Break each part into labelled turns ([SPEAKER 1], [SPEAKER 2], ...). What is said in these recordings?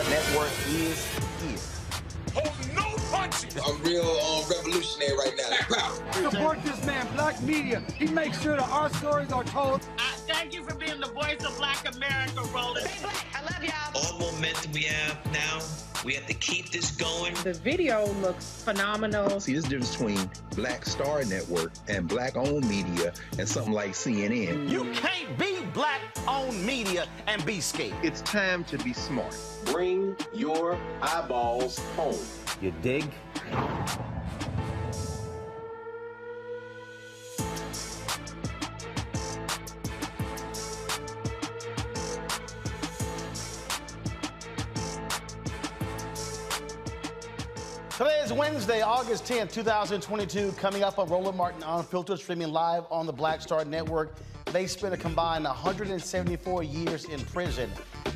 [SPEAKER 1] Network is.
[SPEAKER 2] Oh, no punches!
[SPEAKER 3] I'm real revolutionary right now.
[SPEAKER 4] Support this man, Black Media. He makes sure that our stories are told.
[SPEAKER 2] I
[SPEAKER 3] Thank you for being the voice of Black America, Roland.
[SPEAKER 4] Stay black. I love y'all.
[SPEAKER 5] All momentum we have now, we have to keep this going.
[SPEAKER 6] The video looks phenomenal.
[SPEAKER 7] See, there's a difference between Black Star Network and Black-owned media and something like CNN.
[SPEAKER 8] You can't be Black-owned media and be scared.
[SPEAKER 7] It's time to be smart.
[SPEAKER 1] Bring your eyeballs home.
[SPEAKER 8] You dig? Today is Wednesday, August 10th, 2022. Coming up on Roland Martin Unfiltered, streaming live on the Black Star Network. They spent a combined 174 years in prison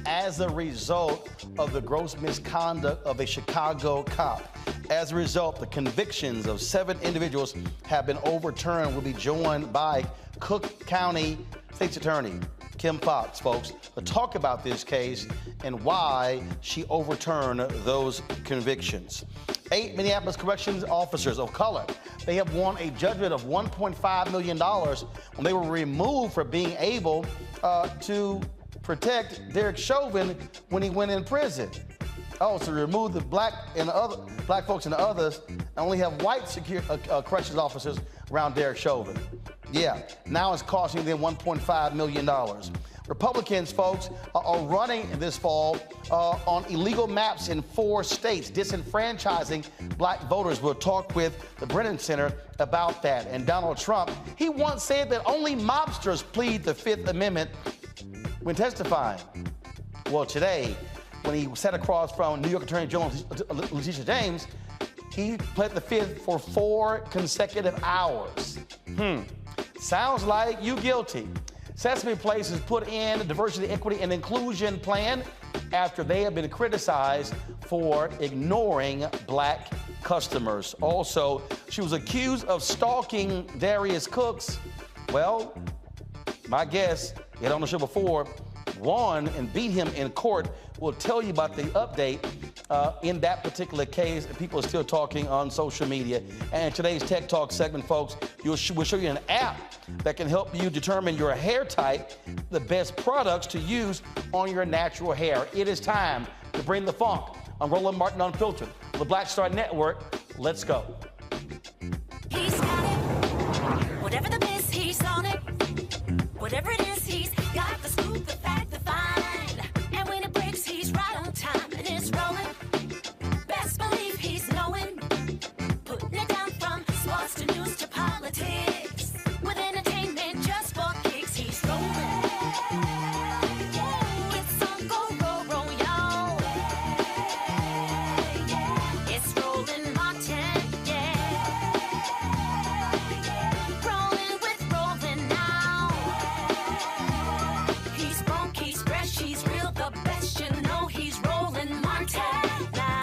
[SPEAKER 8] as a result of the gross misconduct of a Chicago cop. As a result, the convictions of 7 individuals have been overturned. We'll be joined by Cook County State's Attorney Kim Foxx, folks, to talk about this case and why she overturned those convictions. 8 Minneapolis corrections officers of color, they have won a judgment of $1.5 million when they were removed for being able to protect Derek Chauvin when he went in prison. Oh, so remove the black folks and the others, and only have white corrections officers around Derek Chauvin. Yeah, now it's costing them $1.5 million. Republicans, folks, are running this fall on illegal maps in 4 states, disenfranchising black voters. We'll talk with the Brennan Center about that. And Donald Trump, he once said that only mobsters plead the Fifth Amendment when testifying. Well, today, when he sat across from New York Attorney General Letitia James, he pled the Fifth for 4 consecutive hours. Sounds like you guilty. Sesame Place has put in a diversity, equity, and inclusion plan after they have been criticized for ignoring black customers. Also, she was accused of stalking Darius Cooks. Well, my guest, you had on the show before, won and beat him in court. We'll tell you about the update in that particular case. People are still talking on social media. And today's Tech Talk segment, folks, we'll show you an app that can help you determine your hair type, the best products to use on your natural hair. It is time to bring the funk on Roland Martin Unfiltered, the Black Star Network. Let's go.
[SPEAKER 9] He's got it. Whatever the miss, he's on it. Whatever it is, he's got the scoop, the fact, the find. And when it breaks, he's right on time and it's rolling. Best believe he's knowing. Putting it down from sports to news to politics. With entertainment just for kicks, he's rolling. It's on go, roll, roll, y'all. It's Roland Martin, yeah. Rolling with Roland now. He's funk, he's fresh, he's real, the best, you know he's Roland Martin now.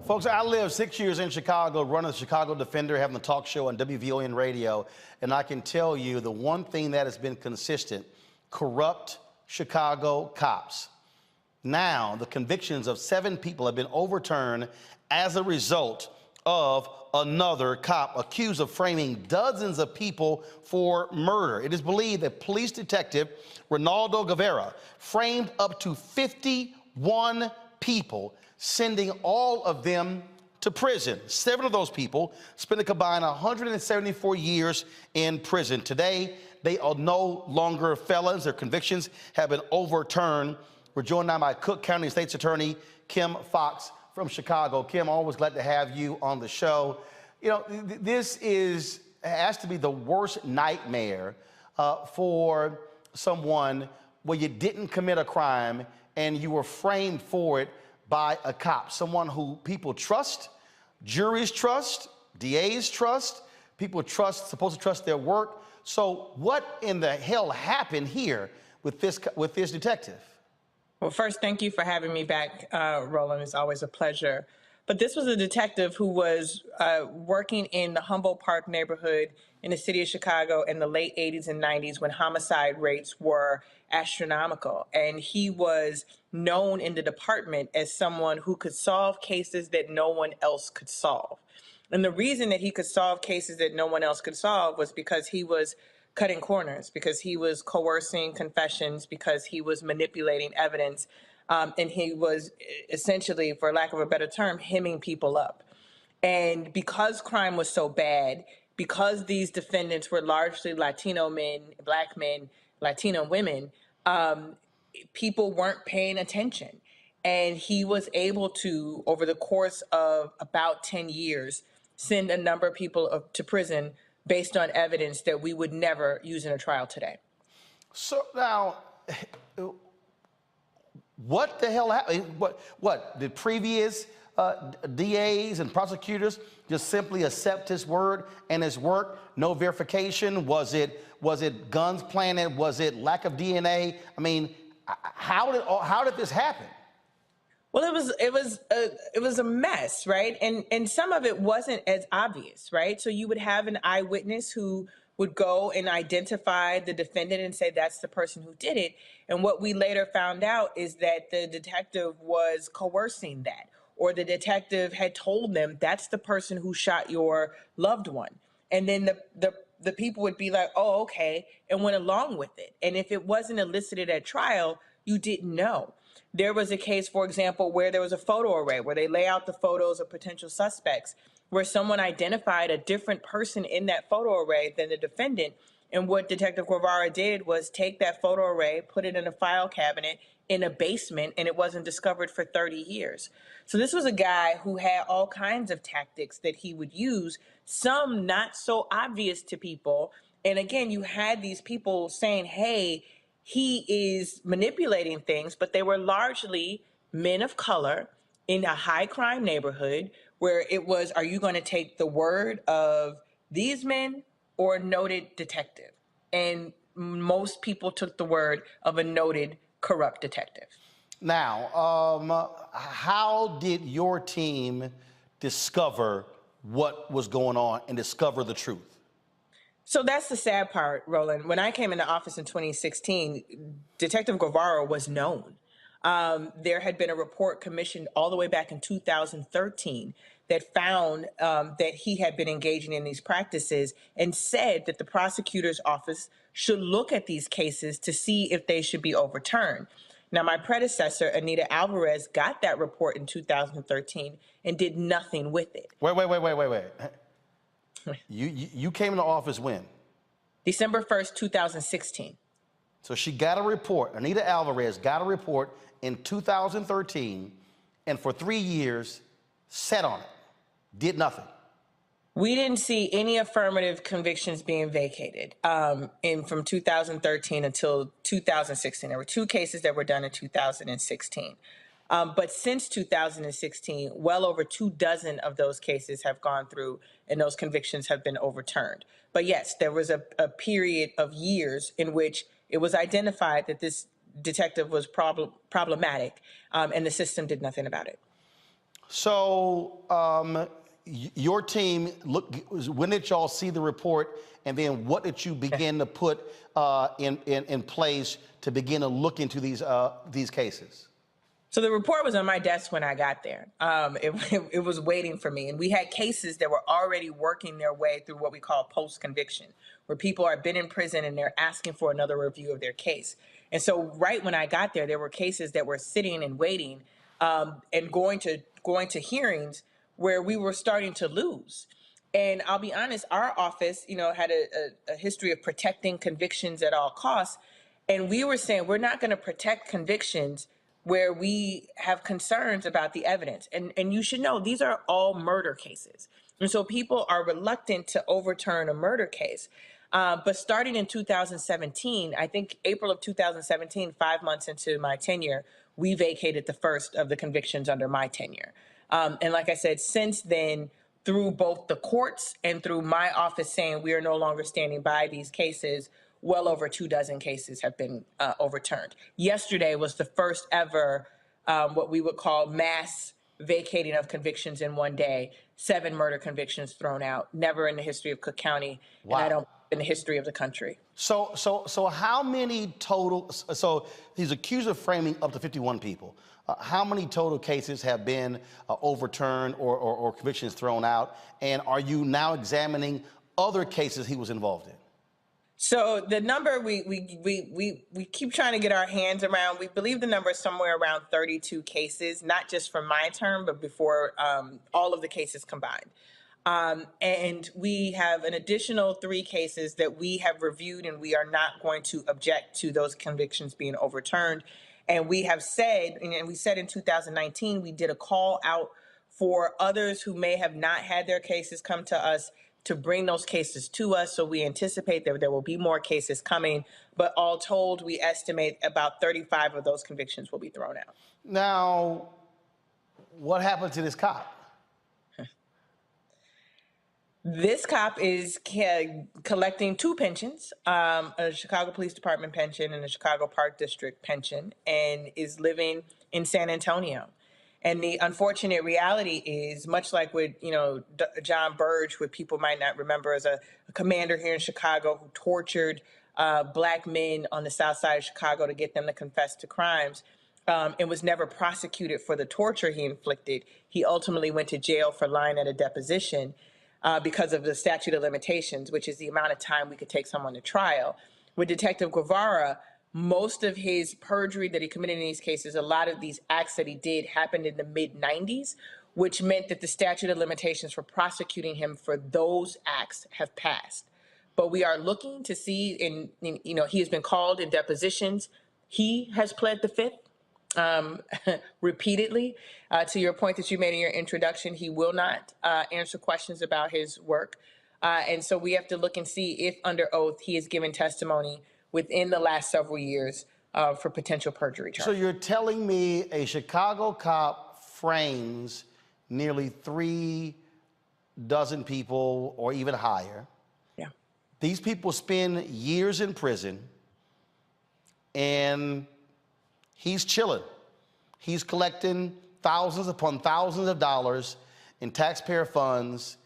[SPEAKER 8] Folks, I lived 6 years in Chicago, running the Chicago Defender, having the talk show on WVON radio, and I can tell you the one thing that has been consistent, corrupt Chicago cops. Now, the convictions of 7 people have been overturned as a result of another cop accused of framing dozens of people for murder. It is believed that police detective Ronaldo Guevara framed up to 51 people, sending all of them to prison. 7 of those people spent a combined 174 years in prison. Today, they are no longer felons. Their convictions have been overturned. We're joined now by Cook County State's Attorney Kim Foxx from Chicago. Kim, always glad to have you on the show. You know, this has to be the worst nightmare for someone where you didn't commit a crime and you were framed for it by a cop, someone who people trust, juries trust, DAs trust, people supposed to trust their work. So what in the hell happened here with this detective?
[SPEAKER 10] Well, first, thank you for having me back, Roland. It's always a pleasure.
[SPEAKER 4] But this was a detective who was working in the Humboldt Park neighborhood in the city of Chicago in the late 80s and 90s when homicide rates were astronomical. And he was known in the department as someone who could solve cases that no one else could solve. And the reason that he could solve cases that no one else could solve was because he was cutting corners, because he was coercing confessions, because he was manipulating evidence, and he was essentially, for lack of a better term, hemming people up. And because crime was so bad, because these defendants were largely Latino men, Black men, Latino women, people weren't paying attention. And he was able to, over the course of about 10 years, send a number of people to prison based on evidence that we would never use in a trial today.
[SPEAKER 8] So now, what the hell happened? What did previous DAs and prosecutors just simply accept his word and his work? No verification? Was it guns planted? Was it lack of DNA? I mean, how did this happen?
[SPEAKER 4] Well, it was a mess, right? And some of it wasn't as obvious, right? So you would have an eyewitness who would go and identify the defendant and say that's the person who did it. And what we later found out is that the detective was coercing that, or the detective had told them that's the person who shot your loved one. And then the people would be like, oh, okay, and went along with it. And if it wasn't elicited at trial, you didn't know. There was a case, for example, where there was a photo array where they lay out the photos of potential suspects, where someone identified a different person in that photo array than the defendant. And what Detective Guevara did was take that photo array, put it in a file cabinet in a basement, and it wasn't discovered for 30 years. So this was a guy who had all kinds of tactics that he would use, some not so obvious to people. And again, you had these people saying, hey, he is manipulating things, but they were largely men of color in a high crime neighborhood where it was, are you going to take the word of these men or a noted detective? And most people took the word of a noted corrupt detective.
[SPEAKER 8] Now, how did your team discover what was going on and discover the truth?
[SPEAKER 4] So that's the sad part, Roland. When I came into office in 2016, Detective Guevara was known. There had been a report commissioned all the way back in 2013 that found that he had been engaging in these practices and said that the prosecutor's office should look at these cases to see if they should be overturned. Now, my predecessor, Anita Alvarez, got that report in 2013 and did nothing with it.
[SPEAKER 8] Wait. You came into office when?
[SPEAKER 4] December 1st, 2016.
[SPEAKER 8] So she got a report, Anita Alvarez got a report in 2013, and for 3 years, sat on it, did nothing.
[SPEAKER 4] We didn't see any affirmative convictions being vacated from 2013 until 2016. There were 2 cases that were done in 2016. But since 2016, well over 24 of those cases have gone through and those convictions have been overturned. But yes, there was a period of years in which it was identified that this detective was problematic and the system did nothing about it.
[SPEAKER 8] So your team, when did y'all see the report, and then what did you begin to put in place to begin to look into these cases?
[SPEAKER 4] So the report was on my desk when I got there. It was waiting for me. And we had cases that were already working their way through what we call post-conviction, where people have been in prison and they're asking for another review of their case. And so right when I got there were cases that were sitting and waiting and going to hearings where we were starting to lose. And I'll be honest, our office, had a history of protecting convictions at all costs. And we were saying we're not going to protect convictions where we have concerns about the evidence. And you should know, these are all murder cases. And so people are reluctant to overturn a murder case. But starting in 2017, I think April of 2017, 5 months into my tenure, we vacated the first of the convictions under my tenure. And like I said, since then, through both the courts and through my office saying we are no longer standing by these cases, well over 24 cases have been overturned. Yesterday was the first ever what we would call mass vacating of convictions in one day, 7 murder convictions thrown out, never in the history of Cook County,
[SPEAKER 8] Wow.
[SPEAKER 4] and I don't in the history of the country.
[SPEAKER 8] So how many total, so he's accused of framing up to 51 people. How many total cases have been overturned or convictions thrown out? And are you now examining other cases he was involved in?
[SPEAKER 4] So the number we keep trying to get our hands around, we believe the number is somewhere around 32 cases, not just for my term, but before all of the cases combined. And we have an additional 3 cases that we have reviewed, and we are not going to object to those convictions being overturned. And we have said, and we said in 2019, we did a call out for others who may have not had their cases come to us to bring those cases to us. So we anticipate that there will be more cases coming, but all told, we estimate about 35 of those convictions will be thrown out.
[SPEAKER 8] Now, what happened to this cop?
[SPEAKER 4] This cop is collecting 2 pensions, a Chicago Police Department pension and a Chicago Park District pension, and is living in San Antonio. And the unfortunate reality is, much like with, John Burge, who people might not remember as a commander here in Chicago who tortured Black men on the south side of Chicago to get them to confess to crimes, and was never prosecuted for the torture he inflicted. He ultimately went to jail for lying at a deposition because of the statute of limitations, which is the amount of time we could take someone to trial. With Detective Guevara, most of his perjury that he committed in these cases, a lot of these acts that he did happened in the mid-90s, which meant that the statute of limitations for prosecuting him for those acts have passed. But we are looking to see, he has been called in depositions. He has pled the Fifth repeatedly. To your point that you made in your introduction, he will not answer questions about his work. And so we have to look and see if under oath he has given testimony within the last several years for potential perjury charges.
[SPEAKER 8] So you're telling me a Chicago cop frames nearly 3 dozen people or even higher.
[SPEAKER 4] Yeah.
[SPEAKER 8] These people spend years in prison and he's chilling. He's collecting thousands upon thousands of dollars in taxpayer funds,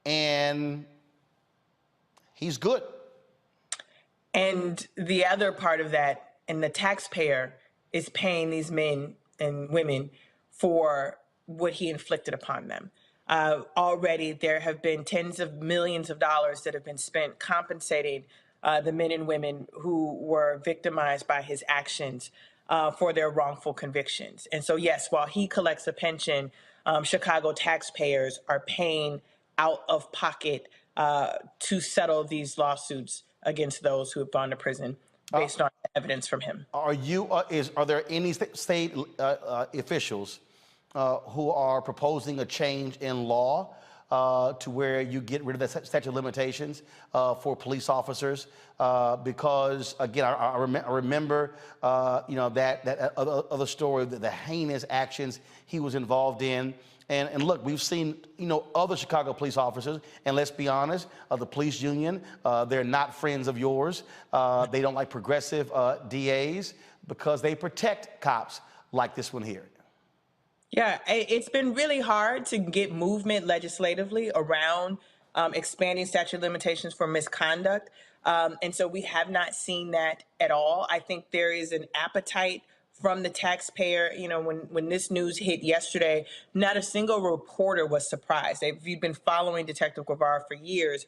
[SPEAKER 8] and he's good.
[SPEAKER 4] And the other part of that, and the taxpayer is paying these men and women for what he inflicted upon them. Already there have been tens of millions of dollars that have been spent compensating the men and women who were victimized by his actions for their wrongful convictions. And so, yes, while he collects a pension, Chicago taxpayers are paying out of pocket to settle these lawsuits against those who have gone to prison based on evidence from him.
[SPEAKER 8] Are there any state officials who are proposing a change in law to where you get rid of the statute of limitations for police officers? Because again, I remember that other story, the heinous actions he was involved in. And look, we've seen, other Chicago police officers, and let's be honest, the police union, they're not friends of yours. They don't like progressive DAs because they protect cops like this one here.
[SPEAKER 4] Yeah, it's been really hard to get movement legislatively around expanding statute of limitations for misconduct. And so we have not seen that at all. I think there is an appetite from the taxpayer. When this news hit yesterday, not a single reporter was surprised. If you've been following Detective Guevara for years,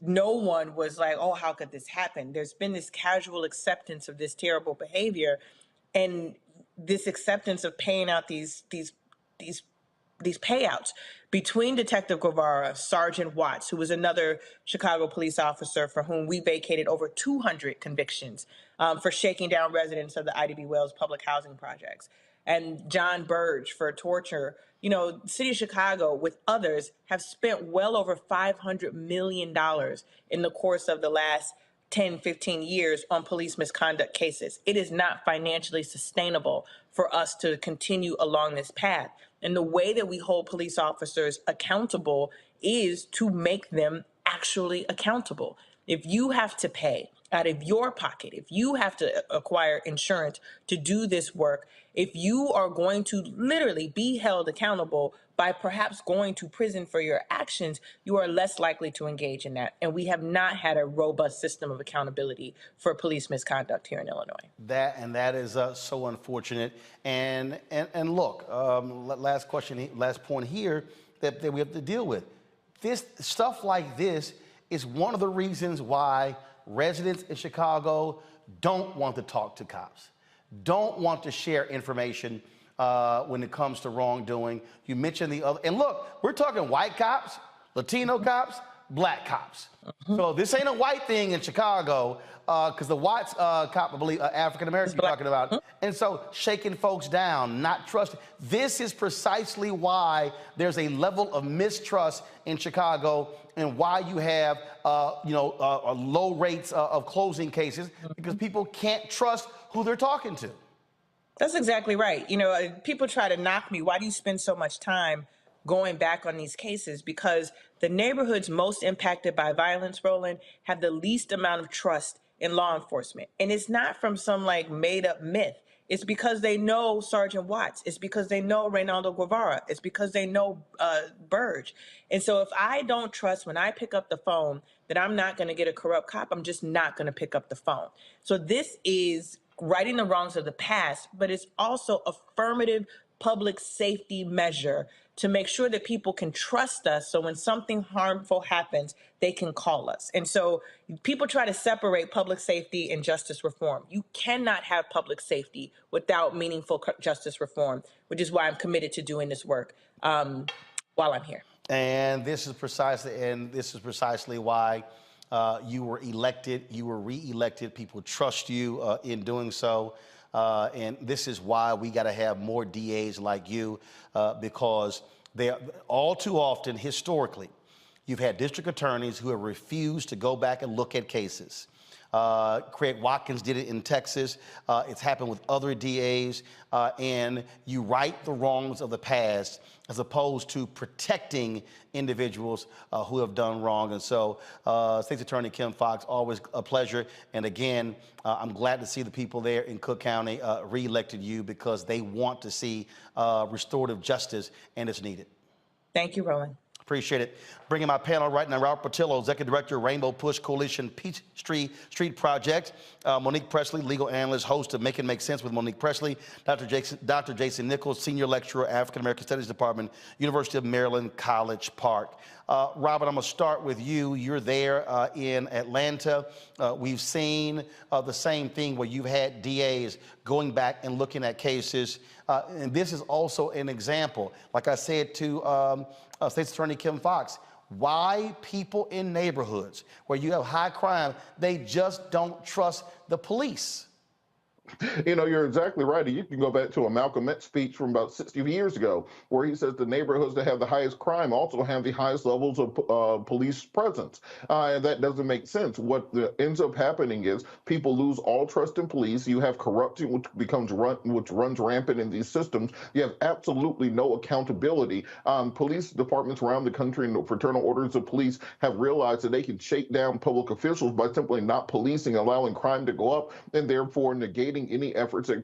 [SPEAKER 4] no one was like, oh, how could this happen? There's been this casual acceptance of this terrible behavior, and this acceptance of paying out these payouts between Detective Guevara, Sergeant Watts, who was another Chicago police officer for whom we vacated over 200 convictions for shaking down residents of the IDB Wells public housing projects, and John Burge for torture. The city of Chicago, with others, have spent well over $500 million in the course of the last 10, 15 years on police misconduct cases. It is not financially sustainable for us to continue along this path. And the way that we hold police officers accountable is to make them actually accountable. If you have to pay out of your pocket, if you have to acquire insurance to do this work, if you are going to literally be held accountable by perhaps going to prison for your actions, you are less likely to engage in that. And we have not had a robust system of accountability for police misconduct here in Illinois.
[SPEAKER 8] That is so unfortunate. And look, last point here that we have to deal with. This stuff like this is one of the reasons why residents in Chicago don't want to talk to cops, don't want to share information when it comes to wrongdoing. You mentioned the other, and look, we're talking white cops, Latino cops, black cops. So this ain't a white thing in Chicago, because the white cop, I believe, African American, you're talking about. And so shaking folks down, not trusting. This is precisely why there's a level of mistrust in Chicago and why you have, low rates of closing cases, because people can't trust who they're talking to.
[SPEAKER 4] That's exactly right. People try to knock me. Why do you spend so much time going back on these cases? Because the neighborhoods most impacted by violence, Roland, have the least amount of trust in law enforcement. And it's not from some made up myth. It's because they know Sergeant Watts. It's because they know Reynaldo Guevara. It's because they know Burge. And so if I don't trust when I pick up the phone that I'm not going to get a corrupt cop, I'm just not going to pick up the phone. So this is righting the wrongs of the past, but it's also affirmative public safety measure to make sure that people can trust us, so when something harmful happens, they can call us. And so people try to separate public safety and justice reform. You cannot have public safety without meaningful justice reform, which is why I'm committed to doing this work while I'm here.
[SPEAKER 8] And this is precisely why you were elected, you were re-elected. People trust you in doing so. And this is why we got to have more DAs like you, because they all too often, historically, you've had district attorneys who have refused to go back and look at cases. Craig Watkins did it in Texas. It's happened with other DAs. And you right the wrongs of the past as opposed to protecting individuals who have done wrong. And so, State's Attorney Kim Foxx, always a pleasure. And again, I'm glad to see the people there in Cook County re-elected you, because they want to see restorative justice, and it's needed.
[SPEAKER 4] Thank you, Roland.
[SPEAKER 8] Appreciate it. Bringing my panel right now, Robert Patillo, Executive Director, Rainbow Push Coalition Peachtree Street Project. Monique Presley, legal analyst, host of Make It Make Sense with Monique Presley. Dr. Jason Nichols, Senior Lecturer, African American Studies Department, University of Maryland, College Park. Robert, I'm going to start with you. You're there in Atlanta. We've seen the same thing where you've had DAs going back and looking at cases. And this is also an example, like I said to State's Attorney Kim Foxx, why people in neighborhoods where you have high crime, they just don't trust the police.
[SPEAKER 10] You're exactly right. You can go back to a Malcolm X speech from about 60 years ago, where he says the neighborhoods that have the highest crime also have the highest levels of police presence. And that doesn't make sense. What ends up happening is people lose all trust in police. You have corruption, which runs rampant in these systems. You have absolutely no accountability. Police departments around the country and the fraternal orders of police have realized that they can shake down public officials by simply not policing, allowing crime to go up, and therefore negating any efforts at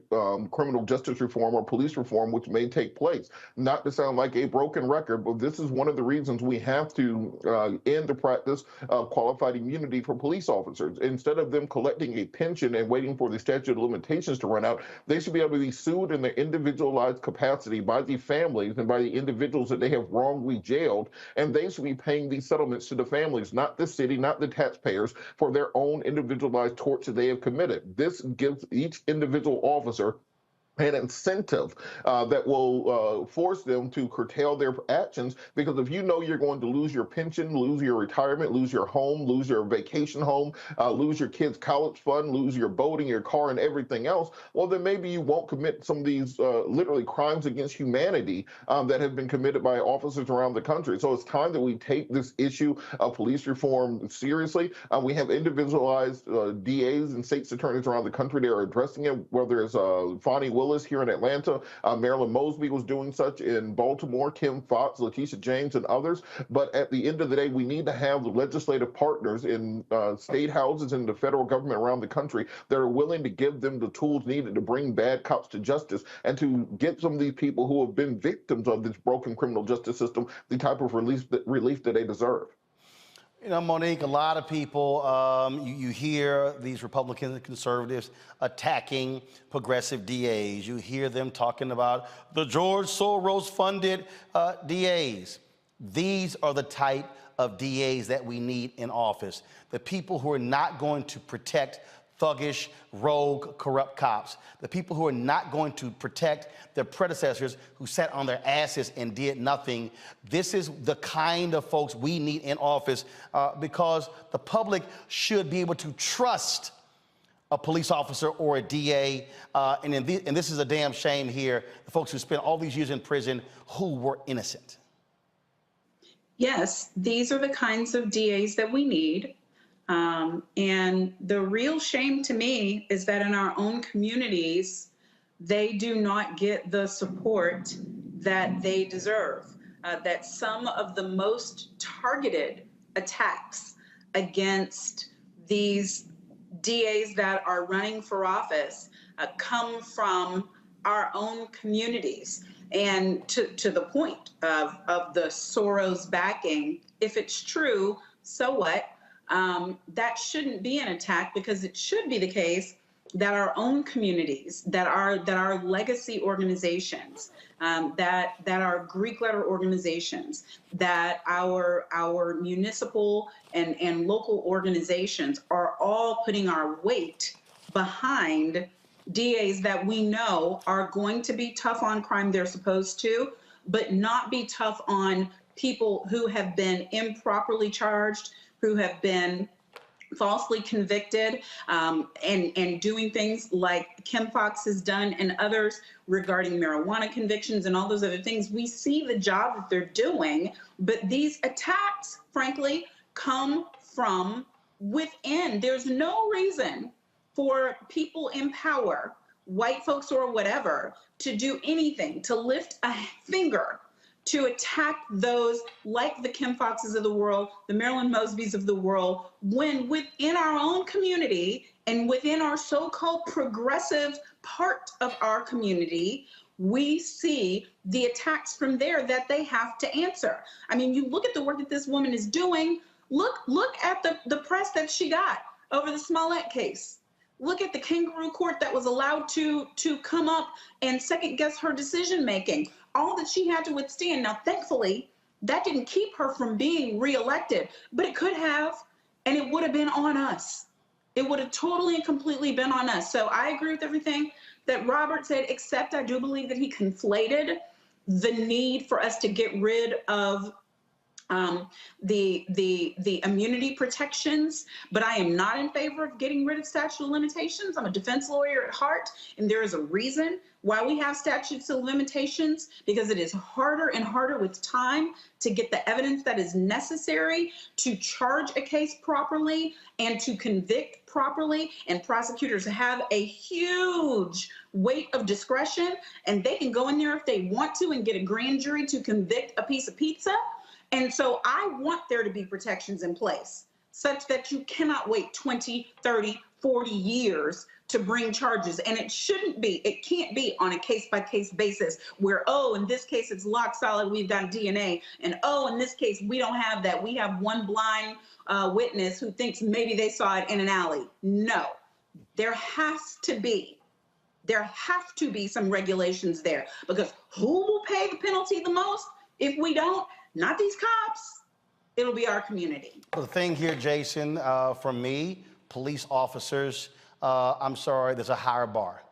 [SPEAKER 10] criminal justice reform or police reform, which may take place. Not to sound like a broken record, but this is one of the reasons we have to end the practice of qualified immunity for police officers. Instead of them collecting a pension and waiting for the statute of limitations to run out, they should be able to be sued in their individualized capacity by the families and by the individuals that they have wrongly jailed, and they should be paying these settlements to the families, not the city, not the taxpayers, for their own individualized torts that they have committed. This gives each individual officer an incentive that will force them to curtail their actions, because if you know you're going to lose your pension, lose your retirement, lose your home, lose your vacation home, lose your kids' college fund, lose your boating, your car, and everything else, well, then maybe you won't commit some of these literally crimes against humanity that have been committed by officers around the country. So it's time that we take this issue of police reform seriously. We have individualized DAs and state's attorneys around the country that are addressing it, whether it's Fonnie Willis Willis here in Atlanta. Marilyn Mosby was doing such in Baltimore, Kim Foxx, Letitia James, and others. But at the end of the day, we need to have legislative partners in state houses and the federal government around the country that are willing to give them the tools needed to bring bad cops to justice and to get some of these people who have been victims of this broken criminal justice system the type of relief that they deserve.
[SPEAKER 8] You know, Monique, a lot of people, you hear these Republicans and conservatives attacking progressive DAs. You hear them talking about the George Soros-funded DAs. These are the type of DAs that we need in office. The people who are not going to protect thuggish, rogue, corrupt cops. The people who are not going to protect their predecessors who sat on their asses and did nothing. This is the kind of folks we need in office because the public should be able to trust a police officer or a DA. And this is a damn shame here, the folks who spent all these years in prison who were innocent.
[SPEAKER 11] Yes, these are the kinds of DAs that we need. And the real shame to me is that in our own communities, they do not get the support that they deserve. That some of the most targeted attacks against these DAs that are running for office come from our own communities. And to the point of the Soros backing, if it's true, so what? That shouldn't be an attack, because it should be the case that our own communities, that our legacy organizations, that our Greek letter organizations, that our municipal and local organizations are all putting our weight behind DAs that we know are going to be tough on crime they're supposed to, but not be tough on people who have been improperly charged, who have been falsely convicted, and doing things like Kim Foxx has done and others regarding marijuana convictions and all those other things. We see the job that they're doing, but these attacks, frankly, come from within. There's no reason for people in power, white folks or whatever, to do anything, to lift a finger to attack those like the Kim Foxes of the world, the Marilyn Mosbys of the world, when within our own community and within our so-called progressive part of our community, we see the attacks from there that they have to answer. I mean, you look at the work that this woman is doing, look at the press that she got over the Smollett case. Look at the kangaroo court that was allowed to come up and second guess her decision making. All that she had to withstand. Now, thankfully, that didn't keep her from being reelected, but it could have, and it would have been on us. It would have totally and completely been on us. So I agree with everything that Robert said, except I do believe that he conflated the need for us to get rid of the immunity protections, but I am not in favor of getting rid of statute of limitations. I'm a defense lawyer at heart, and there is a reason why we have statutes of limitations, because it is harder and harder with time to get the evidence that is necessary to charge a case properly and to convict properly, and prosecutors have a huge weight of discretion, and they can go in there if they want to and get a grand jury to convict a piece of pizza. And so I want there to be protections in place such that you cannot wait 20, 30, 40 years to bring charges. And it can't be on a case-by-case basis where, oh, in this case it's lock solid, we've got DNA, and oh, in this case we don't have that. We have one blind witness who thinks maybe they saw it in an alley. No, there have to be some regulations there, because who will pay the penalty the most if we don't? Not these cops. It'll be our community.
[SPEAKER 8] The thing here, Jason, for me, police officers, I'm sorry, there's a higher bar.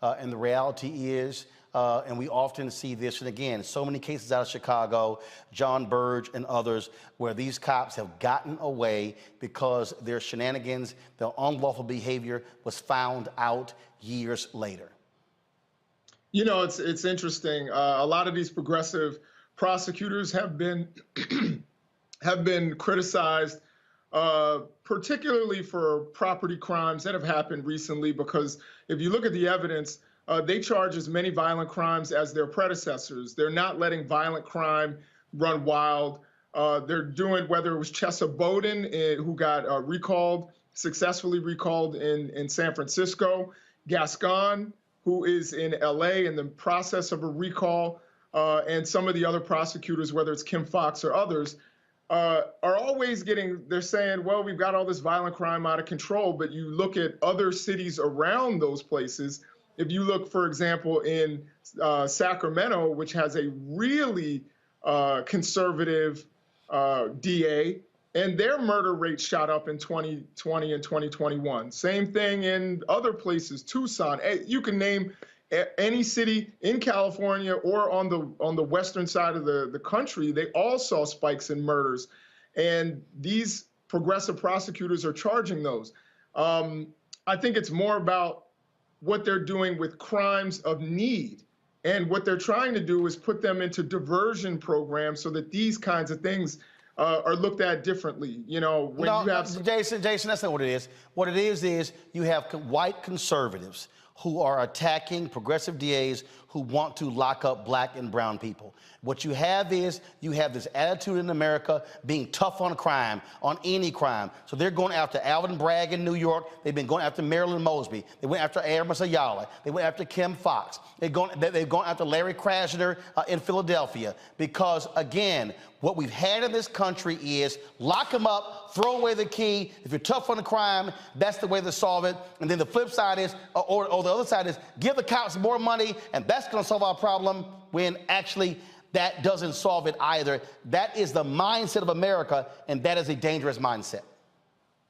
[SPEAKER 8] And the reality is, and we often see this, and again, so many cases out of Chicago, John Burge and others, where these cops have gotten away because their shenanigans, their unlawful behavior was found out years later.
[SPEAKER 12] You know, it's interesting. A lot of these progressive prosecutors have been criticized, particularly for property crimes that have happened recently, because if you look at the evidence, they charge as many violent crimes as their predecessors. They're not letting violent crime run wild. They're doing, whether it was Chesa Bowden, who got successfully recalled in San Francisco, Gascon, who is in LA in the process of a recall, and some of the other prosecutors, whether it's Kim Foxx or others, are always they're saying, well, we've got all this violent crime out of control, but you look at other cities around those places. If you look, for example, in Sacramento, which has a really conservative DA, and their murder rate shot up in 2020 and 2021. Same thing in other places, Tucson. You can name any city in California or on the western side of the country. They all saw spikes in murders, and these progressive prosecutors are charging those. I think it's more about what they're doing with crimes of need. And what they're trying to do is put them into diversion programs so that these kinds of things are looked at differently. You know, when you have
[SPEAKER 8] Jason, that's not what it is. What it is you have white conservatives who are attacking progressive DAs who want to lock up black and brown people. What you have is this attitude in America being tough on crime, on any crime. So they're going after Alvin Bragg in New York. They've been going after Marilyn Mosby. They went after Amos Ayala. They went after Kim Foxx. They've gone after Larry Krasner in Philadelphia because, again, what we've had in this country is lock them up, throw away the key. If you're tough on the crime, that's the way to solve it. And then the flip side is, or the other side is, give the cops more money, and that's going to solve our problem, when actually that doesn't solve it either. That is the mindset of America, and that is a dangerous mindset.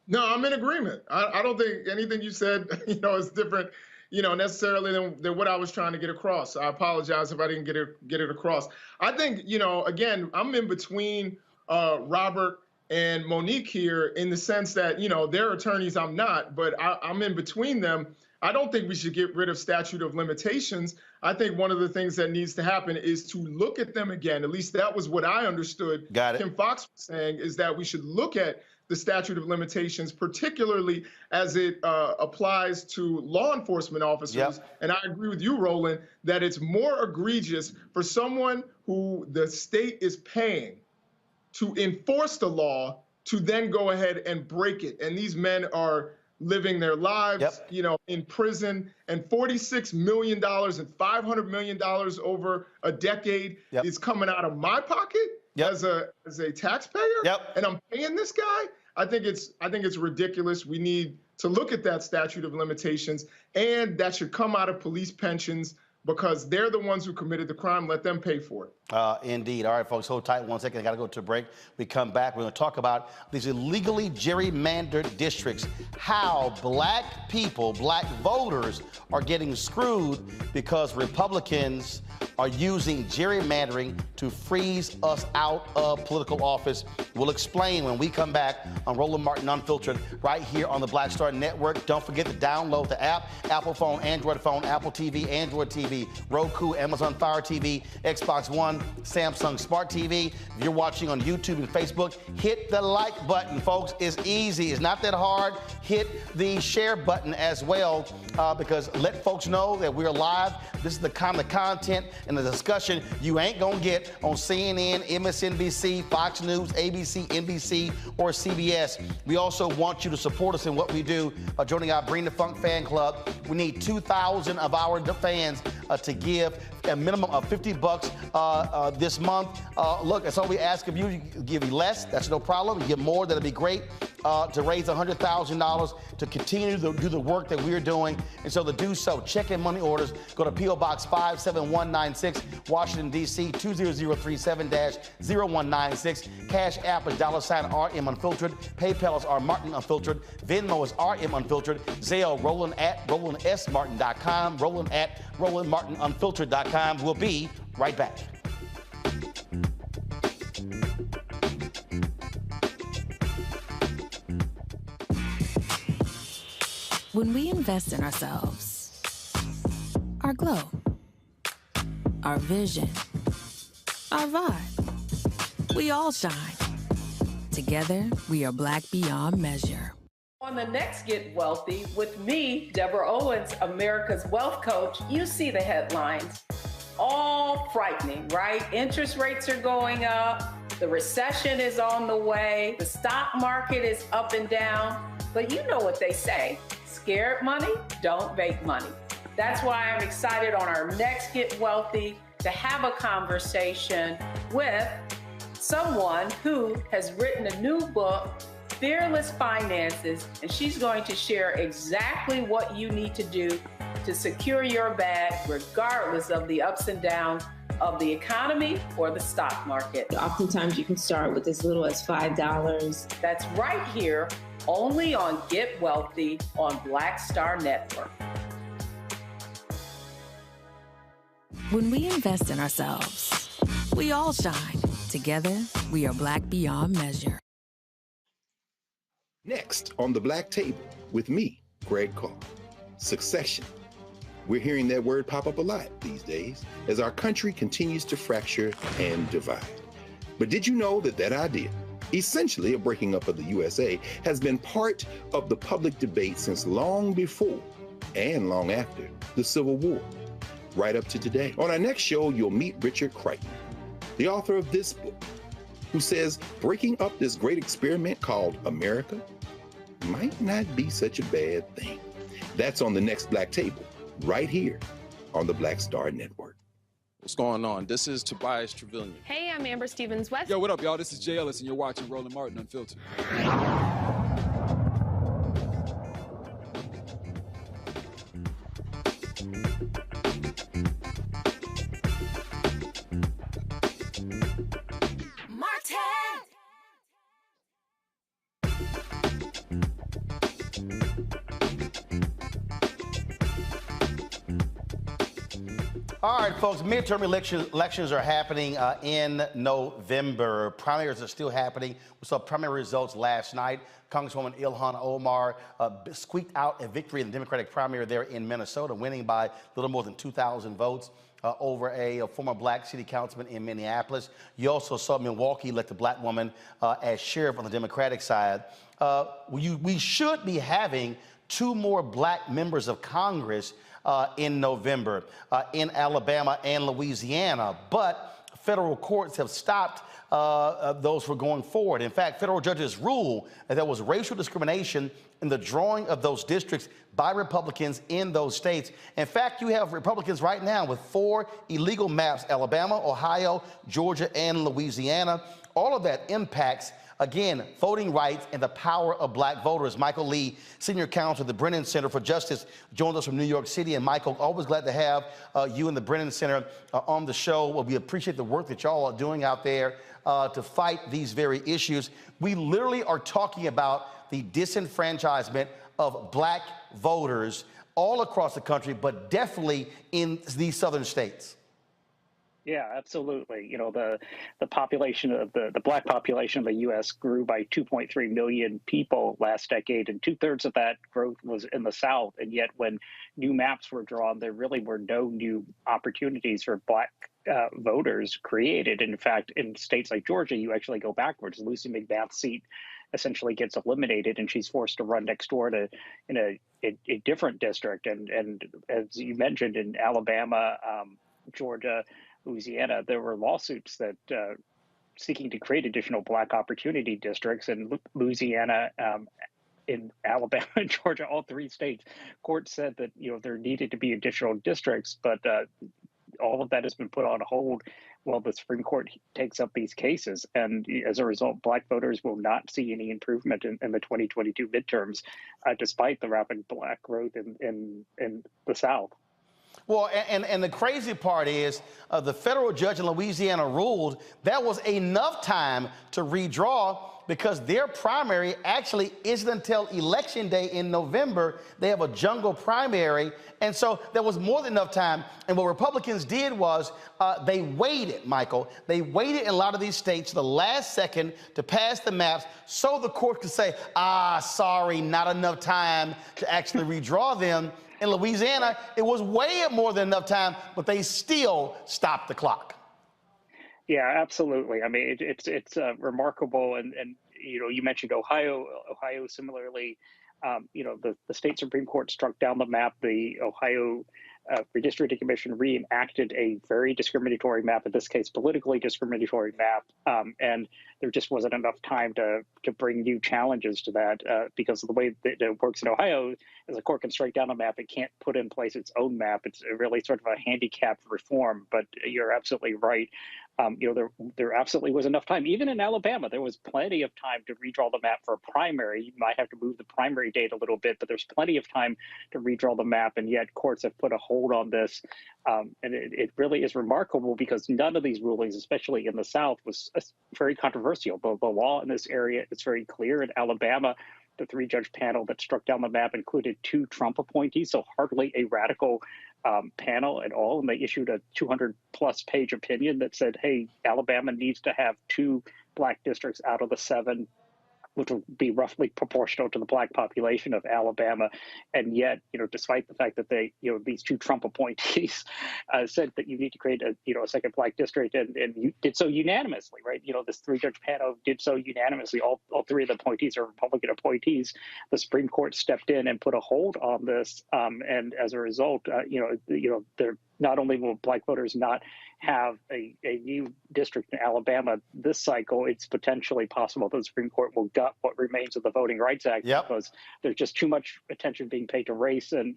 [SPEAKER 12] No, I'm in agreement. I don't think anything you said, is different, necessarily than what I was trying to get across. I apologize if I didn't get it across. I think, again, I'm in between Robert and Monique here in the sense that, they're attorneys, I'm not, but I'm in between them. I don't think we should get rid of statute of limitations. I think one of the things that needs to happen is to look at them again. At least that was what I understood.
[SPEAKER 8] Got it.
[SPEAKER 12] Kim Foxx was saying, is that we should look at the statute of limitations, particularly as it applies to law enforcement officers.
[SPEAKER 8] Yep.
[SPEAKER 12] And I agree with you, Roland, that it's more egregious for someone who the state is paying to enforce the law to then go ahead and break it. And these men are living their lives, in prison, and $46 million and $500 million over a decade is coming out of my pocket as a taxpayer. And I'm paying this guy. I think it's ridiculous. We need to look at that statute of limitations, and that should come out of police pensions, because they're the ones who committed the crime. Let them pay for it.
[SPEAKER 8] Indeed. All right, folks, hold tight 1 second. I got to go to a break. We come back. We're going to talk about these illegally gerrymandered districts, how black people, black voters are getting screwed because Republicans are using gerrymandering to freeze us out of political office. We'll explain when we come back on Roland Martin Unfiltered right here on the Black Star Network. Don't forget to download the app, Apple phone, Android phone, Apple TV, Android TV, Roku, Amazon Fire TV, Xbox One, Samsung Smart TV. If you're watching on YouTube and Facebook, hit the like button, folks. It's easy. It's not that hard. Hit the share button as well, because let folks know that we're live. This is the kind of content and the discussion you ain't gonna get on CNN, MSNBC, Fox News, ABC, NBC, or CBS. We also want you to support us in what we do by joining our Bring the Funk fan club. We need 2,000 of our fans to give a minimum of $50 this month. Look, that's all we ask of you. You can give less, that's no problem. You give more, that'd be great. To raise $100,000 to continue to do the work that we're doing. And so to do so, check in money orders. Go to P.O. Box 57196, Washington, D.C. 20037-0196. Cash App is $RM Unfiltered. PayPal is R Martin Unfiltered. Venmo is RM Unfiltered. Zelle, Roland at RolandSMartin.com. Roland at RolandMartinUnfiltered.com. We'll be right back.
[SPEAKER 13] When we invest in ourselves, our glow, our vision, our vibe, we all shine. Together, we are black beyond measure.
[SPEAKER 14] On the next Get Wealthy with me, Deborah Owens, America's Wealth Coach, you see the headlines. All frightening, right? Interest rates are going up. The recession is on the way. The stock market is up and down. But you know what they say. Scared money don't make money. That's why I'm excited on our next Get Wealthy to have a conversation with someone who has written a new book, Fearless Finances, and she's going to share exactly what you need to do to secure your bag regardless of the ups and downs of the economy or the stock market.
[SPEAKER 15] Oftentimes you can start with as little as $5.
[SPEAKER 14] That's right here, only on Get Wealthy on Black Star Network.
[SPEAKER 13] When we invest in ourselves, we all shine. Together, we are Black beyond measure.
[SPEAKER 7] Next on the Black Table with me, Greg Carr. Succession. We're hearing that word pop up a lot these days as our country continues to fracture and divide. But did you know that that idea, essentially a breaking up of the USA, has been part of the public debate since long before and long after the Civil War, right up to today? On our next show, you'll meet Richard Crichton, the author of this book, who says breaking up this great experiment called America might not be such a bad thing. That's on the next Black Table, right here on the Black Star Network.
[SPEAKER 16] What's going on? This is Tobias Trevelyan.
[SPEAKER 17] Hey, I'm Amber Stevens-West.
[SPEAKER 16] Yo, what up, y'all? This is Jay Ellis, and you're watching Roland Martin Unfiltered.
[SPEAKER 8] All right, folks, midterm elections are happening in November. Primaries are still happening. We saw primary results last night. Congresswoman Ilhan Omar squeaked out a victory in the Democratic primary there in Minnesota, winning by a little more than 2,000 votes over a former black city councilman in Minneapolis. You also saw Milwaukee elect a black woman as sheriff on the Democratic side. We should be having 2 more black members of Congress in November in Alabama and Louisiana, but federal courts have stopped those from going forward. In fact, federal judges ruled that there was racial discrimination in the drawing of those districts by Republicans in those states. In fact, you have Republicans right now with 4 illegal maps: Alabama, Ohio, Georgia, and Louisiana. All of that impacts, again, voting rights and the power of black voters. Michael Lee, senior counsel at the Brennan Center for Justice, joins us from New York City. And Michael, always glad to have you and the Brennan Center on the show. Well, we appreciate the work that y'all are doing out there to fight these very issues. We literally are talking about the disenfranchisement of black voters all across the country, but definitely in these southern states.
[SPEAKER 18] Yeah, absolutely. You know, the population of the black population of the U.S. grew by 2.3 million people last decade, and 2/3 of that growth was in the South. And yet, when new maps were drawn, there really were no new opportunities for black voters created. And in fact, in states like Georgia, you actually go backwards. Lucy McBath's seat essentially gets eliminated, and she's forced to run next door to in a different district. And as you mentioned, in Alabama, Georgia, Louisiana, there were lawsuits that seeking to create additional black opportunity districts. In Louisiana, in Alabama and Georgia, all 3 states, courts said that, you know, there needed to be additional districts, but all of that has been put on hold while the Supreme Court takes up these cases. And as a result, black voters will not see any improvement in the 2022 midterms, despite the rapid black growth in the South.
[SPEAKER 8] Well, and the crazy part is the federal judge in Louisiana ruled that was enough time to redraw because their primary actually isn't until Election Day in November. They have a jungle primary. And so there was more than enough time. And what Republicans did was they waited, Michael. They waited in a lot of these states to the last second to pass the maps so the court could say, sorry, not enough time to actually redraw them. In Louisiana, it was way more than enough time, but they still stopped the clock.
[SPEAKER 18] Yeah, absolutely. I mean, it's remarkable. And you know, you mentioned Ohio. Ohio similarly the state Supreme Court struck down the map. The Ohio Redistricting Commission reenacted a very discriminatory map, in this case, politically discriminatory map. And there just wasn't enough time to bring new challenges to that because of the way that it works in Ohio. As a court can strike down a map, it can't put in place its own map. It's really sort of a handicapped reform, but you're absolutely right. There absolutely was enough time. Even in Alabama, there was plenty of time to redraw the map for a primary. You might have to move the primary date a little bit, but there's plenty of time to redraw the map, and yet courts have put a hold on this. And it really is remarkable because none of these rulings, especially in the South, was very controversial. The law in this area is very clear. In Alabama, the 3-judge panel that struck down the map included 2 Trump appointees, so hardly a radical panel at all. And they issued a 200-plus page opinion that said, hey, Alabama needs to have 2 black districts out of the 7, which would be roughly proportional to the black population of Alabama. And yet, despite the fact that they, these 2 Trump appointees said that you need to create a second black district, and you did so unanimously, right? This 3-judge panel did so unanimously. All 3 of the appointees are Republican appointees. The Supreme Court stepped in and put a hold on this. And as a result, they're not only will black voters not have a new district in Alabama this cycle, it's potentially possible that the Supreme Court will gut what remains of the Voting Rights Act because there's just too much attention being paid to race and,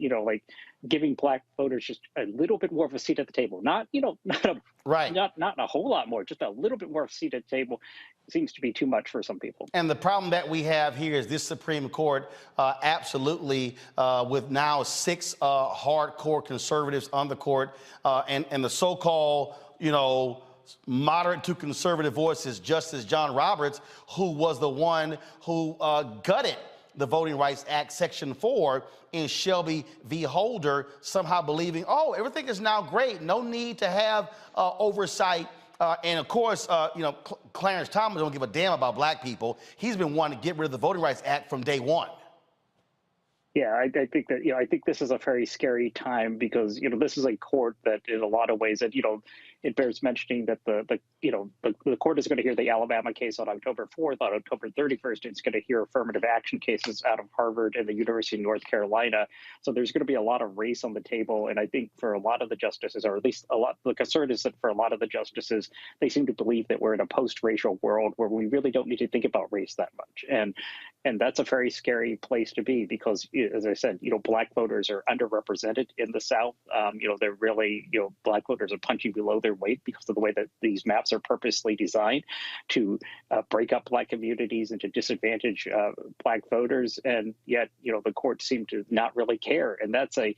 [SPEAKER 18] giving black voters just a little bit more of a seat at the table. Not a whole lot more, just a little bit more of a seat at the table seems to be too much for some people.
[SPEAKER 8] And the problem that we have here is this Supreme Court absolutely, with now 6 hardcore conservatives on the court and the so-called, moderate to conservative voices, Justice John Roberts, who was the one who gutted the Voting Rights Act, Section 4 in Shelby v. Holder, somehow believing, oh, everything is now great, no need to have oversight. And of course, Clarence Thomas don't give a damn about black people. He's been wanting to get rid of the Voting Rights Act from day one.
[SPEAKER 18] Yeah, I think that, I think this is a very scary time because, this is a court that in a lot of ways that, it bears mentioning that the court is going to hear the Alabama case on October 4th. On October 31st, it's going to hear affirmative action cases out of Harvard and the University of North Carolina. So there's going to be a lot of race on the table. And I think for a lot of the justices, or at least the concern is that for a lot of the justices, they seem to believe that we're in a post-racial world where we really don't need to think about race that much. And that's a very scary place to be because, as I said, black voters are underrepresented in the South. They're really, black voters are punching below their weight because of the way that these maps are purposely designed to break up black communities and to disadvantage black voters. And yet, the courts seem to not really care. And that's a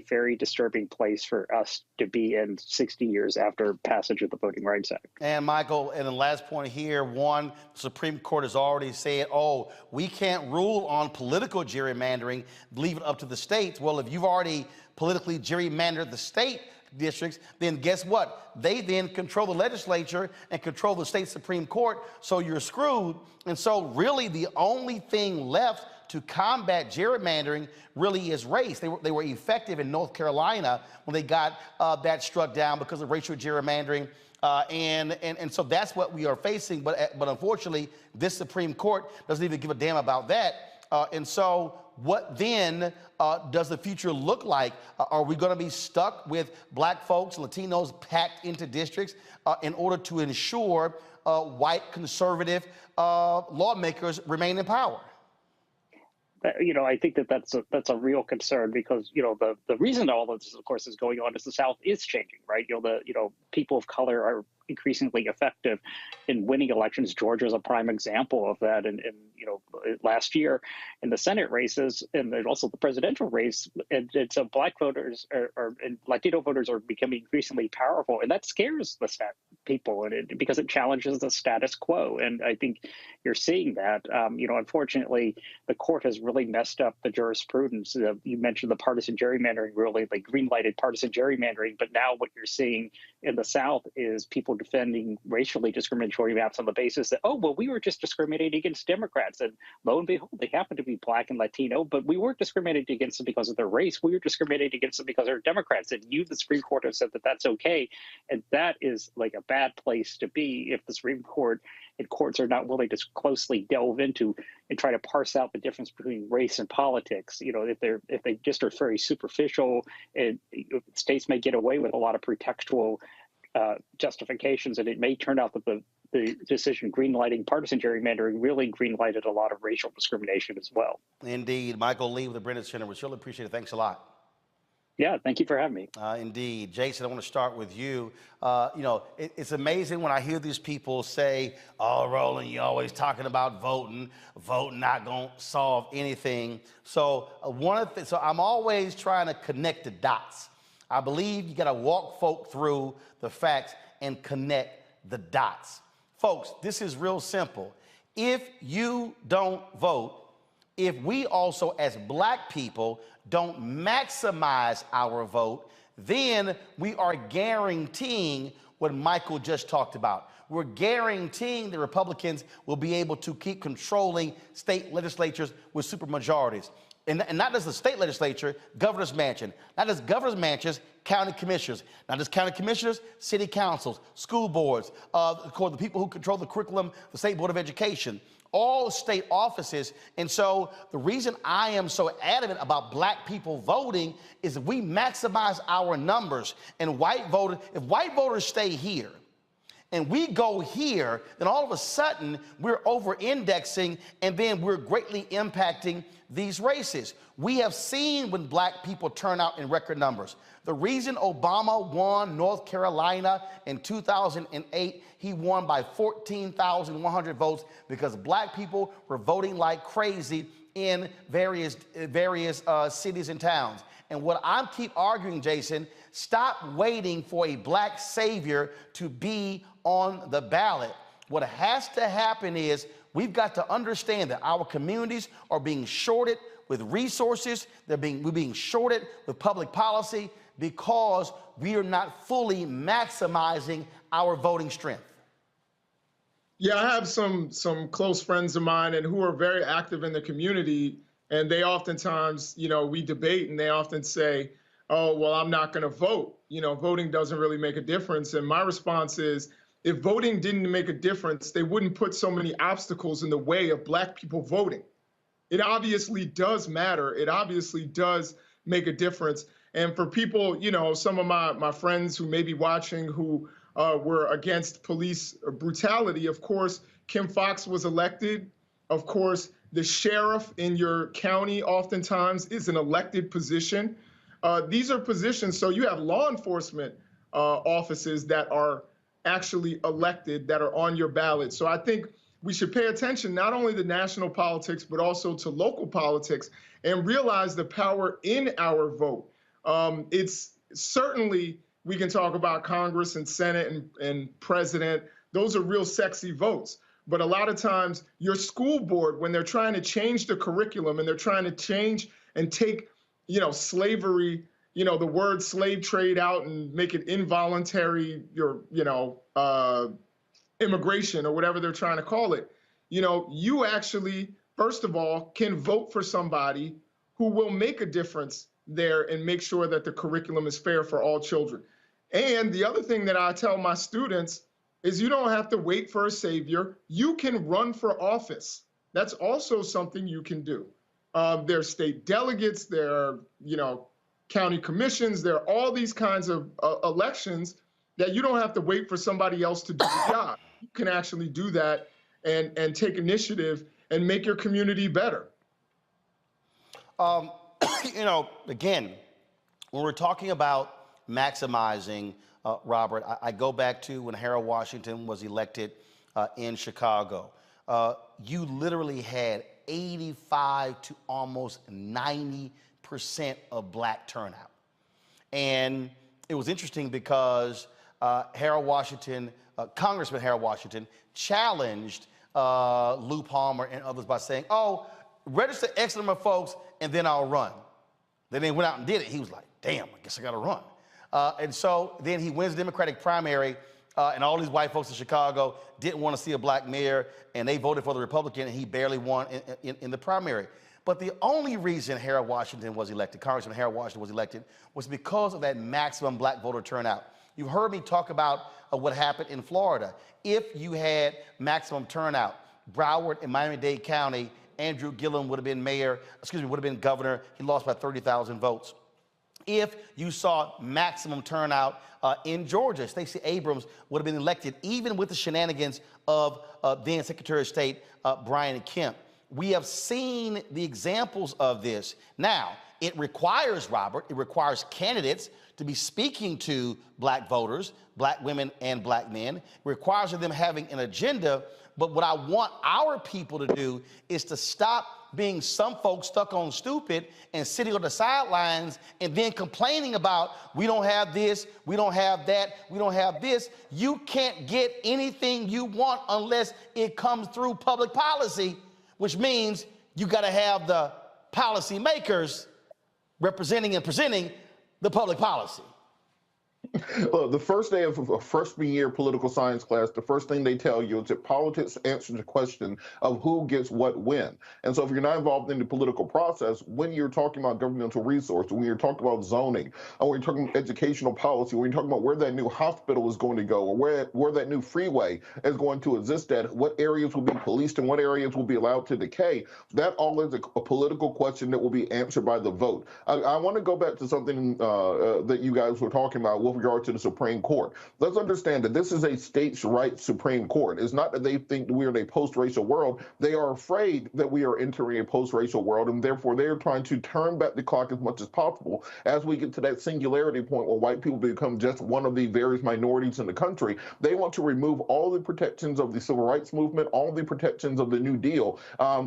[SPEAKER 18] very disturbing place for us to be in 60 years after passage of the Voting Rights Act.
[SPEAKER 8] And Michael, and the last point here, the Supreme Court has already said, oh, we can't rule on political gerrymandering, leave it up to the states. Well, if you've already politically gerrymandered the state districts, then guess what? They then control the legislature and control the state Supreme Court, so you're screwed. And so really the only thing left to combat gerrymandering really is race. They were effective in North Carolina when they got that struck down because of racial gerrymandering. And so that's what we are facing. But unfortunately, this Supreme Court doesn't even give a damn about that. And so what then does the future look like? Are we going to be stuck with black folks, Latinos packed into districts in order to ensure white conservative lawmakers remain in power?
[SPEAKER 18] I think that's a real concern because, the reason all of this, of course, is going on is the South is changing, right? People of color are increasingly effective in winning elections. Georgia is a prime example of that. And last year in the Senate races and also the presidential race, and so black voters and Latino voters are becoming increasingly powerful, and that scares the people, because it challenges the status quo. And I think you're seeing that. Unfortunately, the court has really messed up the jurisprudence. You mentioned the partisan gerrymandering, really like green-lighted partisan gerrymandering, but now what you're seeing in the South is people defending racially discriminatory maps on the basis that, oh, well, we were just discriminating against Democrats. And lo and behold, they happen to be black and Latino, but we weren't discriminating against them because of their race. We were discriminating against them because they're Democrats. And you, the Supreme Court, have said that that's okay. And that is like a bad place to be if the Supreme Court and courts are not willing to closely delve into and try to parse out the difference between race and politics. If they just are very superficial, and states may get away with a lot of pretextual justifications, and it may turn out that the decision greenlighting partisan gerrymandering really greenlighted a lot of racial discrimination as well.
[SPEAKER 8] Indeed. Michael Lee with the Brennan Center. We surely appreciate it. Thanks a lot.
[SPEAKER 18] Yeah, thank you for having me.
[SPEAKER 8] Indeed. Jason, I want to start with you. It's amazing when I hear these people say, oh, Roland, you're always talking about voting. Voting not going to solve anything. So I'm always trying to connect the dots. I believe you got to walk folk through the facts and connect the dots. Folks, this is real simple. If you don't vote, if we also as black people don't maximize our vote, then we are guaranteeing what Michael just talked about. We're guaranteeing the Republicans will be able to keep controlling state legislatures with supermajorities. And not just the state legislature, governor's mansion. Not just governor's mansions, county commissioners. Not just county commissioners, city councils, school boards, the people who control the curriculum, the State Board of Education, all state offices. And so the reason I am so adamant about black people voting is we maximize our numbers. And if white voters stay here, and we go here, then all of a sudden we're over-indexing, and then we're greatly impacting these races. We have seen when black people turn out in record numbers. The reason Obama won North Carolina in 2008, he won by 14,100 votes because black people were voting like crazy in various cities and towns. And what I keep arguing, Jason, stop waiting for a black savior to be on the ballot. What has to happen is we've got to understand that our communities are being shorted with resources. We're being shorted with public policy because we are not fully maximizing our voting strength.
[SPEAKER 12] Yeah, I have some close friends of mine and who are very active in the community, and they oftentimes, we debate, and they often say, oh, well, I'm not going to vote. Voting doesn't really make a difference. And my response is, if voting didn't make a difference, they wouldn't put so many obstacles in the way of black people voting. It obviously does matter. It obviously does make a difference. And for people, some of my friends who may be watching who were against police brutality, of course, Kim Foxx was elected. Of course, the sheriff in your county oftentimes is an elected position. These are positions, so you have law enforcement offices that are actually elected, that are on your ballot. So I think we should pay attention not only to national politics, but also to local politics and realize the power in our vote. It's certainly, we can talk about Congress and Senate and president. Those are real sexy votes. But a lot of times your school board, when they're trying to change the curriculum and they're trying to change and take, slavery, the word slave trade out and make it involuntary, immigration or whatever they're trying to call it. You actually, first of all, can vote for somebody who will make a difference there and make sure that the curriculum is fair for all children. And the other thing that I tell my students is you don't have to wait for a savior. You can run for office. That's also something you can do. There are state delegates, there are, county commissions, there are all these kinds of elections that you don't have to wait for somebody else to do the job. You can actually do that and take initiative and make your community better.
[SPEAKER 8] Again, when we're talking about maximizing, Robert, I go back to when Harold Washington was elected in Chicago. You literally had 85 to almost 90% of black turnout. And it was interesting because Congressman Harold Washington challenged Lou Palmer and others by saying, oh, register X number of folks and then I'll run. Then they went out and did it. He was like, damn, I guess I got to run. And so then he wins the Democratic primary, and all these white folks in Chicago didn't want to see a black mayor, and they voted for the Republican, and he barely won in the primary. But the only reason Harold Washington was elected, Congressman Harold Washington was elected, was because of that maximum black voter turnout. You've heard me talk about what happened in Florida. If you had maximum turnout, Broward and Miami-Dade County, Andrew Gillum would have been would have been governor. He lost by 30,000 votes. If you saw maximum turnout in Georgia, Stacey Abrams would have been elected, even with the shenanigans of then Secretary of State Brian Kemp. We have seen the examples of this. Now, it requires, Robert, it requires candidates to be speaking to black voters, black women and black men. It requires them having an agenda. But what I want our people to do is to stop being some folks stuck on stupid and sitting on the sidelines and then complaining about, we don't have this, we don't have that, we don't have this. You can't get anything you want unless it comes through public policy, which means you got to have the policy makers representing and presenting the public policy.
[SPEAKER 10] Well, the first day of a freshman year political science class, the first thing they tell you is that politics answers the question of who gets what when. And so if you're not involved in the political process, when you're talking about governmental resources, when you're talking about zoning, or when you're talking about educational policy, when you're talking about where that new hospital is going to go, or where that new freeway is going to exist at, what areas will be policed and what areas will be allowed to decay, that all is a political question that will be answered by the vote. I want to go back to something that you guys were talking about with regard to the Supreme Court. Let's understand that this is a states' rights Supreme Court. It's not that they think we're in a post-racial world. They are afraid that we are entering a post-racial world, and therefore they're trying to turn back the clock as much as possible. As we get to that singularity point where white people become just one of the various minorities in the country, they want to remove all the protections of the Civil Rights Movement, all the protections of the New Deal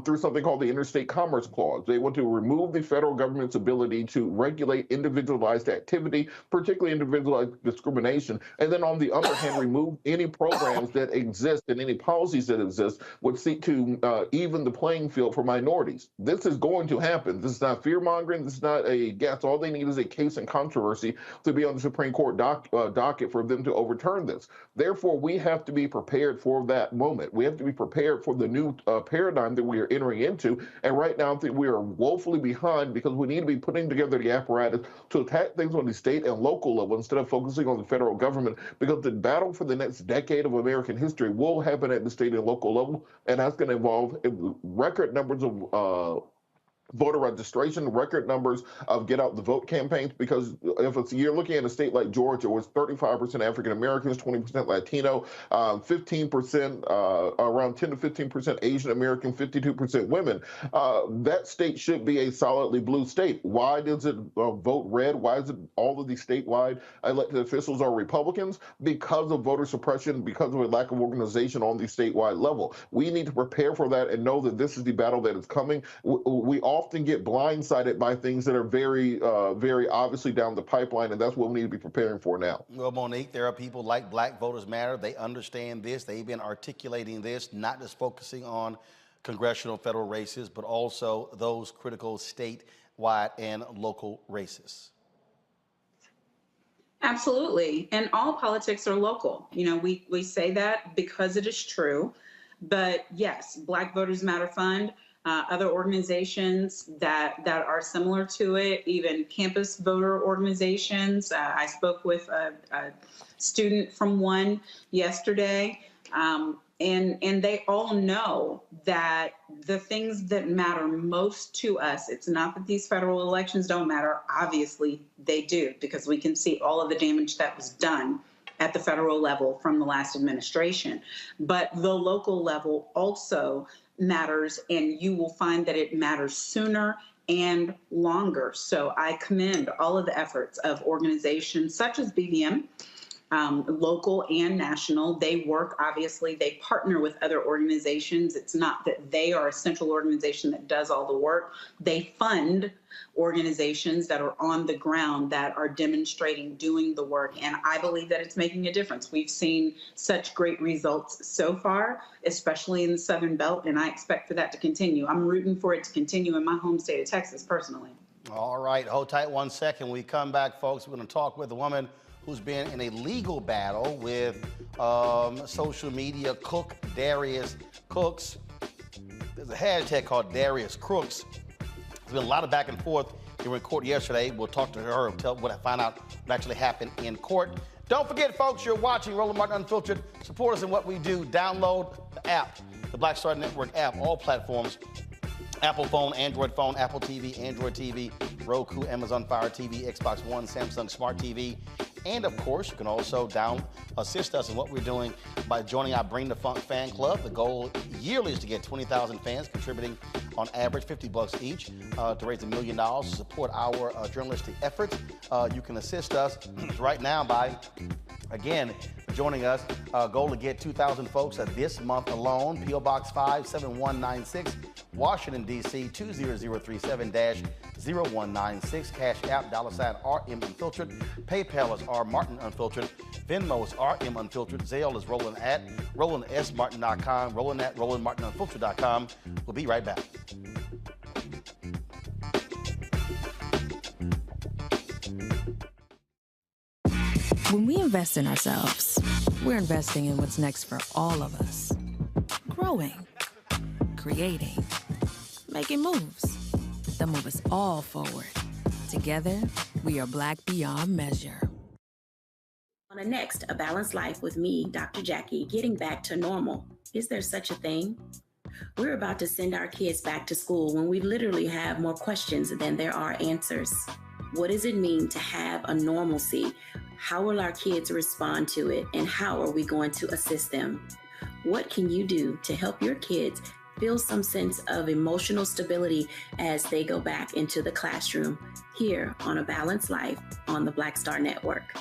[SPEAKER 10] through something called the Interstate Commerce Clause. They want to remove the federal government's ability to regulate individualized activity, particularly individualized discrimination, and then on the other hand, remove any programs that exist and any policies that exist would seek to even the playing field for minorities. This is going to happen. This is not fear-mongering. This is not a guess. All they need is a case in controversy to be on the Supreme Court docket for them to overturn this. Therefore, we have to be prepared for that moment. We have to be prepared for the new paradigm that we are entering into. And right now, I think we are woefully behind because we need to be putting together the apparatus to attack things on the state and local level instead of focusing on the federal government, because the battle for the next decade of American history will happen at the state and local level, and that's going to involve record numbers of voter registration, record numbers of get out the vote campaigns, because if you're looking at a state like Georgia, where it's 35% African Americans, 20% Latino, 15%, around 10 to 15% Asian American, 52% women, that state should be a solidly blue state. Why does it vote red? Why is it all of these statewide elected officials are Republicans? Because of voter suppression, because of a lack of organization on the statewide level. We need to prepare for that and know that this is the battle that is coming. We often get blindsided by things that are very, very obviously down the pipeline, and that's what we need to be preparing for now.
[SPEAKER 8] Well, Monique, there are people like Black Voters Matter. They understand this. They've been articulating this, not just focusing on congressional federal races, but also those critical statewide and local races.
[SPEAKER 11] Absolutely. And all politics are local. You know, we say that because it is true. But yes, Black Voters Matter Fund, other organizations that are similar to it, even campus voter organizations. I spoke with a student from one yesterday, and they all know that the things that matter most to us, it's not that these federal elections don't matter. Obviously, they do, because we can see all of the damage that was done at the federal level from the last administration. But the local level also matters, and you will find that it matters sooner and longer. So I commend all of the efforts of organizations such as BVM, local and national. They work, obviously, they partner with other organizations. It's not that they are a central organization that does all the work. They fund organizations that are on the ground that are demonstrating, doing the work. And I believe that it's making a difference. We've seen such great results so far, especially in the Southern Belt, and I expect for that to continue. I'm rooting for it to continue in my home state of Texas, personally.
[SPEAKER 8] All right, hold tight 1 second. When we come back, folks, we're going to talk with a woman who's been in a legal battle with social media cook Darius Cooks. There's a hashtag called Darius Crooks. There's been a lot of back and forth here in court yesterday. We'll talk to her and find out what actually happened in court. Don't forget, folks, you're watching Roland Martin Unfiltered. Support us in what we do. Download the app, the Black Star Network app, all platforms. Apple phone, Android phone, Apple TV, Android TV, Roku, Amazon Fire TV, Xbox One, Samsung Smart TV. And of course, you can also assist us in what we're doing by joining our Bring the Funk fan club. The goal yearly is to get 20,000 fans contributing on average $50 each to raise $1 million to support our journalistic efforts. You can assist us right now by, again, joining us. Goal to get 2,000 folks this month alone. P.O. Box 57196, Washington, D.C. 20037-0196. Cash App, $RM Unfiltered. PayPal is R Martin Unfiltered. Venmo is RM Unfiltered. Zelle is Roland at RolandSMartin.com. Roland at RolandMartinUnfiltered.com. We'll be right back.
[SPEAKER 13] When we invest in ourselves, we're investing in what's next for all of us. Growing, creating, making moves that move us all forward. Together, we are Black beyond measure.
[SPEAKER 17] On the next, A Balanced Life with me, Dr. Jackie, getting back to normal. Is there such a thing? We're about to send our kids back to school when we literally have more questions than there are answers. What does it mean to have a normalcy? How will our kids respond to it? And how are we going to assist them? What can you do to help your kids feel some sense of emotional stability as they go back into the classroom? Here on A Balanced Life on the Black Star Network.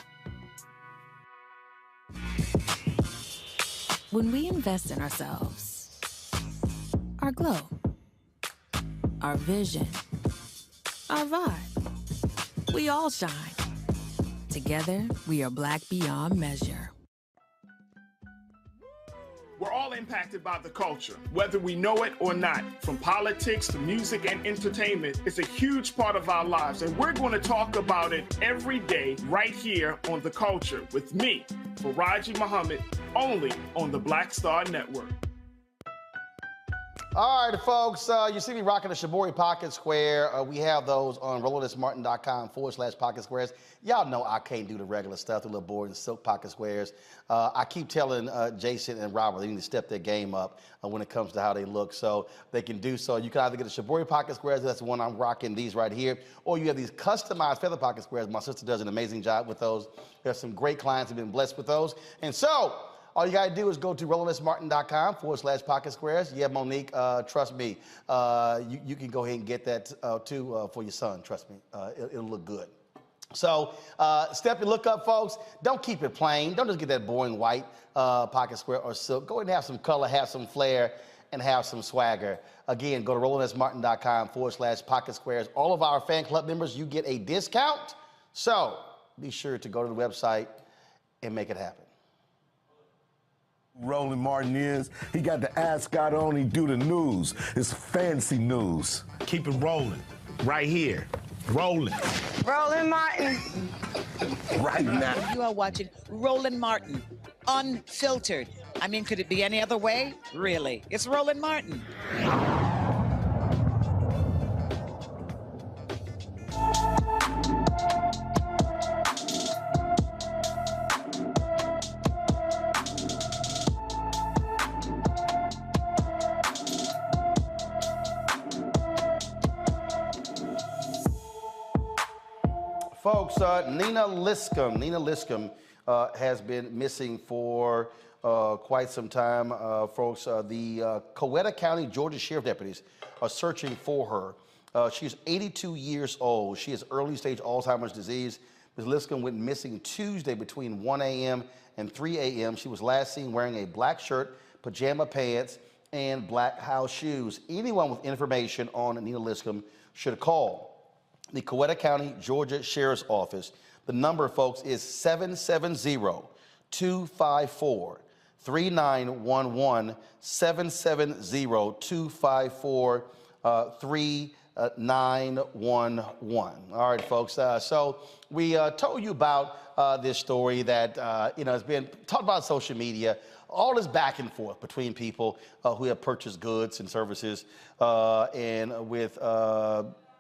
[SPEAKER 13] When we invest in ourselves, our glow, our vision, our vibe, we all shine. Together, we are Black beyond measure.
[SPEAKER 2] We're all impacted by the culture, whether we know it or not. From politics to music and entertainment, it's a huge part of our lives, and we're going to talk about it every day right here on The Culture with me, Faraji Muhammad, only on the Black Star Network.
[SPEAKER 8] All right, folks, you see me rocking the Shibori Pocket Square. We have those on RolandSMartin.com/pocket squares. Y'all know I can't do the regular stuff, the little board and silk pocket squares. I keep telling Jason and Robert they need to step their game up when it comes to how they look, so they can do so. You can either get the Shibori Pocket Squares, that's the one I'm rocking, these right here, or you have these customized feather pocket squares. My sister does an amazing job with those. There's some great clients who have been blessed with those. And so, all you got to do is go to RolandSMartin.com/pocket squares. Yeah, Monique, trust me, you can go ahead and get that too for your son. Trust me, it'll look good. So step and look up, folks. Don't keep it plain. Don't just get that boring white pocket square or silk. Go ahead and have some color, have some flair, and have some swagger. Again, go to RolandSMartin.com/pocket squares. All of our fan club members, you get a discount. So be sure to go to the website and make it happen.
[SPEAKER 19] Roland Martin is. He got the ascot on, he do the news. It's fancy news.
[SPEAKER 2] Keep it rolling right here. Rolling.
[SPEAKER 20] Roland Martin.
[SPEAKER 19] Right now.
[SPEAKER 20] You are watching Roland Martin, Unfiltered. I mean, could it be any other way? Really? It's Roland Martin.
[SPEAKER 8] Folks, Nina Liscum has been missing for quite some time. Folks, the Coweta County, Georgia Sheriff deputies are searching for her. She's 82 years old. She has early-stage Alzheimer's disease. Ms. Liscum went missing Tuesday between 1 a.m. and 3 a.m. She was last seen wearing a black shirt, pajama pants, and black house shoes. Anyone with information on Nina Liscum should call the Coweta County, Georgia Sheriff's Office. The number, folks, is 770-254-3911, 770-254-3911. All right, folks. So we told you about this story that has been talked about on social media. All this back and forth between people who have purchased goods and services and with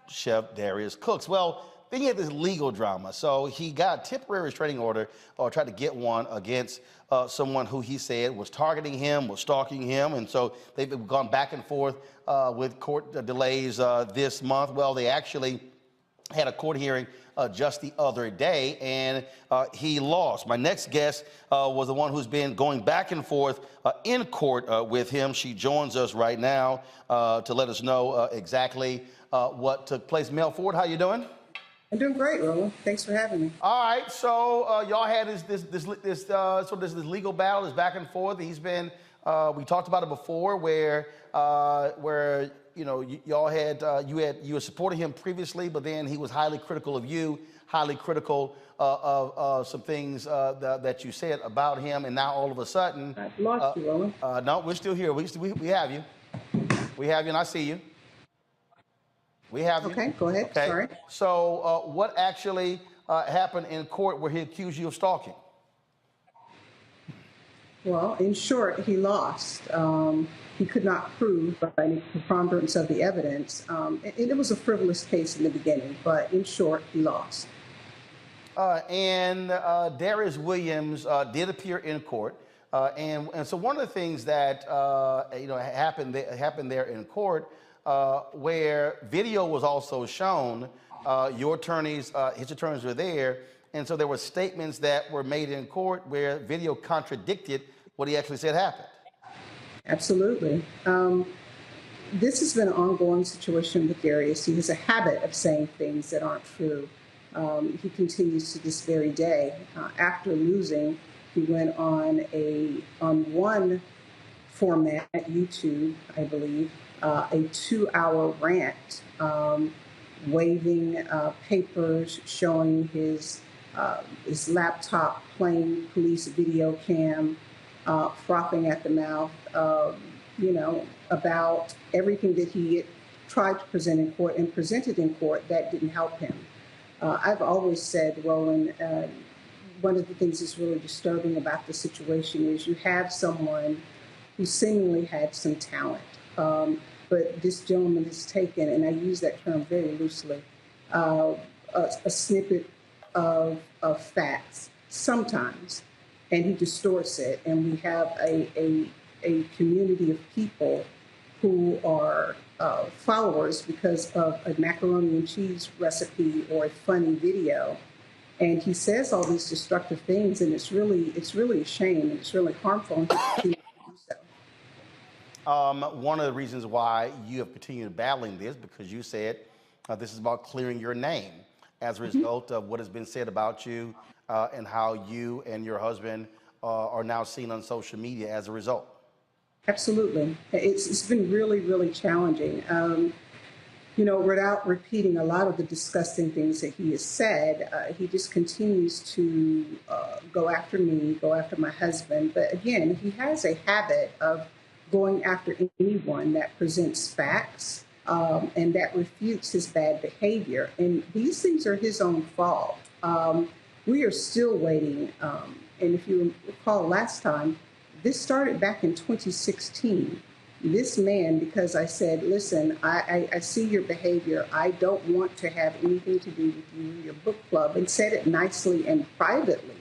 [SPEAKER 8] Chef Darius Cooks. Well, then he had this legal drama. So he got a temporary restraining order, or tried to get one against someone who he said was targeting him, was stalking him. And so they've gone back and forth with court delays this month. Well, they actually had a court hearing just the other day, and he lost. My next guest was the one who's been going back and forth in court with him. She joins us right now to let us know exactly what took place. Mel Ford, how you doing?
[SPEAKER 21] I'm doing great, Roland. Thanks for having me.
[SPEAKER 8] All right, so y'all had this legal battle, this back and forth. He's been, we talked about it before, where you know y'all had you were supporting him previously, but then he was highly critical of you, highly critical of some things that you said about him, and now all of a sudden,
[SPEAKER 21] I've lost you, Roland.
[SPEAKER 8] No, we're still here. We have you. We have you, and I see you. We have you.
[SPEAKER 21] Okay, go ahead.
[SPEAKER 8] Okay.
[SPEAKER 21] Sorry.
[SPEAKER 8] So what actually happened in court where he accused you of stalking?
[SPEAKER 21] Well, in short, he lost. He could not prove by any preponderance of the evidence. And it was a frivolous case in the beginning, but in short, he lost.
[SPEAKER 8] And Darius Williams did appear in court. And so one of the things that happened there in court, where video was also shown, your attorneys, his attorneys were there, and so there were statements that were made in court where video contradicted what he actually said happened.
[SPEAKER 21] Absolutely. This has been an ongoing situation with Darius. He has a habit of saying things that aren't true. He continues to this very day. After losing, he went on one format, YouTube, I believe, a 2-hour rant, waving papers, showing his laptop, playing police video cam, frothing at the mouth, about everything that he had tried to present in court and presented in court that didn't help him. I've always said, Roland, one of the things that's really disturbing about the situation is you have someone who seemingly had some talent, but this gentleman has taken, and I use that term very loosely, a snippet of facts sometimes, and he distorts it, and we have a community of people who are followers because of a macaroni and cheese recipe or a funny video. And he says all these destructive things, and it's really a shame, and it's really harmful, and he continues to do so.
[SPEAKER 8] One of the reasons why you have continued battling this, because you said this is about clearing your name as a result of what has been said about you and how you and your husband are now seen on social media as a result.
[SPEAKER 21] Absolutely. It's been really, really challenging. Without repeating a lot of the disgusting things that he has said, he just continues to go after me, go after my husband. But again, he has a habit of going after anyone that presents facts and that refutes his bad behavior. And these things are his own fault. We are still waiting. And if you recall last time, this started back in 2016. This man, because I said, listen, I see your behavior. I don't want to have anything to do with you and your book club, and said it nicely and privately.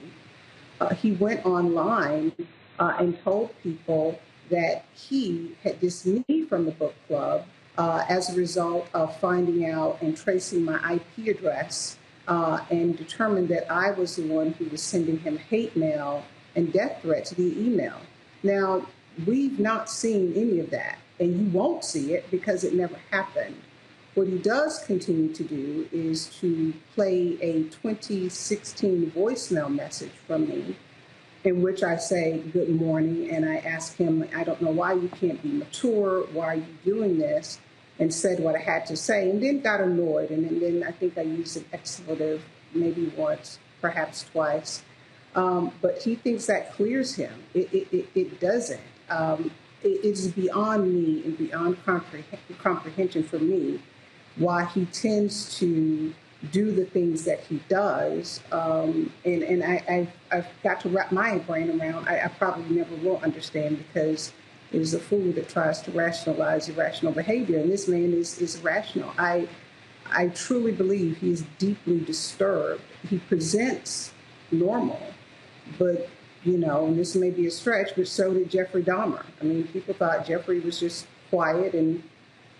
[SPEAKER 21] He went online and told people that he had dismissed me from the book club as a result of finding out and tracing my IP address and determined that I was the one who was sending him hate mail and death threats via email. Now, we've not seen any of that, and you won't see it because it never happened. What he does continue to do is to play a 2016 voicemail message from me in which I say, good morning, and I ask him, I don't know why you can't be mature, why are you doing this, and said what I had to say, and then got annoyed, and then I think I used an expletive maybe once, perhaps twice. But he thinks that clears him. It doesn't. It's beyond me and beyond comprehension for me why he tends to do the things that he does. And I've got to wrap my brain around. I probably never will understand, because it is a fool that tries to rationalize irrational behavior. And this man is irrational. I truly believe he is deeply disturbed. He presents normal, but, you know, and this may be a stretch, but so did Jeffrey Dahmer. I mean, people thought Jeffrey was just quiet and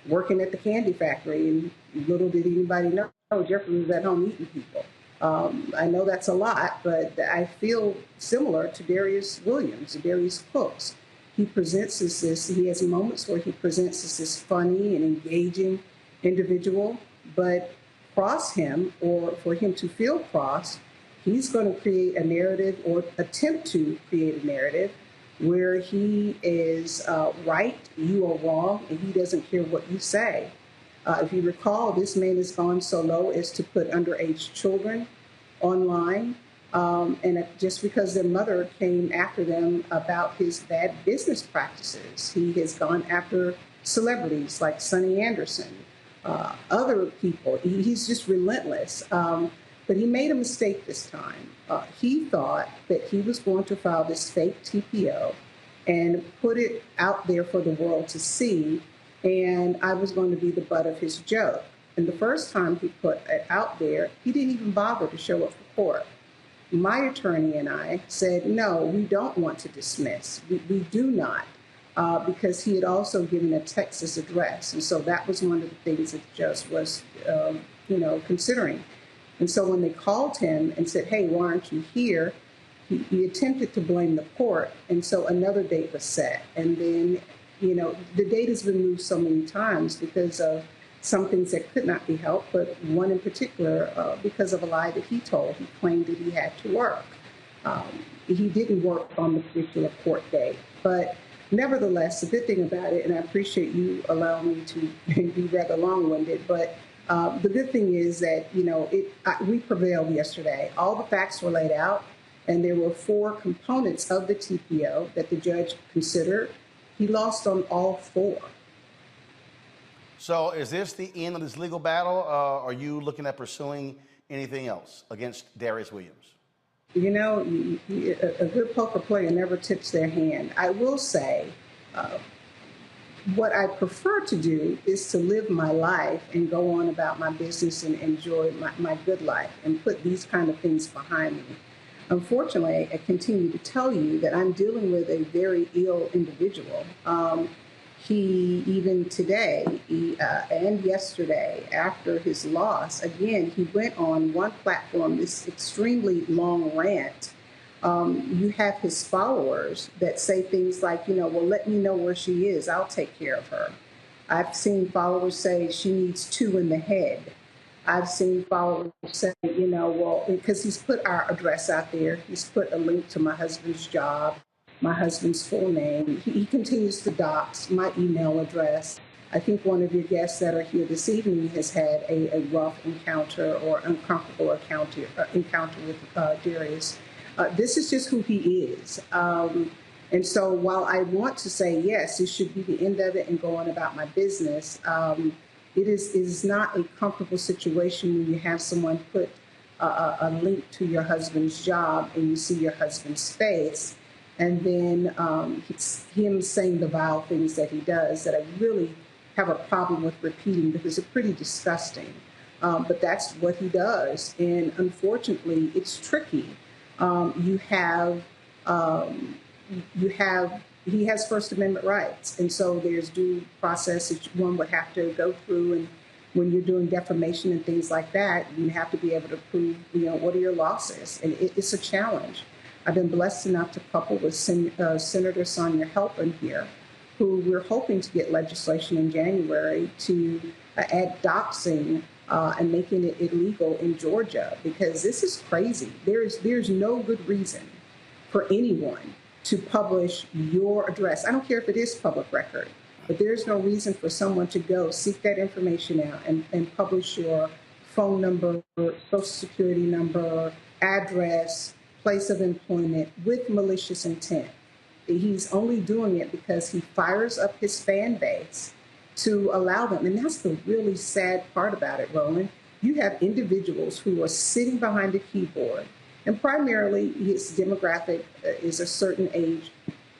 [SPEAKER 21] working at the candy factory, and little did anybody know Jeffrey was at home eating people. I know that's a lot, but I feel similar to Darius Williams, Darius Cooks. He presents as this, he has moments where he presents as this funny and engaging individual, but cross him, or for him to feel crossed, he's going to create a narrative or attempt to create a narrative where he is right, you are wrong, and he doesn't care what you say. If you recall, this man has gone so low as to put underage children online, and just because their mother came after them about his bad business practices. He has gone after celebrities like Sonny Anderson, other people. He's just relentless. But he made a mistake this time. He thought that he was going to file this fake TPO and put it out there for the world to see, and I was going to be the butt of his joke. And the first time he put it out there, he didn't even bother to show up for court. My attorney and I said, no, we don't want to dismiss. We do not, because he had also given a Texas address. And so that was one of the things that the judge was, considering. And so when they called him and said, hey, why aren't you here? He attempted to blame the court. And so another date was set. And then, the date has been moved so many times because of some things that could not be helped, but one in particular, because of a lie that he told. He claimed that he had to work. He didn't work on the particular court date. But nevertheless, the good thing about it, and I appreciate you allowing me to be rather long-winded, but the good thing is that, we prevailed yesterday. All the facts were laid out, and there were 4 components of the TPO that the judge considered. He lost on all 4.
[SPEAKER 8] So is this the end of this legal battle? Are you looking at pursuing anything else against Darius Williams?
[SPEAKER 21] A good poker player never tips their hand. I will say, what I prefer to do is to live my life and go on about my business and enjoy my good life and put these kind of things behind me. Unfortunately, I continue to tell you that I'm dealing with a very ill individual. He, even today and yesterday, after his loss, again, he went on one platform, this extremely long rant. You have his followers that say things like, well, let me know where she is. I'll take care of her. I've seen followers say she needs 2 in the head. I've seen followers say, well, because he's put our address out there. He's put a link to my husband's job, my husband's full name. He continues to dox my email address. I think one of your guests that are here this evening has had a rough encounter or uncomfortable encounter with Darius. This is just who he is. And so while I want to say, yes, this should be the end of it and go on about my business, it is not a comfortable situation when you have someone put a link to your husband's job and you see your husband's face, and then it's him saying the vile things that he does that I really have a problem with repeating because they're pretty disgusting. But that's what he does. And unfortunately, it's tricky. He has First Amendment rights. And so there's due process that one would have to go through. And when you're doing defamation and things like that, you have to be able to prove, what are your losses? And it's a challenge. I've been blessed enough to couple with Senator Sonia Halpern here, who we're hoping to get legislation in January to add doxing and making it illegal in Georgia, because this is crazy. There's no good reason for anyone to publish your address. I don't care if it is public record, but there's no reason for someone to go seek that information out and publish your phone number, social security number, address, place of employment with malicious intent. He's only doing it because he fires up his fan base to allow them. And that's the really sad part about it, Roland. You have individuals who are sitting behind a keyboard, and primarily his demographic is a certain age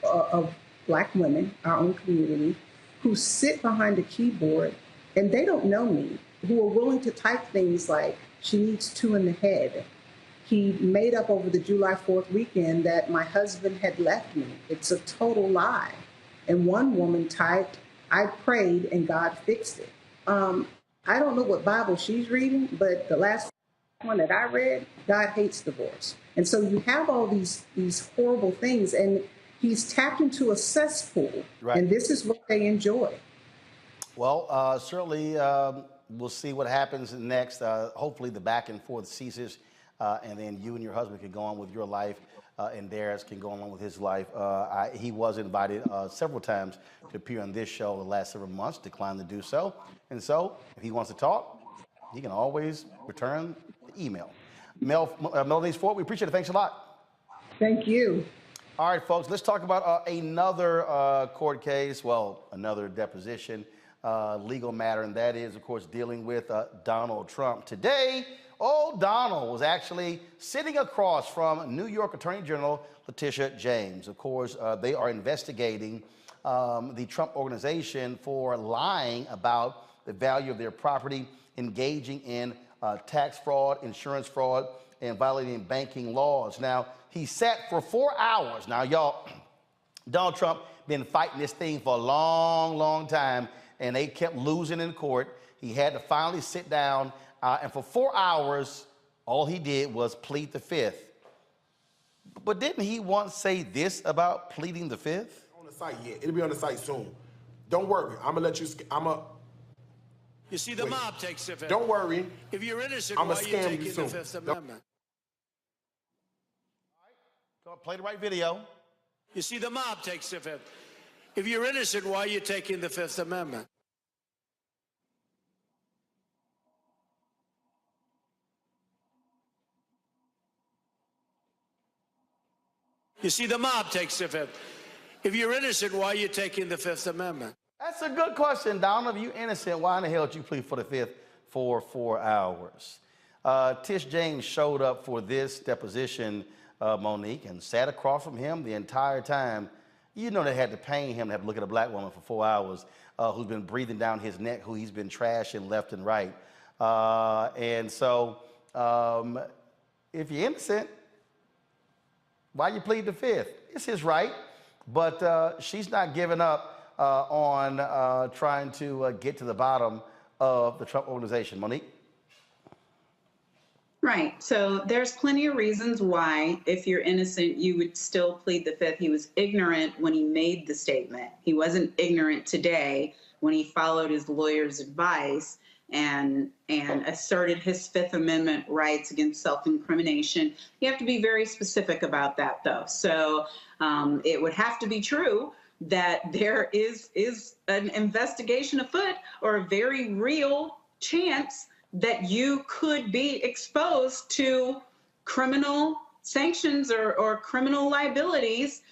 [SPEAKER 21] of Black women, our own community, who sit behind a keyboard and they don't know me. who are willing to type things like, she needs 2 in the head. He made up over the July 4th weekend that my husband had left me. It's a total lie. And one woman typed, I prayed and God fixed it. I don't know what Bible she's reading, but the last one that I read, God hates divorce. And so you have all these horrible things, and he's tapped into a cesspool,
[SPEAKER 8] Right.
[SPEAKER 21] and this is what they enjoy.
[SPEAKER 8] Well, certainly we'll see what happens next. Hopefully the back and forth ceases, and then you and your husband can go on with your life, and Darius can go on with his life. He was invited several times to appear on this show the last several months, declined to do so. And so if he wants to talk, he can always return the email. Melanie Ford, we appreciate it. Thanks a lot.
[SPEAKER 21] Thank you.
[SPEAKER 8] All right, folks, let's talk about another court case, well, another deposition, legal matter, and that is, of course, dealing with Donald Trump. Today, old Donald was actually sitting across from New York Attorney General Letitia James. Of course, they are investigating the Trump organization for lying about the value of their property, engaging in tax fraud, insurance fraud, and violating banking laws. Now, he sat for 4 hours. Now, y'all, Donald Trump been fighting this thing for a long, long time, and they kept losing in court. He had to finally sit down, and for 4 hours, all he did was plead the fifth. But didn't he once say this about pleading the fifth?
[SPEAKER 3] On the site yet. It'll be on the site soon. Don't worry. I'm gonna let you.
[SPEAKER 22] You see, the mob takes the fifth.
[SPEAKER 3] Don't worry.
[SPEAKER 22] If you're innocent,
[SPEAKER 3] I'ma
[SPEAKER 22] why are you
[SPEAKER 3] scam you
[SPEAKER 22] taking
[SPEAKER 3] soon.
[SPEAKER 22] the Fifth Amendment?
[SPEAKER 8] Go play the right video.
[SPEAKER 22] You see, the mob takes the fifth. If you're innocent, why are you taking the Fifth Amendment? You see, the mob takes the fifth. If you're innocent, why are you taking the Fifth Amendment?
[SPEAKER 8] That's a good question, Donald. If you're innocent, why in the hell did you plead for the fifth for 4 hours? Tish James showed up for this deposition, Monique, and sat across from him the entire time. You know they had to pain him to have to look at a black woman for 4 hours who's been breathing down his neck, who he's been trashing left and right. And so if you're innocent, why you plead the fifth? It's his right, but she's not giving up on trying to get to the bottom of the Trump organization. Monique?
[SPEAKER 11] Right. So there's plenty of reasons why, if you're innocent, you would still plead the fifth. He was ignorant when he made the statement. He wasn't ignorant today when he followed his lawyer's advice and asserted his Fifth Amendment rights against self-incrimination. You have to be very specific about that, though. So it would have to be true that there is an investigation afoot, or a very real chance that you could be exposed to criminal sanctions or criminal liabilities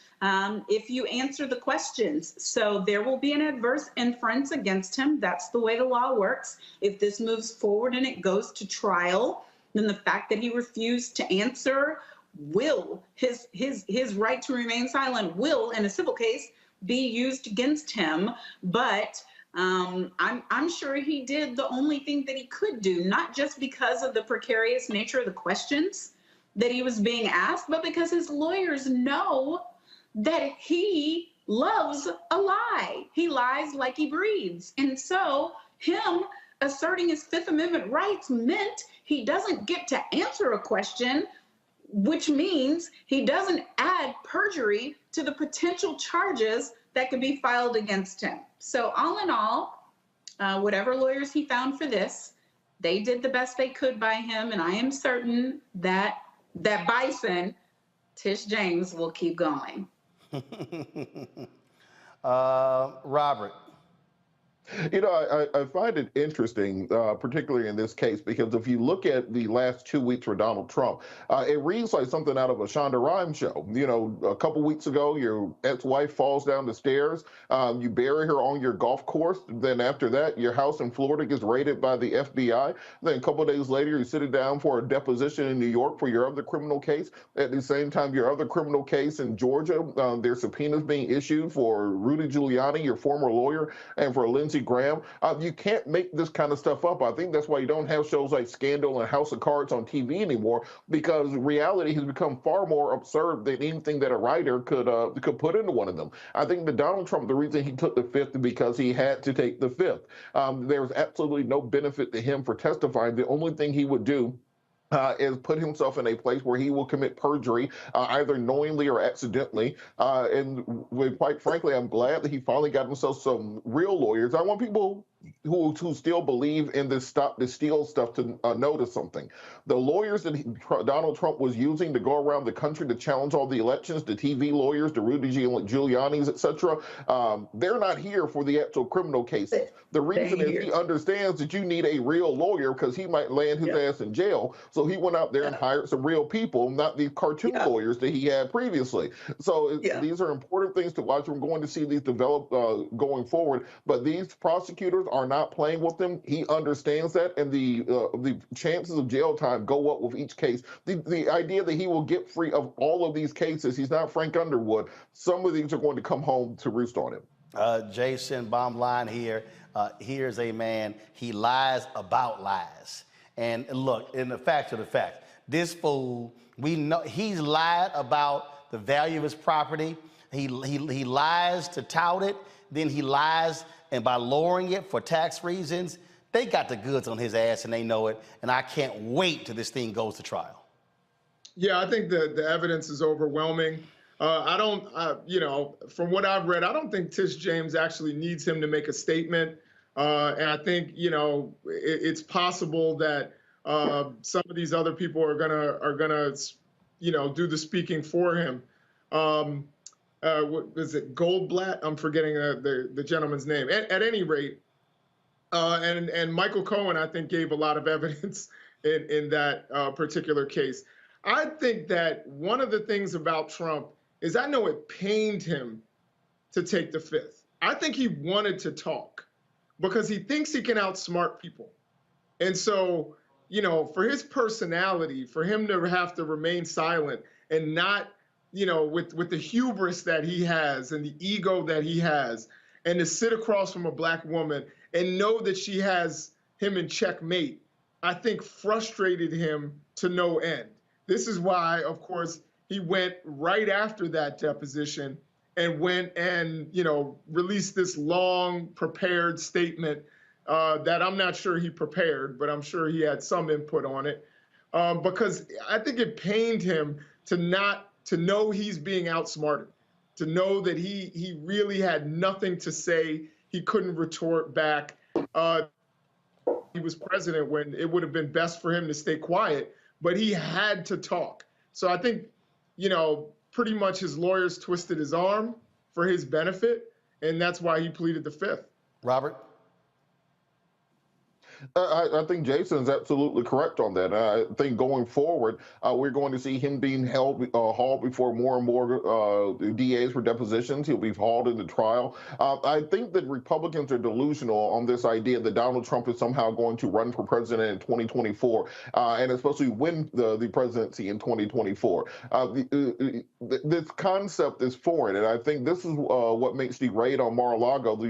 [SPEAKER 11] if you answer the questions. So there will be an adverse inference against him. That's the way the law works. If this moves forward and it goes to trial, then the fact that he refused to answer will, his right to remain silent will, in a civil case, be used against him. But I'm sure he did the only thing that he could do, not just because of the precarious nature of the questions that he was being asked, but because his lawyers know that he loves a lie. He lies like he breathes. And so him asserting his Fifth Amendment rights meant he doesn't get to answer a question, which means he doesn't add perjury to the potential charges that could be filed against him. So all in all, whatever lawyers he found for this, they did the best they could by him, and I am certain that that bison, Tish James, will keep going.
[SPEAKER 8] Robert.
[SPEAKER 10] You know, I find it interesting, particularly in this case, because if you look at the last 2 weeks for Donald Trump, it reads like something out of a Shonda Rhimes show. You know, a couple weeks ago, your ex-wife falls down the stairs, you bury her on your golf course. Then after that, your house in Florida gets raided by the FBI. Then a couple of days later, you're sitting down for a deposition in New York for your other criminal case. At the same time, your other criminal case in Georgia, there's subpoenas being issued for Rudy Giuliani, your former lawyer, and for Lindsey Lindsey Graham. You can't make this kind of stuff up. I think that's why you don't have shows like Scandal and House of Cards on TV anymore, because reality has become far more absurd than anything that a writer could put into one of them. I think that Donald Trump, the reason he took the fifth is because he had to take the fifth. There was absolutely no benefit to him for testifying. The only thing he would do is put himself in a place where he will commit perjury, either knowingly or accidentally. And quite frankly, I'm glad that he finally got himself some real lawyers. I want people who still believe in this stop the steal stuff to notice something. The lawyers that Donald Trump was using to go around the country to challenge all the elections, the TV lawyers, the Rudy Giuliani's, etc., they're not here for the actual criminal cases. The reason is he understands that you need a real lawyer because he might land his ass in jail. So he went out there and hired some real people, not these cartoon lawyers that he had previously. So these are important things to watch. We're going to see these develop going forward. But these prosecutors are not playing with them. He understands that, and the chances of jail time go up with each case. The idea that he will get free of all of these cases, he's not Frank Underwood. Some of these are going to come home to roost on him.
[SPEAKER 8] Jason, bottom line here, here's a man, he lies about lies. And look, in the facts of the fact, this fool, we know he's lied about the value of his property. He lies to tout it, then he lies, and by lowering it for tax reasons, they got the goods on his ass and they know it. And I can't wait till this thing goes to trial.
[SPEAKER 12] Yeah, I think the evidence is overwhelming. I don't, you know, from what I've read, I don't think Tish James actually needs him to make a statement. And I think, you know, it's possible that some of these other people are gonna, you know, do the speaking for him. What is it, Goldblatt? I'm forgetting the gentleman's name. At any rate, and Michael Cohen, I think, gave a lot of evidence in that particular case. I think that one of the things about Trump is I know it pained him to take the fifth. I think he wanted to talk because he thinks he can outsmart people. And so, you know, for his personality, for him to have to remain silent and not, you know, with the hubris that he has and the ego that he has, and to sit across from a black woman and know that she has him in checkmate, I think frustrated him to no end. This is why, of course, he went right after that deposition and went and, you know, released this long prepared statement that I'm not sure he prepared, but I'm sure he had some input on it, because I think it pained him to know he's being outsmarted, to know that he really had nothing to say. He couldn't retort back. He was president when it would have been best for him to stay quiet, but he had to talk. So I think, you know, pretty much his lawyers twisted his arm for his benefit, and that's why he pleaded the fifth.
[SPEAKER 8] Robert?
[SPEAKER 10] I think Jason's absolutely correct on that. I think going forward, we're going to see him being hauled before more and more DAs for depositions. He'll be hauled into trial. I think that Republicans are delusional on this idea that Donald Trump is somehow going to run for president in 2024, and especially win the presidency in 2024. This concept is foreign, and I think this is what makes the raid on Mar-a-Lago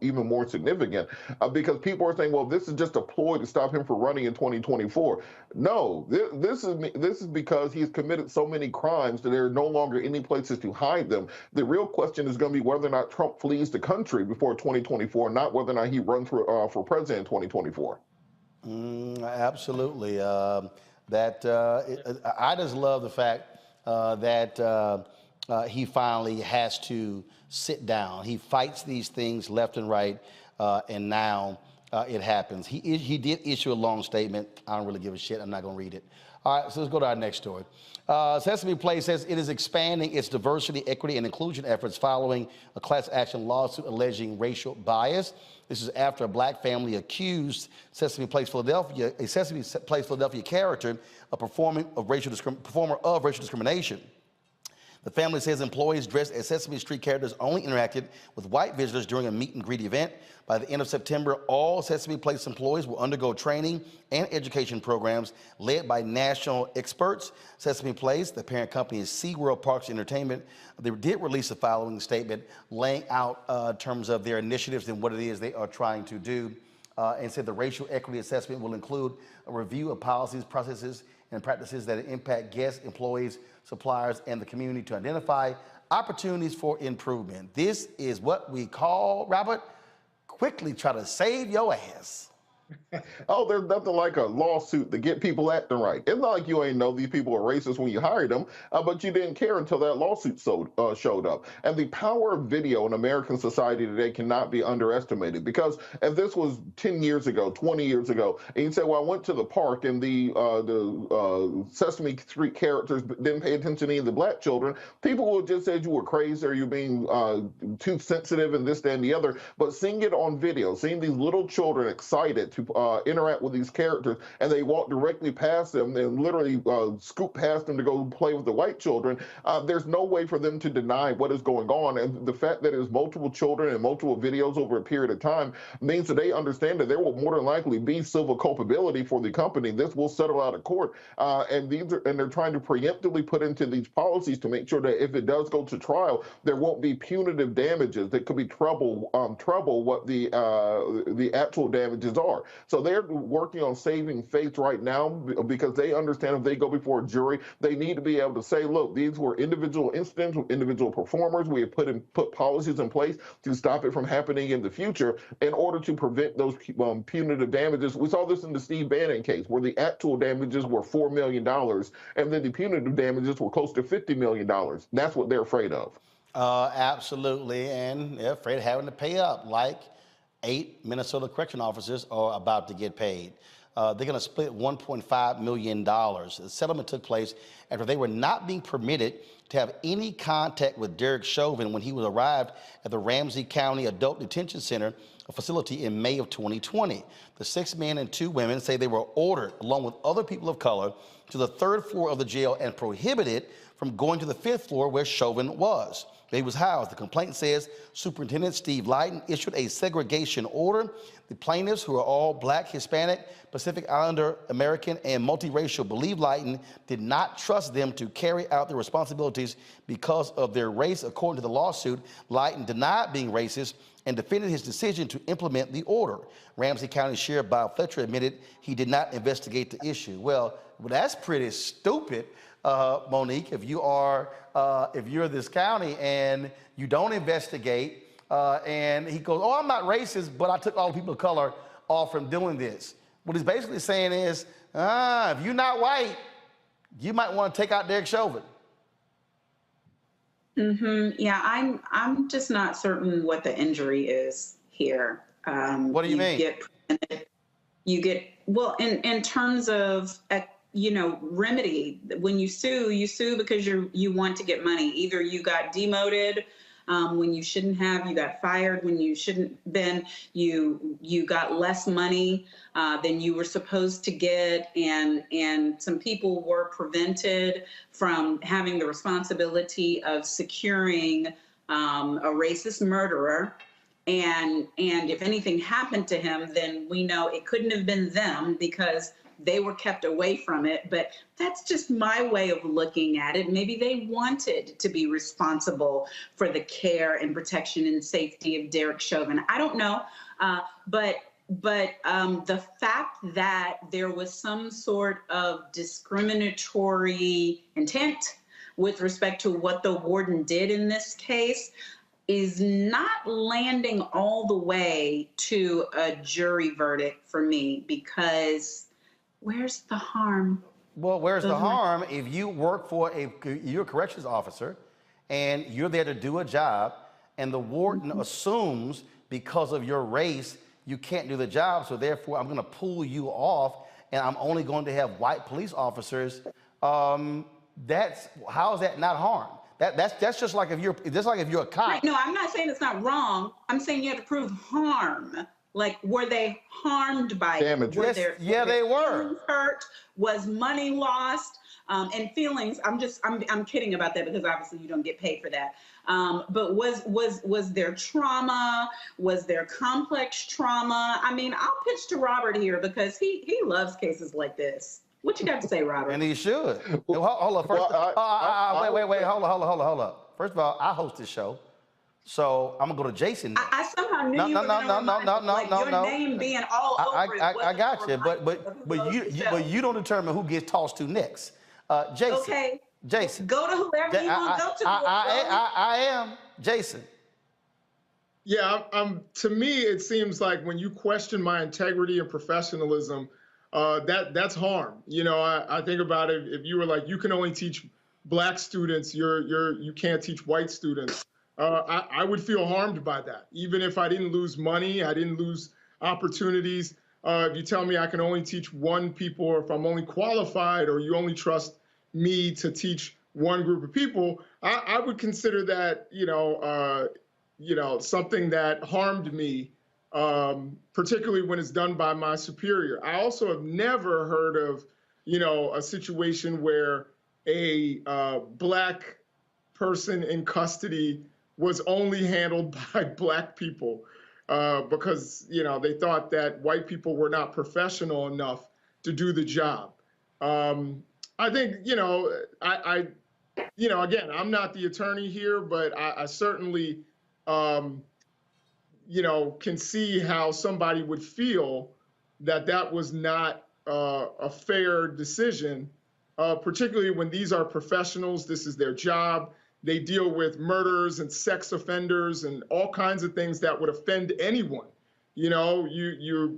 [SPEAKER 10] even more significant, because people are saying, well, this is just a ploy to stop him from running in 2024. No, this is because he's committed so many crimes that there are no longer any places to hide them. The real question is going to be whether or not Trump flees the country before 2024, not whether or not he runs for president in 2024.
[SPEAKER 8] Absolutely. I just love the fact that he finally has to sit down. He fights these things left and right, and now it happens. He did issue a long statement. I don't really give a shit. I'm not going to read it. All right, so let's go to our next story. Sesame Place says it is expanding its diversity, equity, and inclusion efforts following a class action lawsuit alleging racial bias. This is after a black family accused Sesame Place Philadelphia, a Sesame Place Philadelphia character, of performer of racial discrimination. The family says employees dressed as Sesame Street characters only interacted with white visitors during a meet and greet event. By the end of September, all Sesame Place employees will undergo training and education programs led by national experts. Sesame Place, the parent company, is SeaWorld Parks and Entertainment. They did release a following statement laying out terms of their initiatives and what it is they are trying to do, and said the racial equity assessment will include a review of policies, processes, and practices that impact guests, employees, suppliers, and the community to identify opportunities for improvement. This is what we call, Robert, quickly try to save your ass.
[SPEAKER 10] Oh, there's nothing like a lawsuit to get people acting right. It's not like you ain't know these people are racist when you hired them, but you didn't care until that lawsuit showed up. And the power of video in American society today cannot be underestimated, because if this was 10 years ago, 20 years ago, and you say, well, I went to the park and the Sesame Street characters didn't pay attention to any of the black children, people would just say you were crazy or you're being too sensitive and this, that, and the other. But seeing it on video, seeing these little children excited to interact with these characters, and they walk directly past them and literally scoop past them to go play with the white children, there's no way for them to deny what is going on. And the fact that there's multiple children and multiple videos over a period of time means that they understand that there will more than likely be civil culpability for the company. This will settle out of court, and they're trying to preemptively put into these policies to make sure that if it does go to trial, there won't be punitive damages that could be treble what the actual damages are. So they're working on saving face right now, because they understand if they go before a jury, they need to be able to say, look, these were individual incidents with individual performers. We have put policies in place to stop it from happening in the future in order to prevent those punitive damages. We saw this in the Steve Bannon case, where the actual damages were $4 million, and then the punitive damages were close to $50 million. That's what they're afraid of.
[SPEAKER 8] Absolutely, and they're afraid of having to pay up, like 8 Minnesota correction officers are about to get paid. They're going to split $1.5 million. The settlement took place after they were not being permitted to have any contact with Derek Chauvin when he was arrived at the Ramsey County Adult Detention Center, a facility, in May of 2020. The 6 men and 2 women say they were ordered, along with other people of color, to the 3rd floor of the jail and prohibited from going to the 5th floor where Chauvin was. He was housed. The complaint says Superintendent Steve Lighten issued a segregation order. The plaintiffs, who are all Black, Hispanic, Pacific Islander, American, and multiracial, believe Lighten did not trust them to carry out their responsibilities because of their race. According to the lawsuit, Lighten denied being racist and defended his decision to implement the order. Ramsey County Sheriff Bob Fletcher admitted he did not investigate the issue. Well, that's pretty stupid, Monique. If you're this county and you don't investigate, and he goes, oh, I'm not racist, but I took all the people of color off from doing this. What he's basically saying is, if you're not white, you might want to take out Derek Chauvin.
[SPEAKER 11] Yeah, I'm just not certain what the injury is here.
[SPEAKER 8] What do you mean?
[SPEAKER 11] You get well in terms of remedy. When you sue because you want to get money. Either you got demoted when you shouldn't have, you got fired when you shouldn't been, you got less money than you were supposed to get, and some people were prevented from having the responsibility of securing a racist murderer. And if anything happened to him, then we know it couldn't have been them because they were kept away from it. But that's just my way of looking at it. Maybe they wanted to be responsible for the care and protection and safety of Derek Chauvin. I don't know. But the fact that there was some sort of discriminatory intent with respect to what the warden did in this case is not landing all the way to a jury verdict for me, because where's the harm?
[SPEAKER 8] Well, where's the harm if you work for you're a corrections officer and you're there to do a job, and the warden assumes because of your race you can't do the job, so therefore I'm going to pull you off and I'm only going to have white police officers. How is that not harm? That's just like if you're a cop.
[SPEAKER 11] Right. No, I'm not saying it's not wrong. I'm saying you have to prove harm. Like, were they harmed by
[SPEAKER 8] damage?
[SPEAKER 11] It?
[SPEAKER 8] Yes, they were.
[SPEAKER 11] Hurt? Was money lost? And feelings, I'm kidding about that because obviously you don't get paid for that. But was there trauma? Was there complex trauma? I mean, I'll pitch to Robert here because he loves cases like this. What you got to say, Robert?
[SPEAKER 8] And he should. Hold up. First, wait. Hold up. First of all, I host this show, so I'm gonna go to Jason.
[SPEAKER 11] I somehow knew you were gonna your name being all over it.
[SPEAKER 8] I got you, but you don't determine who gets tossed to next. Jason.
[SPEAKER 11] Okay.
[SPEAKER 8] Jason.
[SPEAKER 11] Go to whoever you want to go to.
[SPEAKER 8] I am Jason.
[SPEAKER 12] Yeah, to me, it seems like when you question my integrity and professionalism, that's harm. You know, I think about it. If you were like, you can only teach black students, you can't teach white students. I would feel harmed by that. Even if I didn't lose money, I didn't lose opportunities. If you tell me I can only teach one people, or if I'm only qualified, or you only trust me to teach one group of people, I would consider that, something that harmed me, particularly when it's done by my superior. I also have never heard of, a situation where a black person in custody was only handled by black people because, they thought that white people were not professional enough to do the job. I think, again, I'm not the attorney here, but I certainly, can see how somebody would feel that was not a fair decision, particularly when these are professionals. This is their job. They deal with murders and sex offenders and all kinds of things that would offend anyone. You're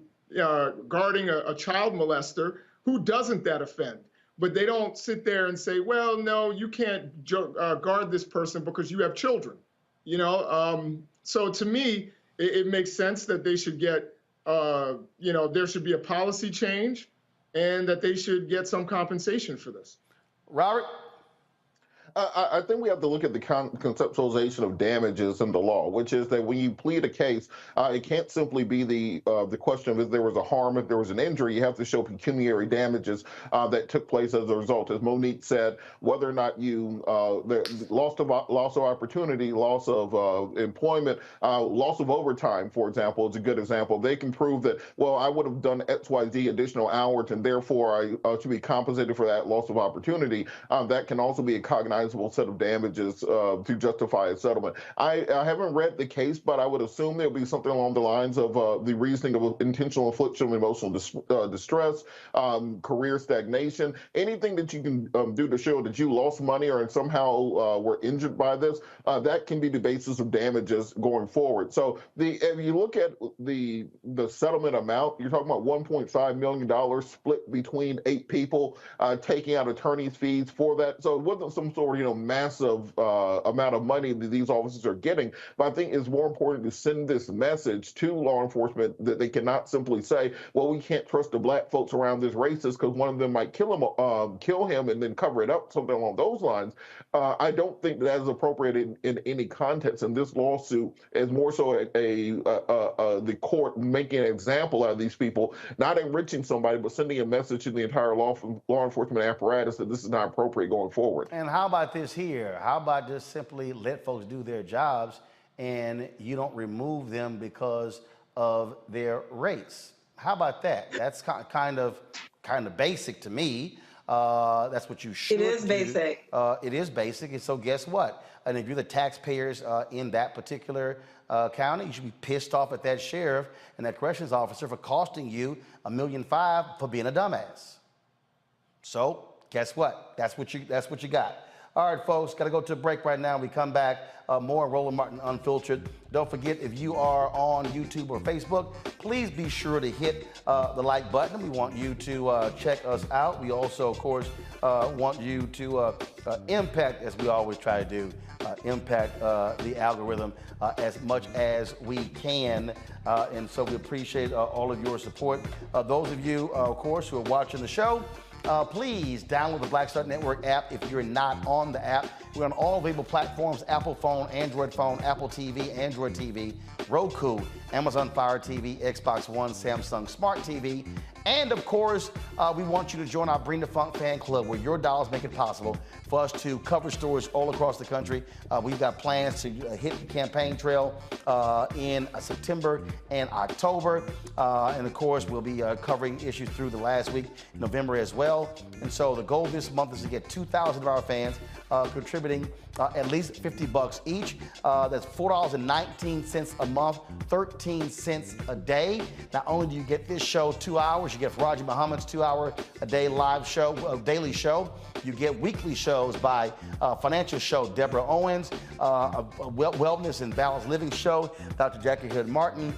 [SPEAKER 12] guarding a child molester. Who doesn't that offend? But they don't sit there and say, well, no, you can't guard this person because you have children. So to me, it makes sense that they should get, there should be a policy change and that they should get some compensation for this.
[SPEAKER 8] Robert?
[SPEAKER 10] I think we have to look at the conceptualization of damages in the law, which is that when you plead a case, it can't simply be the question of if there was a harm, if there was an injury. You have to show pecuniary damages that took place as a result. As Monique said, whether or not you the loss of opportunity, loss of employment, loss of overtime, for example, is a good example. They can prove that, well, I would have done XYZ additional hours, and therefore I should be compensated for that loss of opportunity. That can also be a cognizable set of damages to justify a settlement. I haven't read the case, but I would assume there'll be something along the lines of the reasoning of intentional infliction of emotional distress, career stagnation, anything that you can do to show that you lost money or somehow were injured by this, that can be the basis of damages going forward. So if you look at the settlement amount, you're talking about $1.5 million split between 8 people, taking out attorney's fees for that. So it wasn't some sort of massive amount of money that these officers are getting. But I think it's more important to send this message to law enforcement that they cannot simply say, well, we can't trust the black folks around this racist because one of them might kill him and then cover it up, something along those lines. I don't think that is appropriate in any context. And this lawsuit is more so the court making an example out of these people, not enriching somebody, but sending a message to the entire law enforcement apparatus that this is not appropriate going forward.
[SPEAKER 8] And how about this here? How about just simply let folks do their jobs and you don't remove them because of their race? How about that? That's kind of basic to me. That's what you should do.
[SPEAKER 11] It is basic.
[SPEAKER 8] It is basic. And so guess what? And if you're the taxpayers in that particular county, you should be pissed off at that sheriff and that corrections officer for costing you $1.5 million for being a dumbass. So guess what? That's what you got. All right, folks, got to go to a break right now. We come back, more Roland Martin Unfiltered. Don't forget, if you are on YouTube or Facebook, please be sure to hit the like button. We want you to check us out. We also, of course, want you to impact, as we always try to do, impact the algorithm as much as we can. And so we appreciate all of your support. Those of you, of course, who are watching the show, please download the Black Star Network app if you're not on the app. We're on all available platforms: Apple phone, Android phone, Apple TV, Android TV, Roku, Amazon Fire TV, Xbox One, Samsung Smart TV, And of course, we want you to join our Bring the Funk fan club, where your dollars make it possible for us to cover stories all across the country. We've got plans to hit the campaign trail in September and October. And of course, we'll be covering issues through the last week, November as well. And so the goal this month is to get 2,000 of our fans contributing at least $50 each. That's $4.19 a month, 13 cents a day. Not only do you get this show 2 hours, you get Faraji Muhammad's 2-hour a day live show, daily show. You get weekly shows by financial show Deborah Owens, a wellness and balanced living show, Dr. Jackie Hood Martin,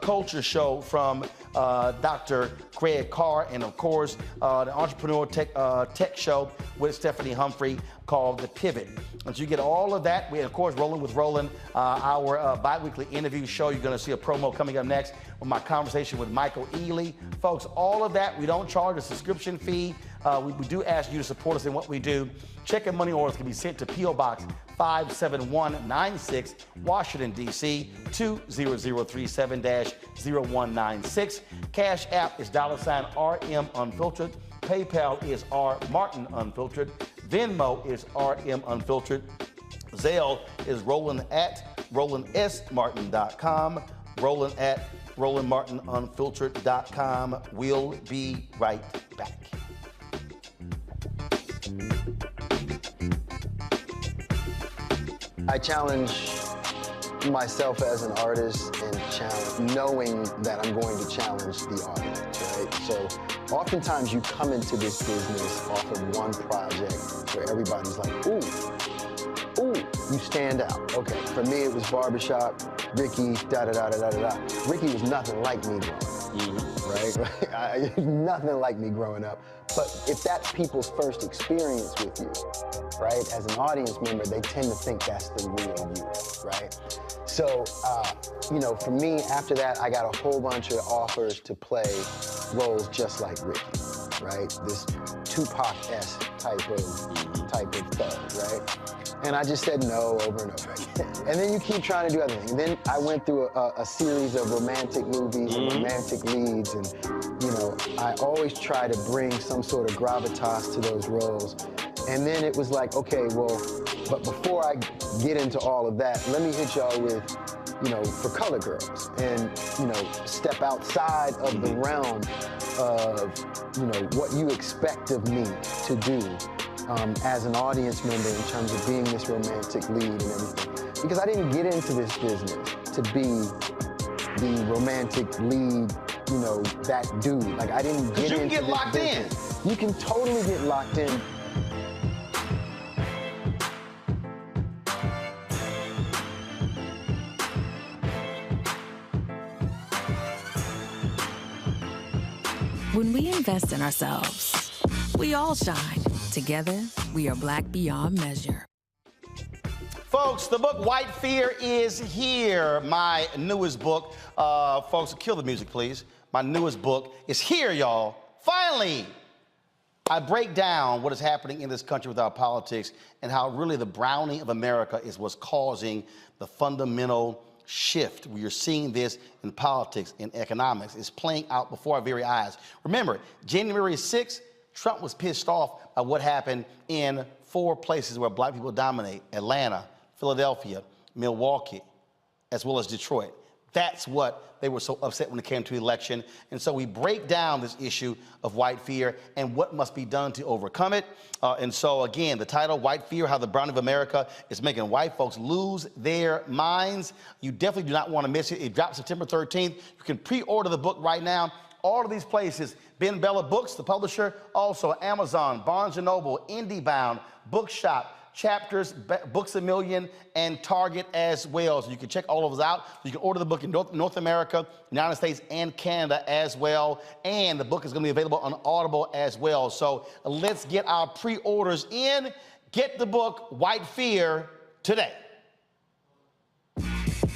[SPEAKER 8] culture show from Dr. Craig Carr, and of course, the entrepreneur tech show with Stephanie Humphrey called The Pivot. And so you get all of that. We, of course, Rolling with Roland, our bi-weekly interview show. You're going to see a promo coming up next with my conversation with Michael Ealy. Folks, all of that, we don't charge a subscription fee. We do ask you to support us in what we do. Check and money orders can be sent to P.O. Box 57196, Washington, D.C. 20037-0196. Cash App is $RM Unfiltered. PayPal is R Martin Unfiltered. Venmo is RM Unfiltered. Zelle is Roland@RolandSMartin.com. Roland@RolandMartinUnfiltered.com. We'll be right back.
[SPEAKER 5] I challenge myself as an artist and knowing that I'm going to challenge the audience, right? So oftentimes you come into this business off of one project where everybody's like, ooh, you stand out. Okay, for me it was Barbershop, Ricky, da-da-da-da-da-da. Ricky was nothing like me growing up, right? Nothing like me growing up. But if that's people's first experience with you, right, as an audience member, they tend to think that's the real you, right? So, you know, for me, after that, I got a whole bunch of offers to play roles just like Ricky, right? This Tupac-esque type of thug, right? And I just said no over and over again. And then you keep trying to do other things. And then I went through a series of romantic movies and romantic leads, and, you know, I always try to bring some sort of gravitas to those roles. And then it was like, okay, well, but before I get into all of that, let me hit y'all with, you know, For Color Girls, and, you know, step outside of the realm of, you know, what you expect of me to do as an audience member in terms of being this romantic lead and everything. Because I didn't get into this business to be the romantic lead, you know, that dude. Like, I didn't get into this business. You can get locked in. You can totally get locked in.
[SPEAKER 13] When we invest in ourselves, we all shine. Together, we are Black beyond measure.
[SPEAKER 8] Folks, the book White Fear is here. My newest book. Folks, kill the music, please. My newest book is here, y'all. Finally! I break down what is happening in this country with our politics and how really the browning of America is what's causing the fundamental shift. We are seeing this in politics, in economics. It's playing out before our very eyes. Remember, January 6th, Trump was pissed off at what happened in 4 places where black people dominate: Atlanta, Philadelphia, Milwaukee, as well as Detroit. That's what they were so upset when it came to the election. And so we break down this issue of white fear and what must be done to overcome it. And so again, the title, White Fear, How the Browning of America is Making White Folks Lose Their Minds. You definitely do not want to miss it. It drops September 13th. You can pre-order the book right now. All of these places, Ben Bella Books, the publisher, also Amazon, Barnes & Noble, IndieBound, Bookshop, Chapters, Books A Million, and Target as well. So you can check all of those out. You can order the book in North America, United States, and Canada as well. And the book is going to be available on Audible as well. So let's get our pre-orders in. Get the book, White Fear, today.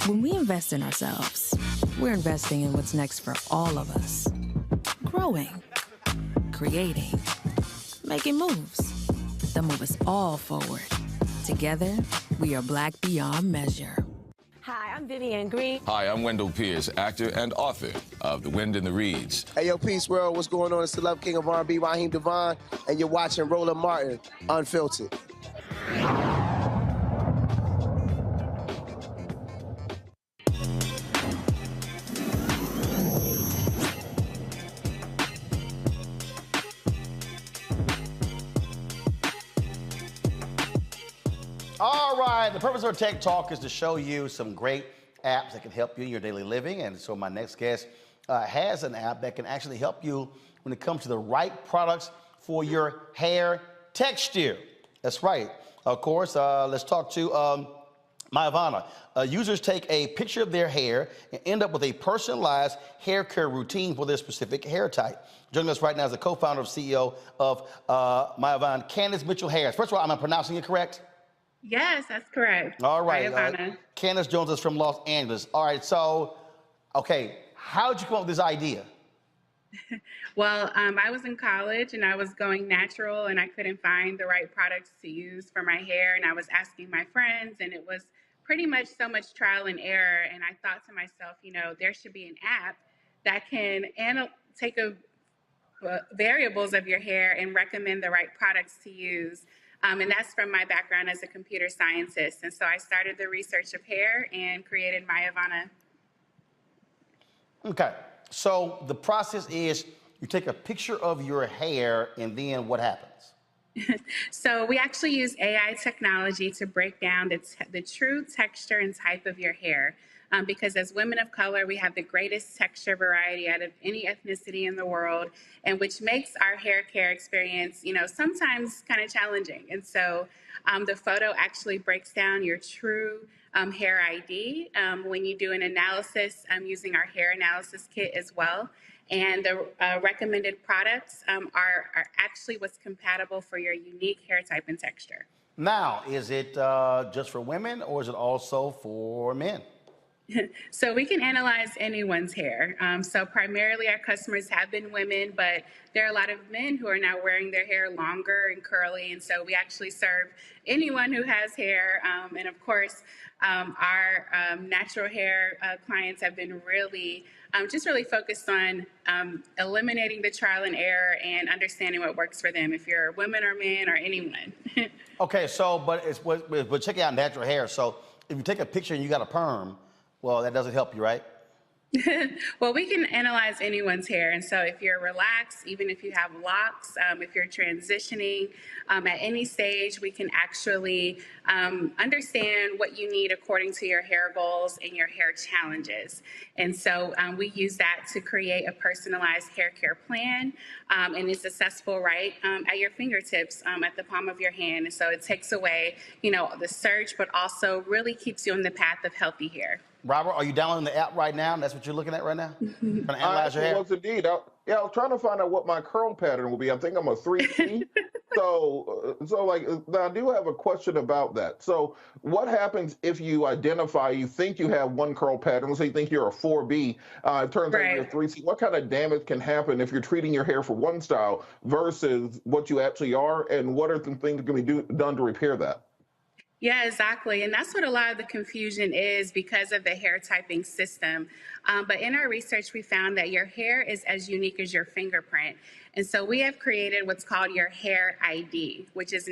[SPEAKER 13] When we invest in ourselves, we're investing in what's next for all of us. Growing, creating, making moves that move us all forward. Together, we are Black beyond measure.
[SPEAKER 1] Hi, I'm Vivian Green.
[SPEAKER 6] Hi, I'm Wendell Pierce, actor and author of The Wind in the Reeds.
[SPEAKER 23] Hey, yo, Peace World, what's going on? It's the Love King of R&B, Raheem Devon, and you're watching Roland Martin, Unfiltered.
[SPEAKER 8] All right, the purpose of our Tech Talk is to show you some great apps that can help you in your daily living. And so my next guest has an app that can actually help you when it comes to the right products for your hair texture. That's right. Of course, let's talk to Myavana. Users take a picture of their hair and end up with a personalized hair care routine for their specific hair type. Joining us right now is the co-founder and CEO of Myavana, Candace Mitchell-Harris. First of all, am I pronouncing it correct?
[SPEAKER 24] Yes, that's correct.
[SPEAKER 8] All right.
[SPEAKER 24] Myavana.
[SPEAKER 8] Candace Jones is from Los Angeles. All right. So, okay, how did you come up with this idea?
[SPEAKER 24] Well, I was in college and I was going natural and I couldn't find the right products to use for my hair. And I was asking my friends and it was pretty much so much trial and error. And I thought to myself, you know, there should be an app that can take variables of your hair and recommend the right products to use. And that's from my background as a computer scientist. And so I started the research of hair and created Myavana.
[SPEAKER 8] Okay. So the process is you take a picture of your hair and then what happens?
[SPEAKER 24] So we actually use AI technology to break down the true texture and type of your hair. Because as women of color, we have the greatest texture variety out of any ethnicity in the world, and which makes our hair care experience, you know, sometimes kind of challenging. And so the photo actually breaks down your true hair ID when you do an analysis using our hair analysis kit as well. And the recommended products are actually what's compatible for your unique hair type and texture.
[SPEAKER 8] Now, is it just for women or is it also for men?
[SPEAKER 24] So we can analyze anyone's hair. So primarily our customers have been women, but there are a lot of men who are now wearing their hair longer and curly. And so we actually serve anyone who has hair. And of course, our natural hair clients have been really focused on eliminating the trial and error and understanding what works for them, if you're a woman or man or anyone.
[SPEAKER 8] Okay, so, but check out natural hair. So if you take a picture and you got a perm, well, that doesn't help you, right?
[SPEAKER 24] Well, we can analyze anyone's hair. And so if you're relaxed, even if you have locks, if you're transitioning at any stage, we can actually understand what you need according to your hair goals and your hair challenges. And so we use that to create a personalized hair care plan. And it's accessible right at your fingertips, at the palm of your hand. And so it takes away, you know, the search, but also really keeps you on the path of healthy hair.
[SPEAKER 8] Robert, are you downloading the app right now? That's what you're looking at right now? Trying to analyze your hair?
[SPEAKER 10] Was indeed. I was trying to find out what my curl pattern will be. I think I'm a 3C. so I do have a question about that. So what happens if you think you have one curl pattern, so you think you're a 4B, it turns out you're a 3C. What kind of damage can happen if you're treating your hair for one style versus what you actually are, and what are the things that can be done to repair that?
[SPEAKER 24] Yeah, exactly. And that's what a lot of the confusion is because of the hair typing system. But in our research, we found that your hair is as unique as your fingerprint. And so we have created what's called your hair ID, which is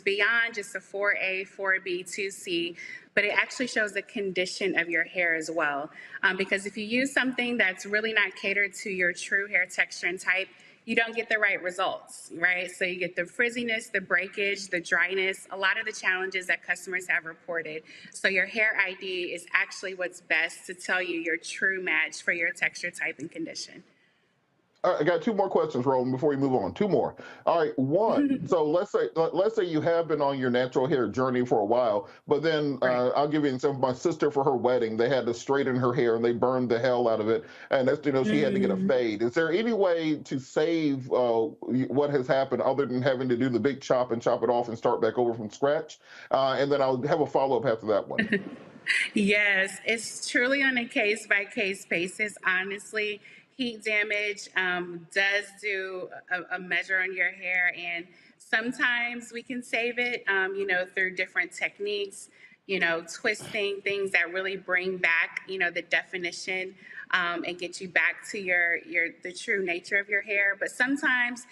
[SPEAKER 24] beyond just a 4A, 4B, 2C, but it actually shows the condition of your hair as well. Because if you use something that's really not catered to your true hair texture and type, you don't get the right results, right? So you get the frizziness, the breakage, the dryness, a lot of the challenges that customers have reported. So your hair ID is actually what's best to tell you your true match for your texture, type, and condition.
[SPEAKER 10] All right, I got two more questions, Roland, before we move on. Two more. All right, one. So let's say you have been on your natural hair journey for a while, but then I'll give you an example. My sister, for her wedding, they had to straighten her hair and they burned the hell out of it, and that's, you know, she had to get a fade. Is there any way to save what has happened other than having to do the big chop and chop it off and start back over from scratch? And then I'll have a follow-up after that one.
[SPEAKER 24] Yes, it's truly on a case-by-case basis, honestly. Heat damage does do a measure on your hair, and sometimes we can save it, you know, through different techniques. twisting things that really bring back, the definition and get you back to the true nature of your hair. But sometimes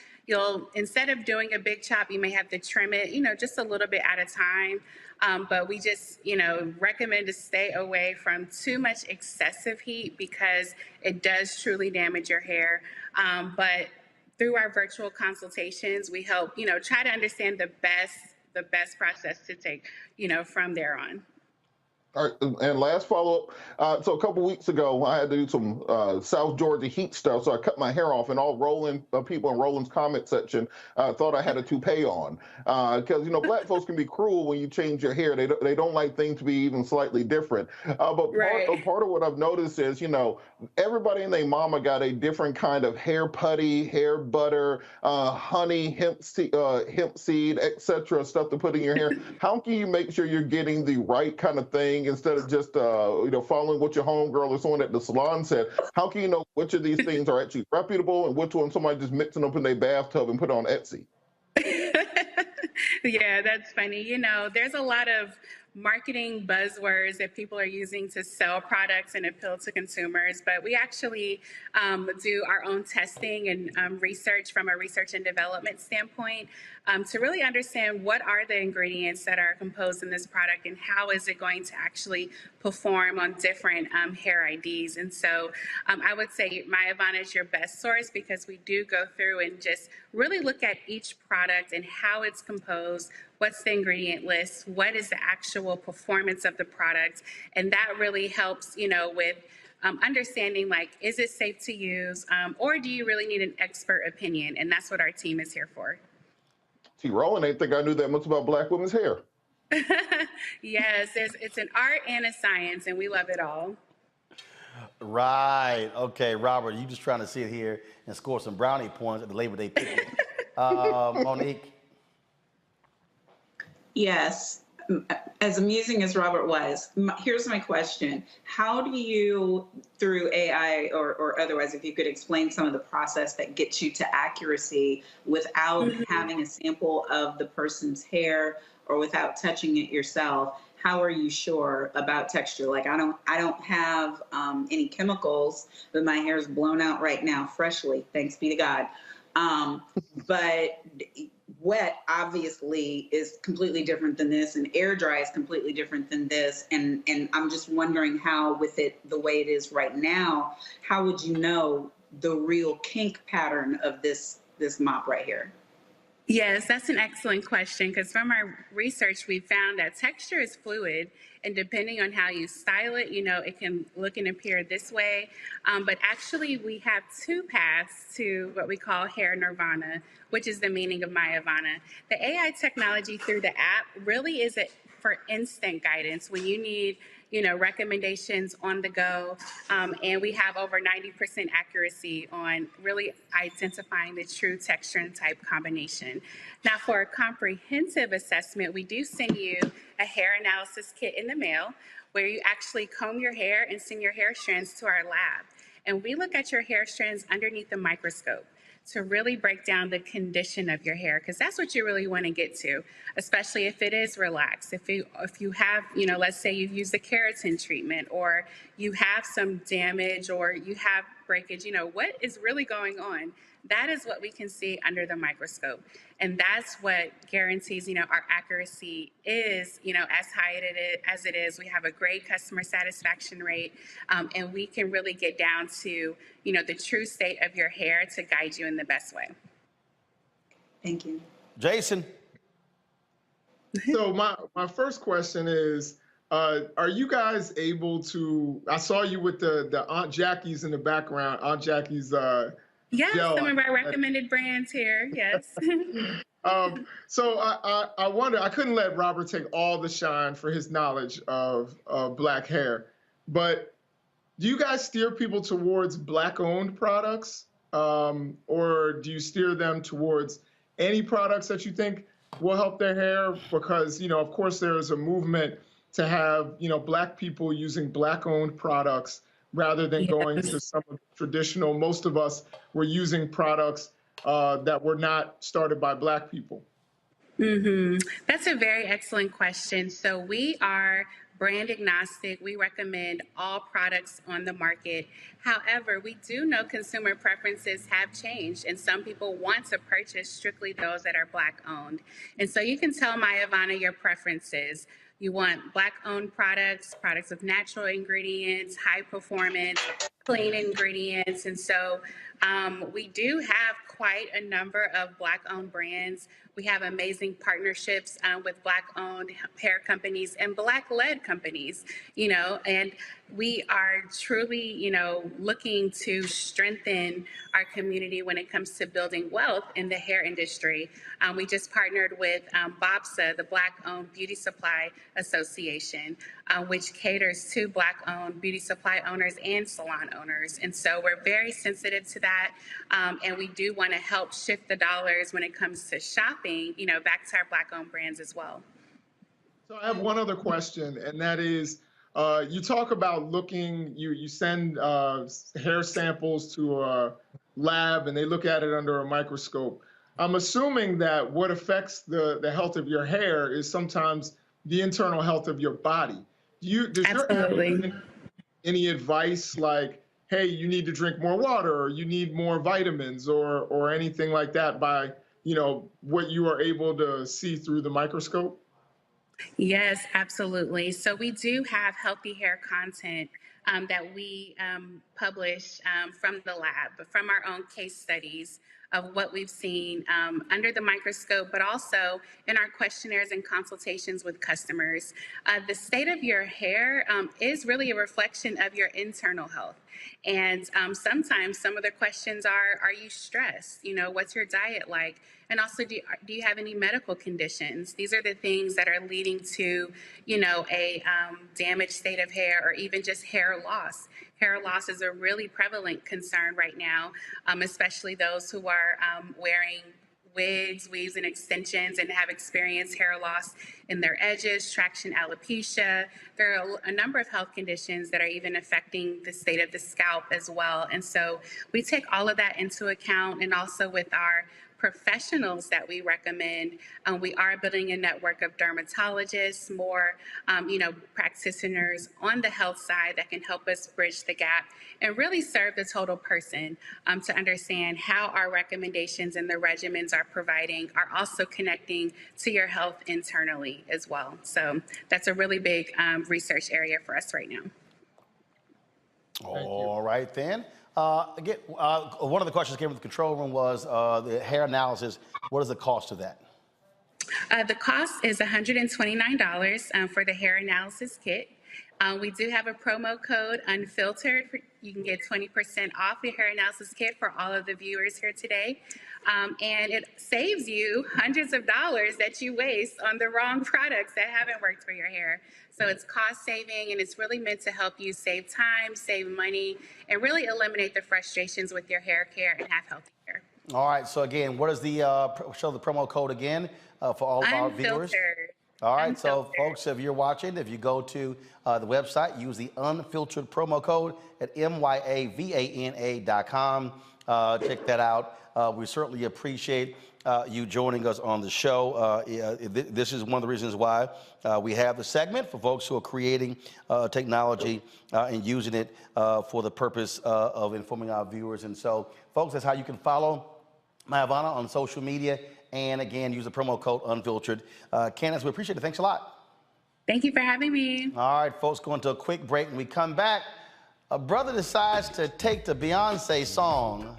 [SPEAKER 24] instead of doing a big chop, you may have to trim it, just a little bit at a time. But we just, recommend to stay away from too much excessive heat because it does truly damage your hair. But through our virtual consultations, we help, try to understand the best process to take, from there on.
[SPEAKER 10] All right, and last follow-up. So a couple weeks ago, I had to do some South Georgia heat stuff, so I cut my hair off, and all people in Roland's comment section thought I had a toupee on. Because, black folks can be cruel when you change your hair. They don't like things to be even slightly different. But part of what I've noticed is, everybody and their mama got a different kind of hair putty, hair butter, honey, hemp seed, etc. stuff to put in your hair. How can you make sure you're getting the right kind of thing instead of just following what your homegirl or someone at the salon said? How can you know which of these things are actually reputable and which one somebody just mixing up in their bathtub and put on Etsy?
[SPEAKER 24] Yeah, that's funny. There's a lot of marketing buzzwords that people are using to sell products and appeal to consumers, but we actually do our own testing and research from a research and development standpoint to really understand what are the ingredients that are composed in this product and how is it going to actually perform on different hair IDs. And so I would say My Ivana is your best source because we do go through and just really look at each product and how it's composed, what's the ingredient list, what is the actual performance of the product, and that really helps, with understanding, is it safe to use, or do you really need an expert opinion? And that's what our team is here for.
[SPEAKER 10] See, Roland ain't think I knew that much about black women's hair.
[SPEAKER 24] Yes, it's an art and a science, and we love it all.
[SPEAKER 8] Right. Okay, Robert, you just trying to sit here and score some brownie points at the Labor Day picnic. Monique?
[SPEAKER 11] Yes. As amusing as Robert was, here's my question. How do you, through AI or otherwise, if you could explain some of the process that gets you to accuracy without having a sample of the person's hair or without touching it yourself, how are you sure about texture? Like I don't have any chemicals, but my hair is blown out right now freshly, thanks be to God. But wet obviously is completely different than this, and air dry is completely different than this. And I'm just wondering how, with it the way it is right now, how would you know the real kink pattern of this mop right here?
[SPEAKER 24] Yes, that's an excellent question, because from our research, we found that texture is fluid, and depending on how you style it, it can look and appear this way. But actually, we have two paths to what we call hair nirvana, which is the meaning of My Ivana. The AI technology through the app really is for instant guidance when you need recommendations on the go. And we have over 90% accuracy on really identifying the true texture and type combination. Now, for a comprehensive assessment, we do send you a hair analysis kit in the mail where you actually comb your hair and send your hair strands to our lab. And we look at your hair strands underneath the microscope to really break down the condition of your hair, because that's what you really want to get to, especially if it is relaxed. If you have, let's say you've used a keratin treatment, or you have some damage, or you have breakage, what is really going on? That is what we can see under the microscope. And that's what guarantees, our accuracy is, as high as it is. We have a great customer satisfaction rate, and we can really get down to, the true state of your hair to guide you in the best way.
[SPEAKER 11] Thank you.
[SPEAKER 8] Jason?
[SPEAKER 12] So my first question is, are you guys able to, I saw you with the Aunt Jackie's in the background, Aunt Jackie's
[SPEAKER 24] Yes,
[SPEAKER 12] gel.
[SPEAKER 24] some of our recommended brands here, yes.
[SPEAKER 12] So I wonder, I couldn't let Robert take all the shine for his knowledge of black hair, but do you guys steer people towards black-owned products, or do you steer them towards any products that you think will help their hair? Because, of course, there is a movement to have, black people using black-owned products rather than going to some of the traditional. Most of us were using products that were not started by black people.
[SPEAKER 24] That's a very excellent question. So we are brand agnostic. We recommend all products on the market. However, we do know consumer preferences have changed, and some people want to purchase strictly those that are Black owned. And so you can tell Maya Ivana your preferences. You want Black owned products, products with natural ingredients, high performance, clean ingredients. And so we do have quite a number of Black owned brands. We have amazing partnerships with Black owned hair companies and Black led companies, and we are truly, looking to strengthen our community when it comes to building wealth in the hair industry. We just partnered with BOBSA, the Black owned Beauty Supply Association, which caters to Black owned beauty supply owners and salon owners. And so we're very sensitive to that. And we do want to help shift the dollars when it comes to shopping, back to our Black owned brands as well.
[SPEAKER 12] So I have one other question, and that is, you talk about you send hair samples to a lab and they look at it under a microscope. I'm assuming that what affects the health of your hair is sometimes the internal health of your body. Does
[SPEAKER 24] Absolutely.
[SPEAKER 12] your any advice like, hey, you need to drink more water, or you need more vitamins, or anything like that by, what you are able to see through the microscope?
[SPEAKER 24] Yes, absolutely. So we do have healthy hair content that we publish from the lab, but from our own case studies of what we've seen under the microscope, but also in our questionnaires and consultations with customers. The state of your hair is really a reflection of your internal health. And sometimes some of the questions are you stressed? What's your diet like? And also, do you have any medical conditions? These are the things that are leading to, a damaged state of hair, or even just hair loss. Hair loss is a really prevalent concern right now, especially those who are wearing wigs, weaves, and extensions and have experienced hair loss in their edges, traction alopecia. There are a number of health conditions that are even affecting the state of the scalp as well. And so we take all of that into account, and also with our professionals that we recommend. We are building a network of dermatologists, more, practitioners on the health side that can help us bridge the gap and really serve the total person to understand how our recommendations and the regimens are providing are also connecting to your health internally as well. So that's a really big research area for us right now.
[SPEAKER 8] All right, then. Again, one of the questions that came from the control room was the hair analysis. What is the cost of that?
[SPEAKER 24] The cost is $129 for the hair analysis kit. We do have a promo code, unfiltered. You can get 20% off the hair analysis kit for all of the viewers here today. And it saves you hundreds of dollars that you waste on the wrong products that haven't worked for your hair. So it's cost saving, and it's really meant to help you save time, save money, and really eliminate the frustrations with your hair care and have healthy hair.
[SPEAKER 8] All right, so again, what is the, show the promo code again for all of our viewers? All right, so folks, if you're watching, if you go to the website, use the unfiltered promo code at myavana.com. Check that out. We certainly appreciate you joining us on the show. This is one of the reasons why we have the segment for folks who are creating technology and using it for the purpose of informing our viewers. And so, folks, that's how you can follow Maya Ivana on social media. And again, use the promo code unfiltered. Candace, we appreciate it. Thanks a lot.
[SPEAKER 24] Thank you for having me.
[SPEAKER 8] All right, folks, going to a quick break. When we come back, a brother decides to take the Beyonce song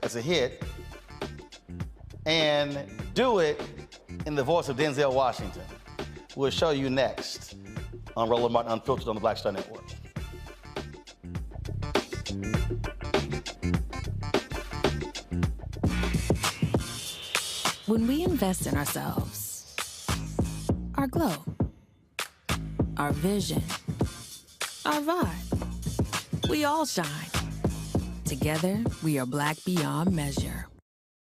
[SPEAKER 8] that's a hit and do it in the voice of Denzel Washington. We'll show you next on Roland Martin Unfiltered on the Black Star Network.
[SPEAKER 13] When we invest in ourselves, our glow, our vision, our vibe, we all shine. Together, we are Black beyond measure.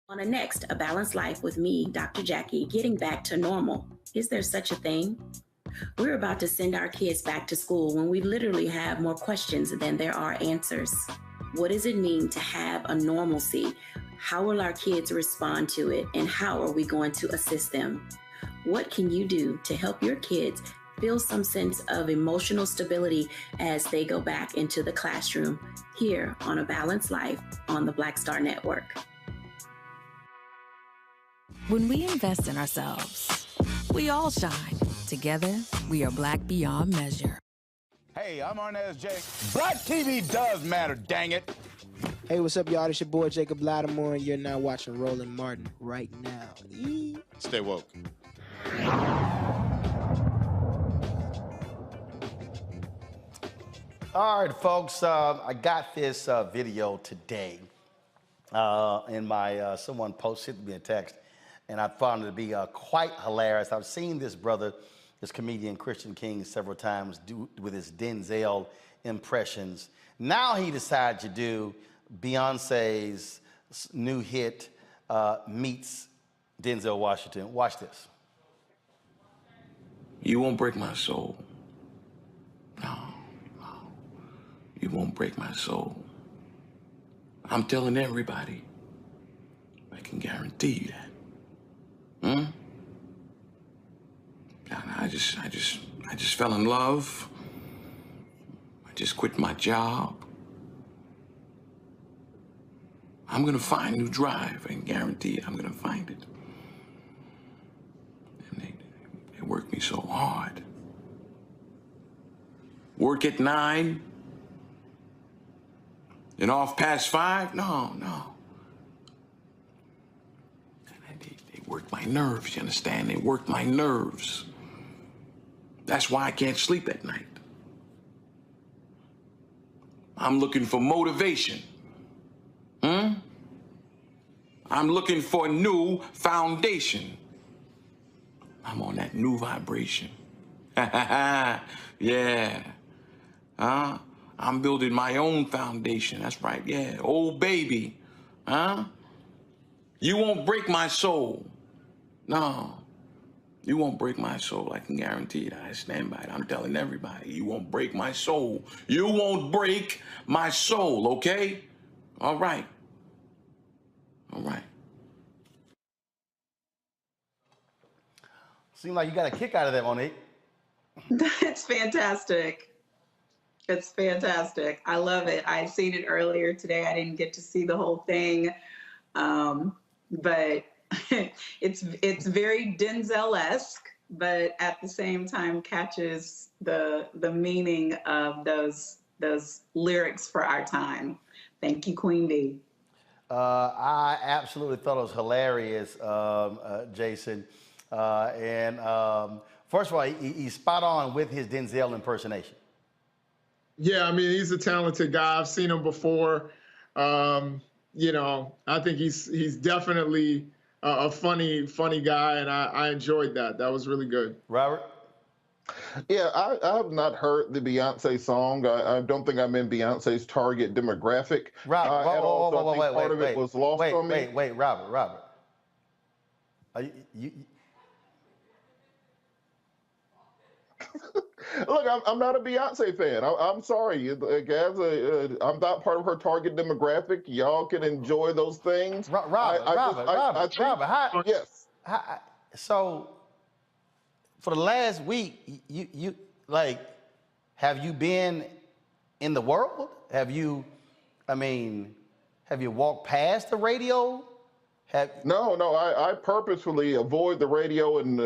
[SPEAKER 17] On the next, A Balanced Life with me, Dr. Jackie, getting back to normal. Is there such a thing? We're about to send our kids back to school when we literally have more questions than there are answers. What does it mean to have a normalcy How will our kids respond to it, and how are we going to assist them? What can you do to help your kids feel some sense of emotional stability as they go back into the classroom here on A Balanced Life on the Black Star Network?
[SPEAKER 13] When we invest in ourselves, we all shine. Together, we are black beyond measure.
[SPEAKER 1] Hey, I'm Arnez J. Black TV does matter, dang it.
[SPEAKER 4] Hey, what's up, y'all? It's your boy, Jacob Lattimore, and you're now watching Roland Martin right now.
[SPEAKER 1] Stay woke.
[SPEAKER 8] All right, folks, I got this video today in my, someone posted me a text, and I found it to be quite hilarious. I've seen this brother, this comedian Christian King, several times do with his Denzel impressions. Now he decided to do Beyonce's new hit meets Denzel Washington. Watch this.
[SPEAKER 9] You won't break my soul. No. You won't break my soul. I'm telling everybody. I can guarantee you that. I just fell in love. I just quit my job. I'm gonna find a new drive. I can guarantee it. I'm gonna find it. And they work me so hard. Work at 9 and off past 5? No. They work my nerves, you understand? They work my nerves. That's why I can't sleep at night. I'm looking for motivation. I'm looking for a new foundation. I'm on that new vibration. Yeah. I'm building my own foundation. That's right, yeah. Old baby. You won't break my soul. No. You won't break my soul. I can guarantee that. I stand by it. I'm telling everybody, you won't break my soul. You won't break my soul, okay? All right. All right.
[SPEAKER 8] Seems like you got a kick out of that, Monique.
[SPEAKER 11] That's fantastic. It's fantastic. I love it. I'd seen it earlier today. I didn't get to see the whole thing, but it's very Denzel-esque, but at the same time catches the meaning of those lyrics for our time. Thank you, Queen B.
[SPEAKER 8] I absolutely thought it was hilarious, Jason. First of all, he's spot on with his Denzel impersonation.
[SPEAKER 12] Yeah, I mean, he's a talented guy. I've seen him before. You know, I think he's definitely a funny guy, and I enjoyed that. That was really good.
[SPEAKER 8] Robert?
[SPEAKER 10] Yeah, I have not heard the Beyonce song. I don't think I'm in Beyonce's target demographic at all. So I think part of it was lost on me.
[SPEAKER 8] Wait, Robert. Are you
[SPEAKER 10] Look, I'm not a Beyonce fan. I'm sorry, guys. I'm not part of her target demographic. Y'all can enjoy those things.
[SPEAKER 8] Robert,
[SPEAKER 10] yes.
[SPEAKER 8] So, for the last week, you like, have you been in the world? Have you walked past the radio?
[SPEAKER 10] No, I purposefully avoid the radio and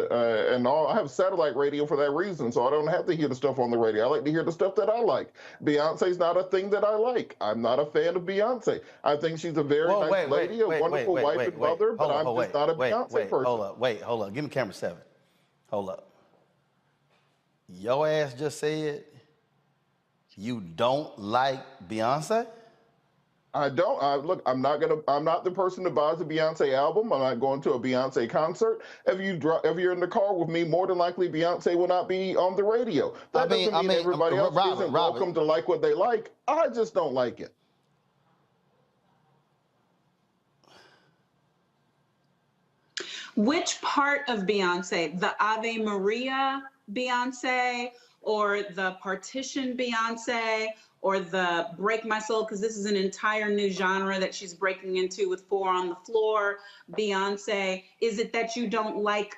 [SPEAKER 10] all. I have satellite radio for that reason, so I don't have to hear the stuff on the radio. I like to hear the stuff that I like. Beyonce's not a thing that I like. I'm not a fan of Beyonce. I think she's a very nice lady, a wonderful wife and mother, but I'm just not a Beyonce person.
[SPEAKER 8] Hold up. Give me camera 7. Hold up. Your ass just said you don't like Beyonce?
[SPEAKER 10] I don't. Look, I'm not the person that buys a Beyonce album. I'm not going to a Beyonce concert. If you're in the car with me, more than likely Beyonce will not be on the radio. That doesn't mean everybody else isn't welcome to like what they like. I just don't like it.
[SPEAKER 11] Which part of Beyonce? The Ave Maria Beyonce, or the Partition Beyonce, or the Break My Soul, because this is an entire new genre that she's breaking into with 4 on the Floor, Beyonce? Is it that you don't like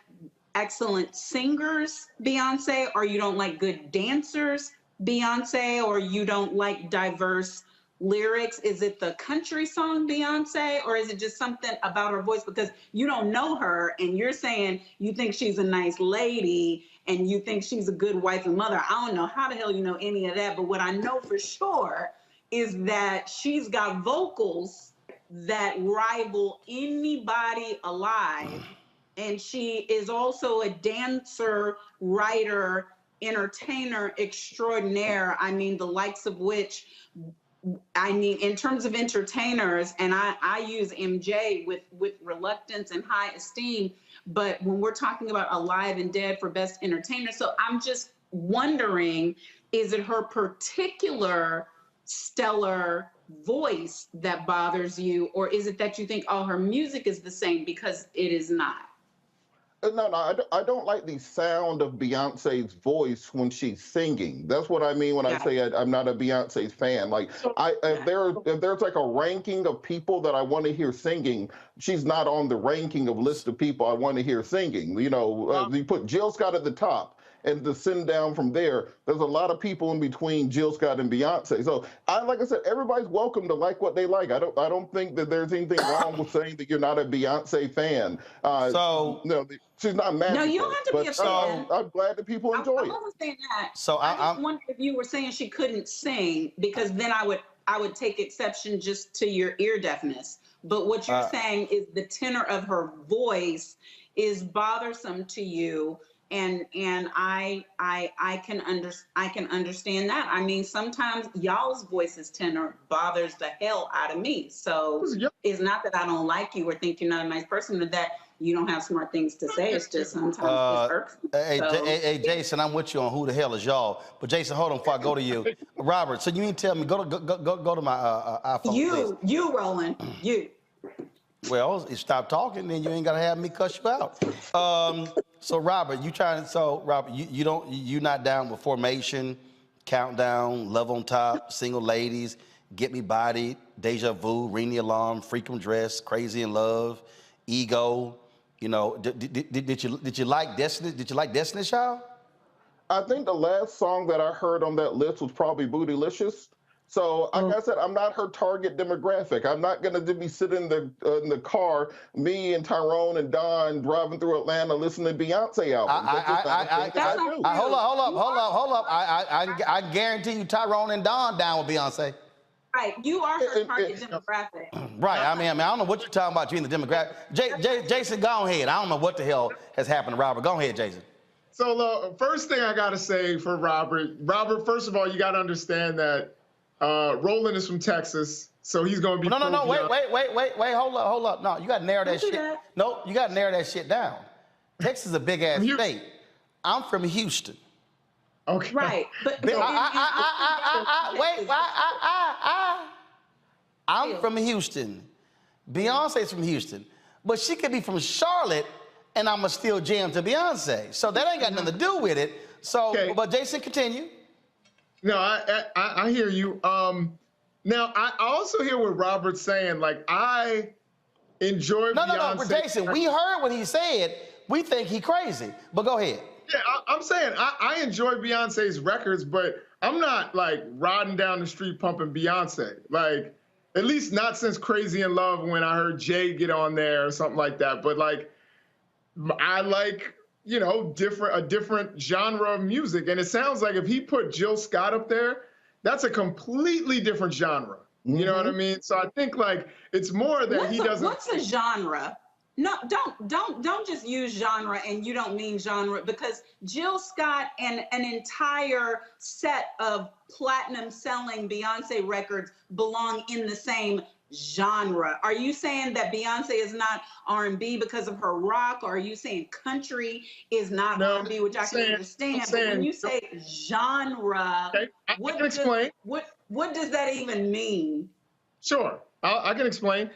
[SPEAKER 11] excellent singers, Beyonce, or you don't like good dancers, Beyonce, or you don't like diverse lyrics? Is it the country song Beyonce, or is it just something about her voice? Because you don't know her and you're saying you think she's a nice lady and you think she's a good wife and mother. I don't know how the hell you know any of that, but what I know for sure is that she's got vocals that rival anybody alive. And she is also a dancer, writer, entertainer extraordinaire. I mean, the likes of which, I mean, in terms of entertainers, and I use MJ with reluctance and high esteem, but when we're talking about Alive and Dead for Best Entertainer, so I'm just wondering, is it her particular stellar voice that bothers you, or is it that you think all her music is the same? Because it is not.
[SPEAKER 10] No, I don't like the sound of Beyonce's voice when she's singing. That's what I mean when I say I'm not a Beyonce fan. Like, if there's like a ranking of people that I want to hear singing, she's not on the ranking of list of people I want to hear singing. You know, you put Jill Scott at the top, and to send down from there, there's a lot of people in between Jill Scott and Beyonce. So, like I said, everybody's welcome to like what they like. I don't think that there's anything wrong with saying that you're not a Beyonce fan. She's not mad.
[SPEAKER 11] No, you don't have to be a fan.
[SPEAKER 10] I'm glad that people enjoy it.
[SPEAKER 11] I wasn't saying that.
[SPEAKER 8] So
[SPEAKER 11] I just wondered if you were saying she couldn't sing, because then I would take exception just to your ear deafness. But what you're saying is the tenor of her voice is bothersome to you. And I can understand that. I mean, sometimes y'all's voice's tenor bothers the hell out of me. So it's not that I don't like you or think you're not a nice person, or that you don't have smart things to say. It's just sometimes it's irksome.
[SPEAKER 8] Hey, Jason, I'm with you on who the hell is y'all. But Jason, hold on before I go to you. Robert, so you need to tell me, go to my iPhone, please.
[SPEAKER 11] You, Roland, you.
[SPEAKER 8] Well, you stop talking, then you ain't gotta have me cuss you out. So Robert, you're not down with Formation, Countdown, Love on Top, Single Ladies, Get Me Bodied, Deja Vu, Ring the Alarm, Freakum Dress, Crazy in Love, Ego. You know, did you like Destiny? Did you like Destiny's Child?
[SPEAKER 10] I think the last song that I heard on that list was probably Bootylicious. So, like I said, I'm not her target demographic. I'm not going to be sitting in the car, me and Tyrone and Don driving through Atlanta listening to Beyonce albums.
[SPEAKER 8] Hold up. I guarantee you Tyrone and Don down with Beyonce.
[SPEAKER 11] Right, you are her target demographic.
[SPEAKER 8] Right, I mean, I don't know what you're talking about, you in the demographic. Jason, go ahead. I don't know what the hell has happened to Robert. Go ahead, Jason.
[SPEAKER 12] So, first thing I got to say for Robert, first of all, you got to understand that Roland is from Texas, so he's going to be.
[SPEAKER 8] No, wait, hold up. No, you got to narrow that shit. No, you got to narrow that shit down. Texas is a big ass state. I'm from Houston.
[SPEAKER 12] Okay.
[SPEAKER 11] Right, but
[SPEAKER 8] I'm from Houston. Beyonce's from Houston, but she could be from Charlotte, and I'ma still jam to Beyonce. So that ain't got nothing to do with it. So, but Jason, continue.
[SPEAKER 12] No, I hear you. Now I also hear what Robert's saying. Like, I enjoy Beyonce.
[SPEAKER 8] No, Jason, we heard what he said. We think he crazy, but go ahead.
[SPEAKER 12] Yeah, I'm saying I enjoy Beyonce's records, but I'm not like riding down the street pumping Beyonce. Like, at least not since Crazy in Love, when I heard Jay get on there or something like that. But like, I like, you know, a different genre of music. And it sounds like if he put Jill Scott up there, that's a completely different genre. You know what I mean? So I think like it's more that he doesn't.
[SPEAKER 11] What's a genre? No, don't just use genre and you don't mean genre, because Jill Scott and an entire set of platinum selling Beyonce records belong in the same genre. Are you saying that Beyonce is not R&B because of her rock, or are you saying country is not R&B, which I can understand? But when you say genre, what does that even mean?
[SPEAKER 12] Sure, I can explain.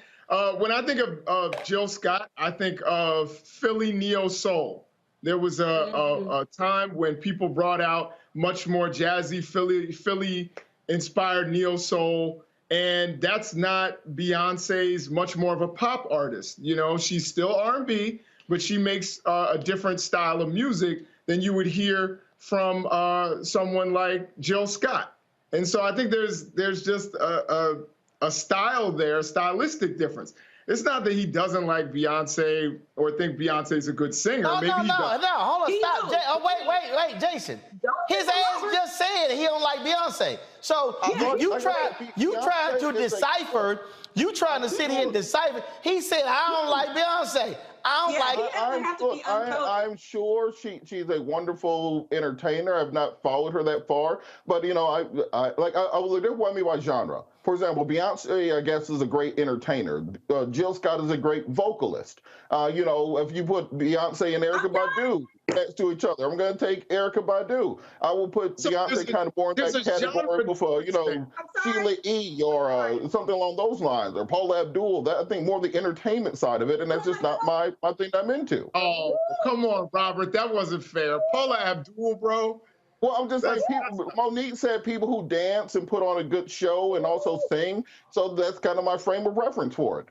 [SPEAKER 12] When I think of Jill Scott, I think of Philly neo soul. There was a time when people brought out much more jazzy Philly inspired neo soul. And that's not Beyonce's, much more of a pop artist. You know, she's still R&B, but she makes a different style of music than you would hear from someone like Jill Scott. And so I think there's just a style there, a stylistic difference. It's not that he doesn't like Beyonce or think Beyonce's a good singer.
[SPEAKER 8] No,
[SPEAKER 12] Maybe
[SPEAKER 8] hold on, stop. Wait, Jason. His ass just said he don't like Beyonce. So you trying to decipher, you trying to sit here and decipher. He said, I don't like Beyonce.
[SPEAKER 10] I'm sure she's a wonderful entertainer. I've not followed her that far, but you know, I will identify me by genre. For example, Beyonce, I guess, is a great entertainer. Jill Scott is a great vocalist. You know, if you put Beyonce and Erykah Badu next to each other, I'm going to take Erykah Badu. I will put Beyonce kind of more in that category with, you know, Sheila E. or something along those lines, or Paula Abdul. That, I think, more the entertainment side of it, and that's just not my thing I'm into.
[SPEAKER 12] Oh, come on, Robert. That wasn't fair. Paula Abdul, bro.
[SPEAKER 10] Well, I'm just saying, Monique said people who dance and put on a good show and also sing. So that's kind of my frame of reference for it.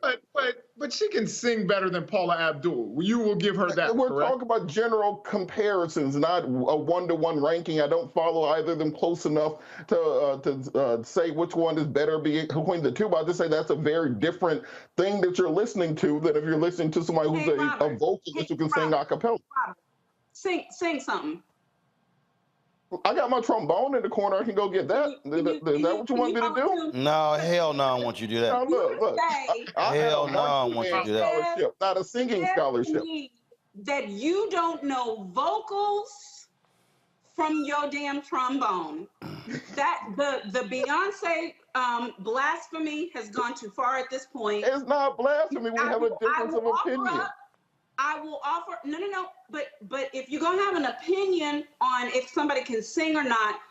[SPEAKER 12] But she can sing better than Paula Abdul. You will give her that.
[SPEAKER 10] We're talking about general comparisons, not a one-to-one ranking. I don't follow either of them close enough to say which one is better between the two. But I just say that's a very different thing that you're listening to than if you're listening to somebody who's a vocalist who can sing a cappella.
[SPEAKER 11] Sing something.
[SPEAKER 10] I got my trombone in the corner. I can go get that. Is that what you want me to do?
[SPEAKER 8] No, hell no, I want you to do that.
[SPEAKER 10] No, look.
[SPEAKER 8] Hell no, I want you to do that.
[SPEAKER 10] Not a singing scholarship.
[SPEAKER 11] That you don't know vocals from your damn trombone. That the Beyonce blasphemy has gone too far at this point.
[SPEAKER 10] It's not blasphemy. We have a difference of opinion.
[SPEAKER 11] I will offer no. But if you're gonna have an opinion on if somebody can sing or not,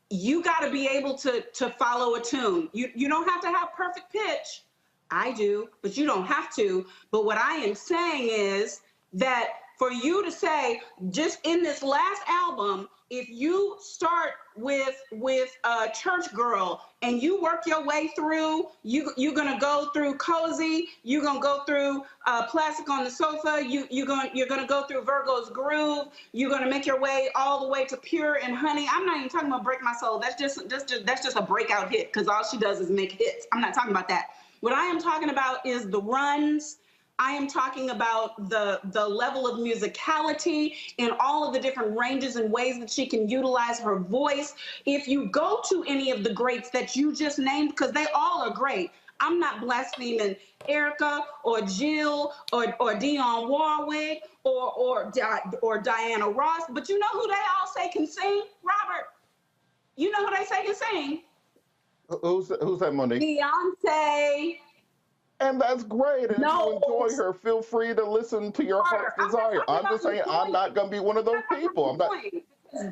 [SPEAKER 11] you got to be able to follow a tune. You don't have to have perfect pitch. I do, but you don't have to. But what I am saying is that for you to say, just in this last album, if you start with Church Girl and you work your way through, you're gonna go through Cozy, you're gonna go through Plastic on the Sofa, you're gonna go through Virgo's Groove, you're gonna make your way all the way to Pure and Honey. I'm not even talking about Break My Soul. That's just a breakout hit because all she does is make hits. I'm not talking about that. What I am talking about is the runs. I am talking about the level of musicality and all of the different ranges and ways that she can utilize her voice. If you go to any of the greats that you just named, because they all are great, I'm not blaspheming Erykah or Jill or Dionne Warwick or Diana Ross, but you know who they all say can sing, Robert? You know who they say can sing?
[SPEAKER 10] Who's that, Monique?
[SPEAKER 11] Beyonce.
[SPEAKER 10] And that's great. And if you enjoy her, feel free to listen to your heart's desire. I'm just saying I'm not going to be one of those people. I'm not.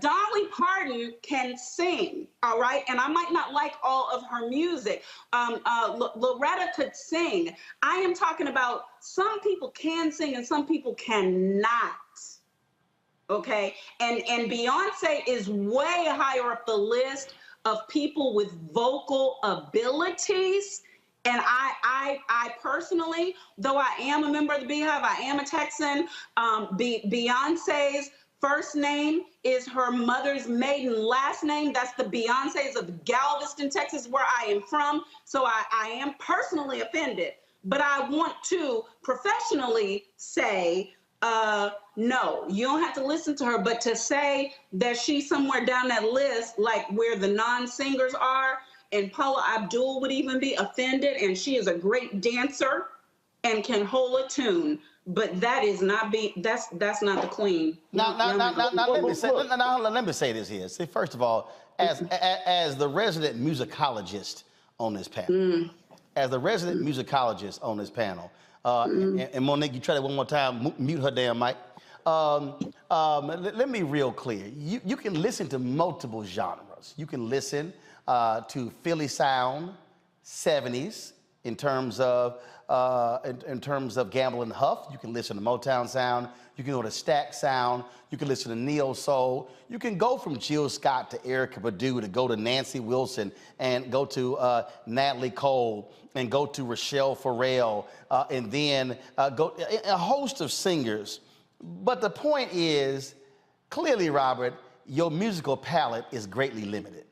[SPEAKER 11] Dolly Parton can sing, all right? And I might not like all of her music. Loretta could sing. I am talking about some people can sing and some people cannot, okay? And Beyonce is way higher up the list of people with vocal abilities. And I personally, though I am a member of the Beehive, I am a Texan, Beyonce's first name is her mother's maiden last name. That's the Beyoncés of Galveston, Texas, where I am from. So I am personally offended. But I want to professionally say, no, you don't have to listen to her. But to say that she's somewhere down that list, like where the non-singers are, and Paula Abdul would even be offended, and she is a great dancer and can hold a tune. But that is not that's not the queen.
[SPEAKER 8] Now let me say this here. See, first of all, as the resident musicologist on this panel, and Monique, you try that one more time, mute her damn mic. Let me be real clear. You can listen to multiple genres. You can listen to Philly sound, 70s, in terms of in terms of Gamble and Huff. You can listen to Motown sound. You can go to Stack sound. You can listen to neo soul. You can go from Jill Scott to Erykah Badu, to go to Nancy Wilson, and go to Natalie Cole, and go to Rochelle Farrell, and then go a host of singers. But the point is, clearly, Robert, your musical palette is greatly limited.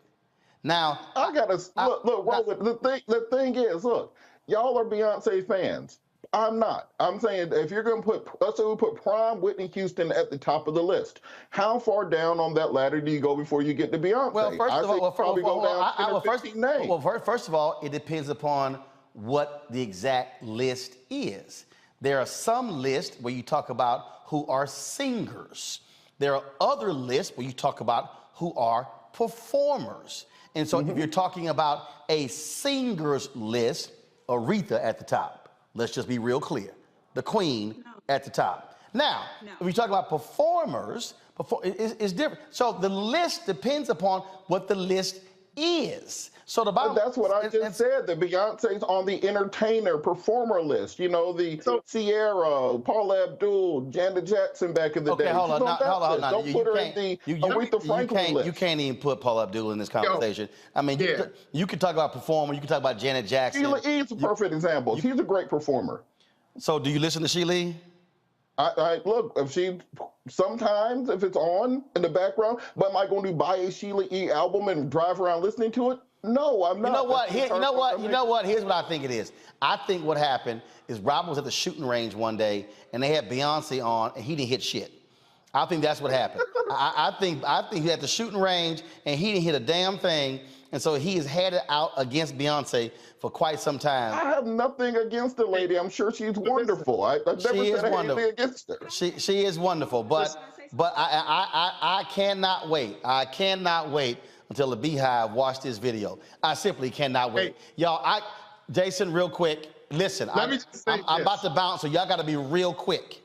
[SPEAKER 8] Now,
[SPEAKER 10] I gotta look. Robert, the thing is, look, y'all are Beyonce fans. I'm not. I'm saying if you're going to put, let's say we put prime Whitney Houston at the top of the list. How far down on that ladder do you go before you get to Beyonce?
[SPEAKER 8] Well, first of all, it depends upon what the exact list is. There are some lists where you talk about who are singers. There are other lists where you talk about who are performers. And so if you're talking about a singers list, Aretha at the top. Let's just be real clear. The Queen at the top. Now, if we talk about performers, it's different. So the list depends upon what the list is. So the bottom,
[SPEAKER 10] that's what I just said. That Beyonce's on the entertainer performer list. You know, the Sierra, Paula Abdul, Janet Jackson back in the day.
[SPEAKER 8] Okay, hold on.
[SPEAKER 10] Don't put her in the Aretha Franklin list.
[SPEAKER 8] You can't even put Paula Abdul in this conversation. I mean, you can talk about performer. You can talk about Janet Jackson.
[SPEAKER 10] Sheila E's a perfect example. She's a great performer.
[SPEAKER 8] So do you listen to Sheila E?
[SPEAKER 10] I look, sometimes if it's on in the background, but am I going to buy a Sheila E album and drive around listening to it? No, I'm not.
[SPEAKER 8] You know what? Here's what I think it is. I think what happened is Robin was at the shooting range one day and they had Beyonce on and he didn't hit shit. I think that's what happened. I think he had the shooting range and he didn't hit a damn thing. And so he has had it out against Beyonce for quite some time.
[SPEAKER 10] I have nothing against the lady. I'm sure she's wonderful. I've never said anything against her.
[SPEAKER 8] She is wonderful, but I cannot wait. I cannot wait until the Beehive watch this video. I simply cannot wait. Y'all, Jason, real quick, listen. I'm about to bounce, so y'all got to be real quick.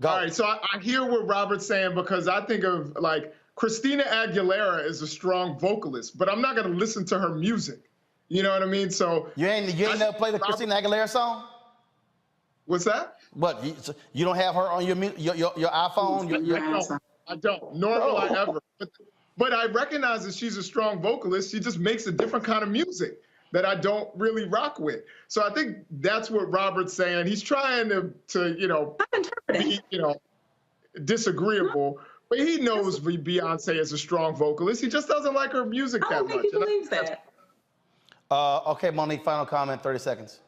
[SPEAKER 8] Go.
[SPEAKER 12] All right, so I hear what Robert's saying because I think of like Christina Aguilera is a strong vocalist, but I'm not going to listen to her music. You know what I mean? So
[SPEAKER 8] you ain't never played the Christina Aguilera song?
[SPEAKER 12] What's that?
[SPEAKER 8] What, you don't have her on your iPhone?
[SPEAKER 12] I don't. Nor will I ever. But I recognize that she's a strong vocalist. She just makes a different kind of music that I don't really rock with. So I think that's what Robert's saying. He's trying to be, disagreeable. But he knows Beyonce is a strong vocalist. He just doesn't like her music that much. I don't think he believes that.
[SPEAKER 8] Okay, Monique, final comment, 30 seconds.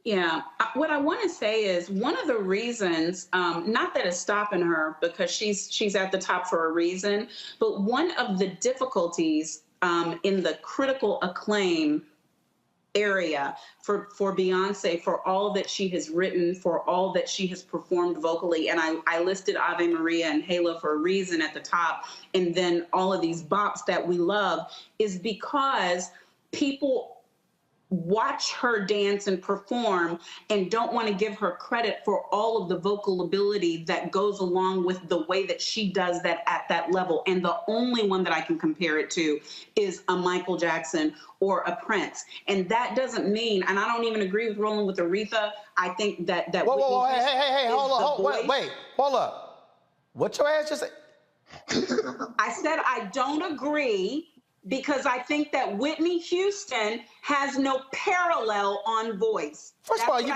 [SPEAKER 11] Yeah, what I want to say is one of the reasons, not that it's stopping her because she's at the top for a reason, but one of the difficulties in the critical acclaim area for Beyonce, for all that she has written, for all that she has performed vocally, and I listed Ave Maria and Halo for a reason at the top, and then all of these bops that we love, is because people watch her dance and perform and don't want to give her credit for all of the vocal ability that goes along with the way that she does that at that level. And the only one that I can compare it to is a Michael Jackson or a Prince. And that doesn't mean, and I don't even agree with rolling with Aretha. I think that
[SPEAKER 8] hey, hold up. What your ass just said?
[SPEAKER 11] I said I don't agree, because I think that Whitney Houston has no parallel on voice.
[SPEAKER 8] First of all, you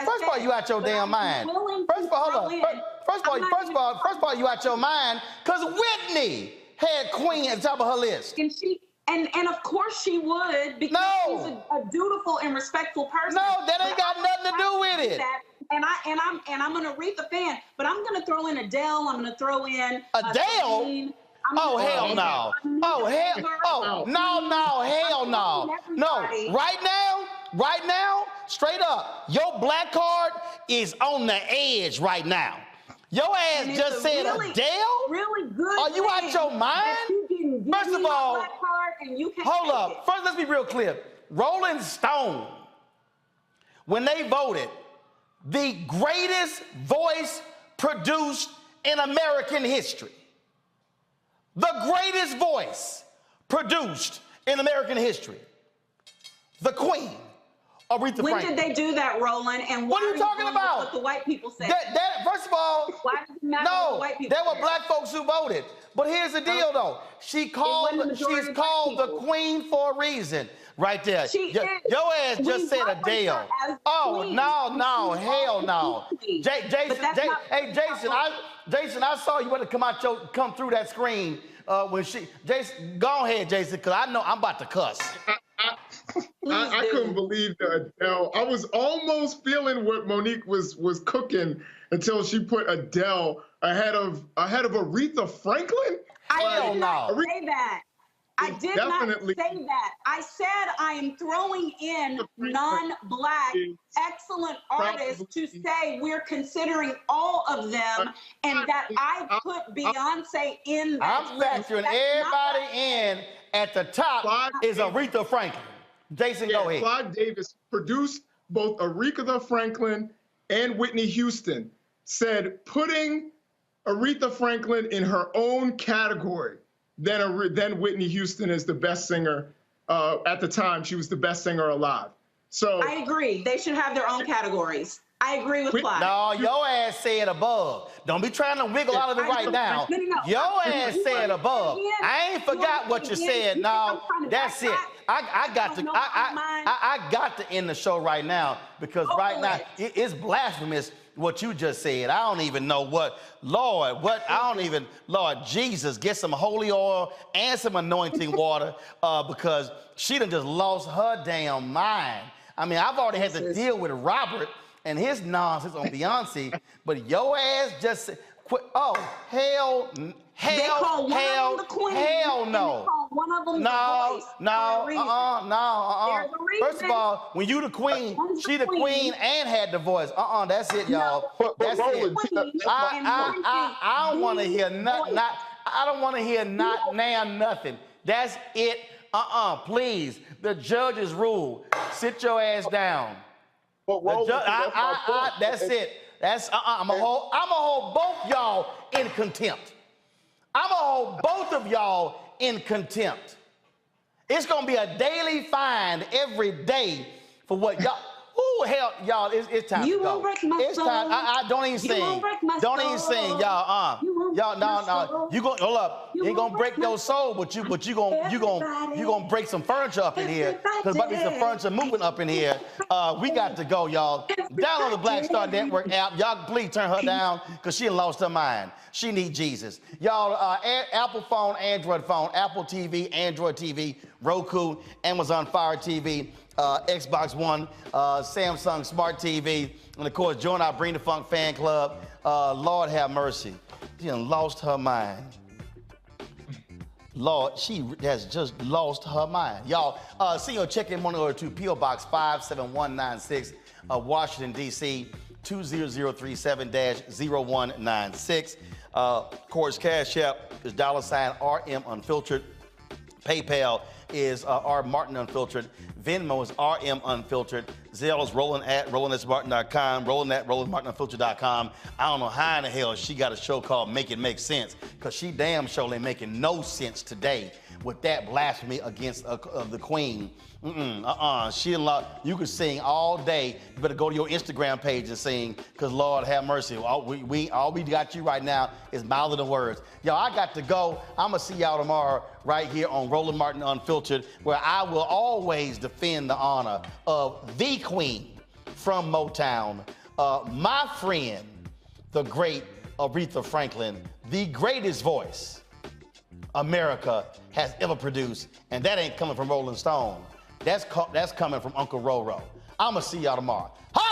[SPEAKER 8] out your damn mind. First of all, you out your mind because Whitney had Queen at the top of her list.
[SPEAKER 11] And of course she would, because she's a dutiful and respectful person.
[SPEAKER 8] No, that ain't got nothing to do with it.
[SPEAKER 11] And I'm an Aretha fan, but I'm gonna throw in Adele. I'm gonna throw in
[SPEAKER 8] Adele. Oh, hell no. Oh, hell. No, hell no. No, right now, straight up, your black card is on the edge right now. Your ass just said Adele?
[SPEAKER 11] Really good.
[SPEAKER 8] Are you out your mind? First of all, hold up. First, let's be real clear. Rolling Stone, when they voted, the greatest voice produced in American history. The greatest voice produced in American history. The Queen, Aretha
[SPEAKER 11] When
[SPEAKER 8] Franklin.
[SPEAKER 11] did they do that, Roland? And
[SPEAKER 8] What are you talking
[SPEAKER 11] going with
[SPEAKER 8] about?
[SPEAKER 11] What the white people said.
[SPEAKER 8] First of all,
[SPEAKER 11] why does it matter what the
[SPEAKER 8] no,
[SPEAKER 11] white people
[SPEAKER 8] there were
[SPEAKER 11] said?
[SPEAKER 8] black folks who voted. But here's the deal, though. She's called the queen for a reason, right there. Your ass just said Adele. Oh, no, hell no. Jason, I saw you want to come through that screen when Jason, go ahead, Jason, because I know I'm about to cuss.
[SPEAKER 12] I couldn't believe that Adele. I was almost feeling what Monique was cooking until she put Adele ahead of Aretha Franklin.
[SPEAKER 11] I did not say that. I did not say that. I said I am throwing in non-black excellent artists to say we're considering all of them, and that I put Beyonce in that
[SPEAKER 8] I'm factoring everybody in. At the top is Aretha Franklin. Jason, go ahead.
[SPEAKER 12] Clive Davis produced both Aretha Franklin and Whitney Houston, said putting Aretha Franklin in her own category, then Whitney Houston is the best singer. At the time, she was the best singer alive. So
[SPEAKER 11] I agree. They should have their own categories. I agree with Clive.
[SPEAKER 8] No, your ass said above. Don't be trying to wiggle out of it right now.
[SPEAKER 11] No.
[SPEAKER 8] Your ass said above. I ain't forgot what you said. No, that's it. I got to end the show right now because right now it's blasphemous what you just said. I don't even know Lord Jesus, get some holy oil and some anointing water because she done just lost her damn mind. I mean, I've already had to deal with Robert and his nonsense on Beyonce, but your ass just quit. Oh, hell no.
[SPEAKER 11] They call one of them the queen,
[SPEAKER 8] hell no.
[SPEAKER 11] And they call one of them the voice.
[SPEAKER 8] First of all, when you the queen, she the queen and had the voice. That's it, y'all. That's it. I don't want to hear nothing. I don't want to hear nothing. That's it. Please. The judges rule. Sit your ass down. That's it. I'm gonna hold both y'all in contempt. I'm gonna hold both of y'all in contempt. It's gonna be a daily fine every day for what y'all. Ooh, hell, y'all, it's time to go. It's time. I don't even sing. Don't even sing, y'all. Y'all, no. You gonna hold up. You ain't gonna break your soul, but you gonna break some furniture up in here. Cause about to be some furniture moving up in here. We got to go, y'all. Download the Black Star Network app. Y'all please turn her down, cause she done lost her mind. She need Jesus. Y'all, Apple phone, Android phone, Apple TV, Android TV, Roku, Amazon Fire TV, Xbox One, Samsung Smart TV, and of course, join our Bring the Funk fan club. Lord have mercy. She done lost her mind. Lord, she has just lost her mind. Y'all, send your check-in money order to P.O. Box 57196, Washington, D.C., 20037-0196. Of course, Cash App is $RM Unfiltered. PayPal is R Martin Unfiltered. Venmo is RM Unfiltered. Zelle is Roland@RolandSMartin.com. Roland@RolandMartinUnfiltered.com. I don't know how in the hell she got a show called Make It Make Sense, because she damn sure ain't making no sense today with that blasphemy against the queen. You can sing all day. You better go to your Instagram page and sing, because Lord have mercy. All we got you right now is mouthing the words. Y'all, I got to go. I'm going to see y'all tomorrow right here on Roland Martin Unfiltered, where I will always defend the honor of the queen from Motown, my friend, the great Aretha Franklin, the greatest voice America has ever produced, and that ain't coming from Rolling Stone. That's coming from Uncle Roro. I'm gonna see y'all tomorrow. Hi!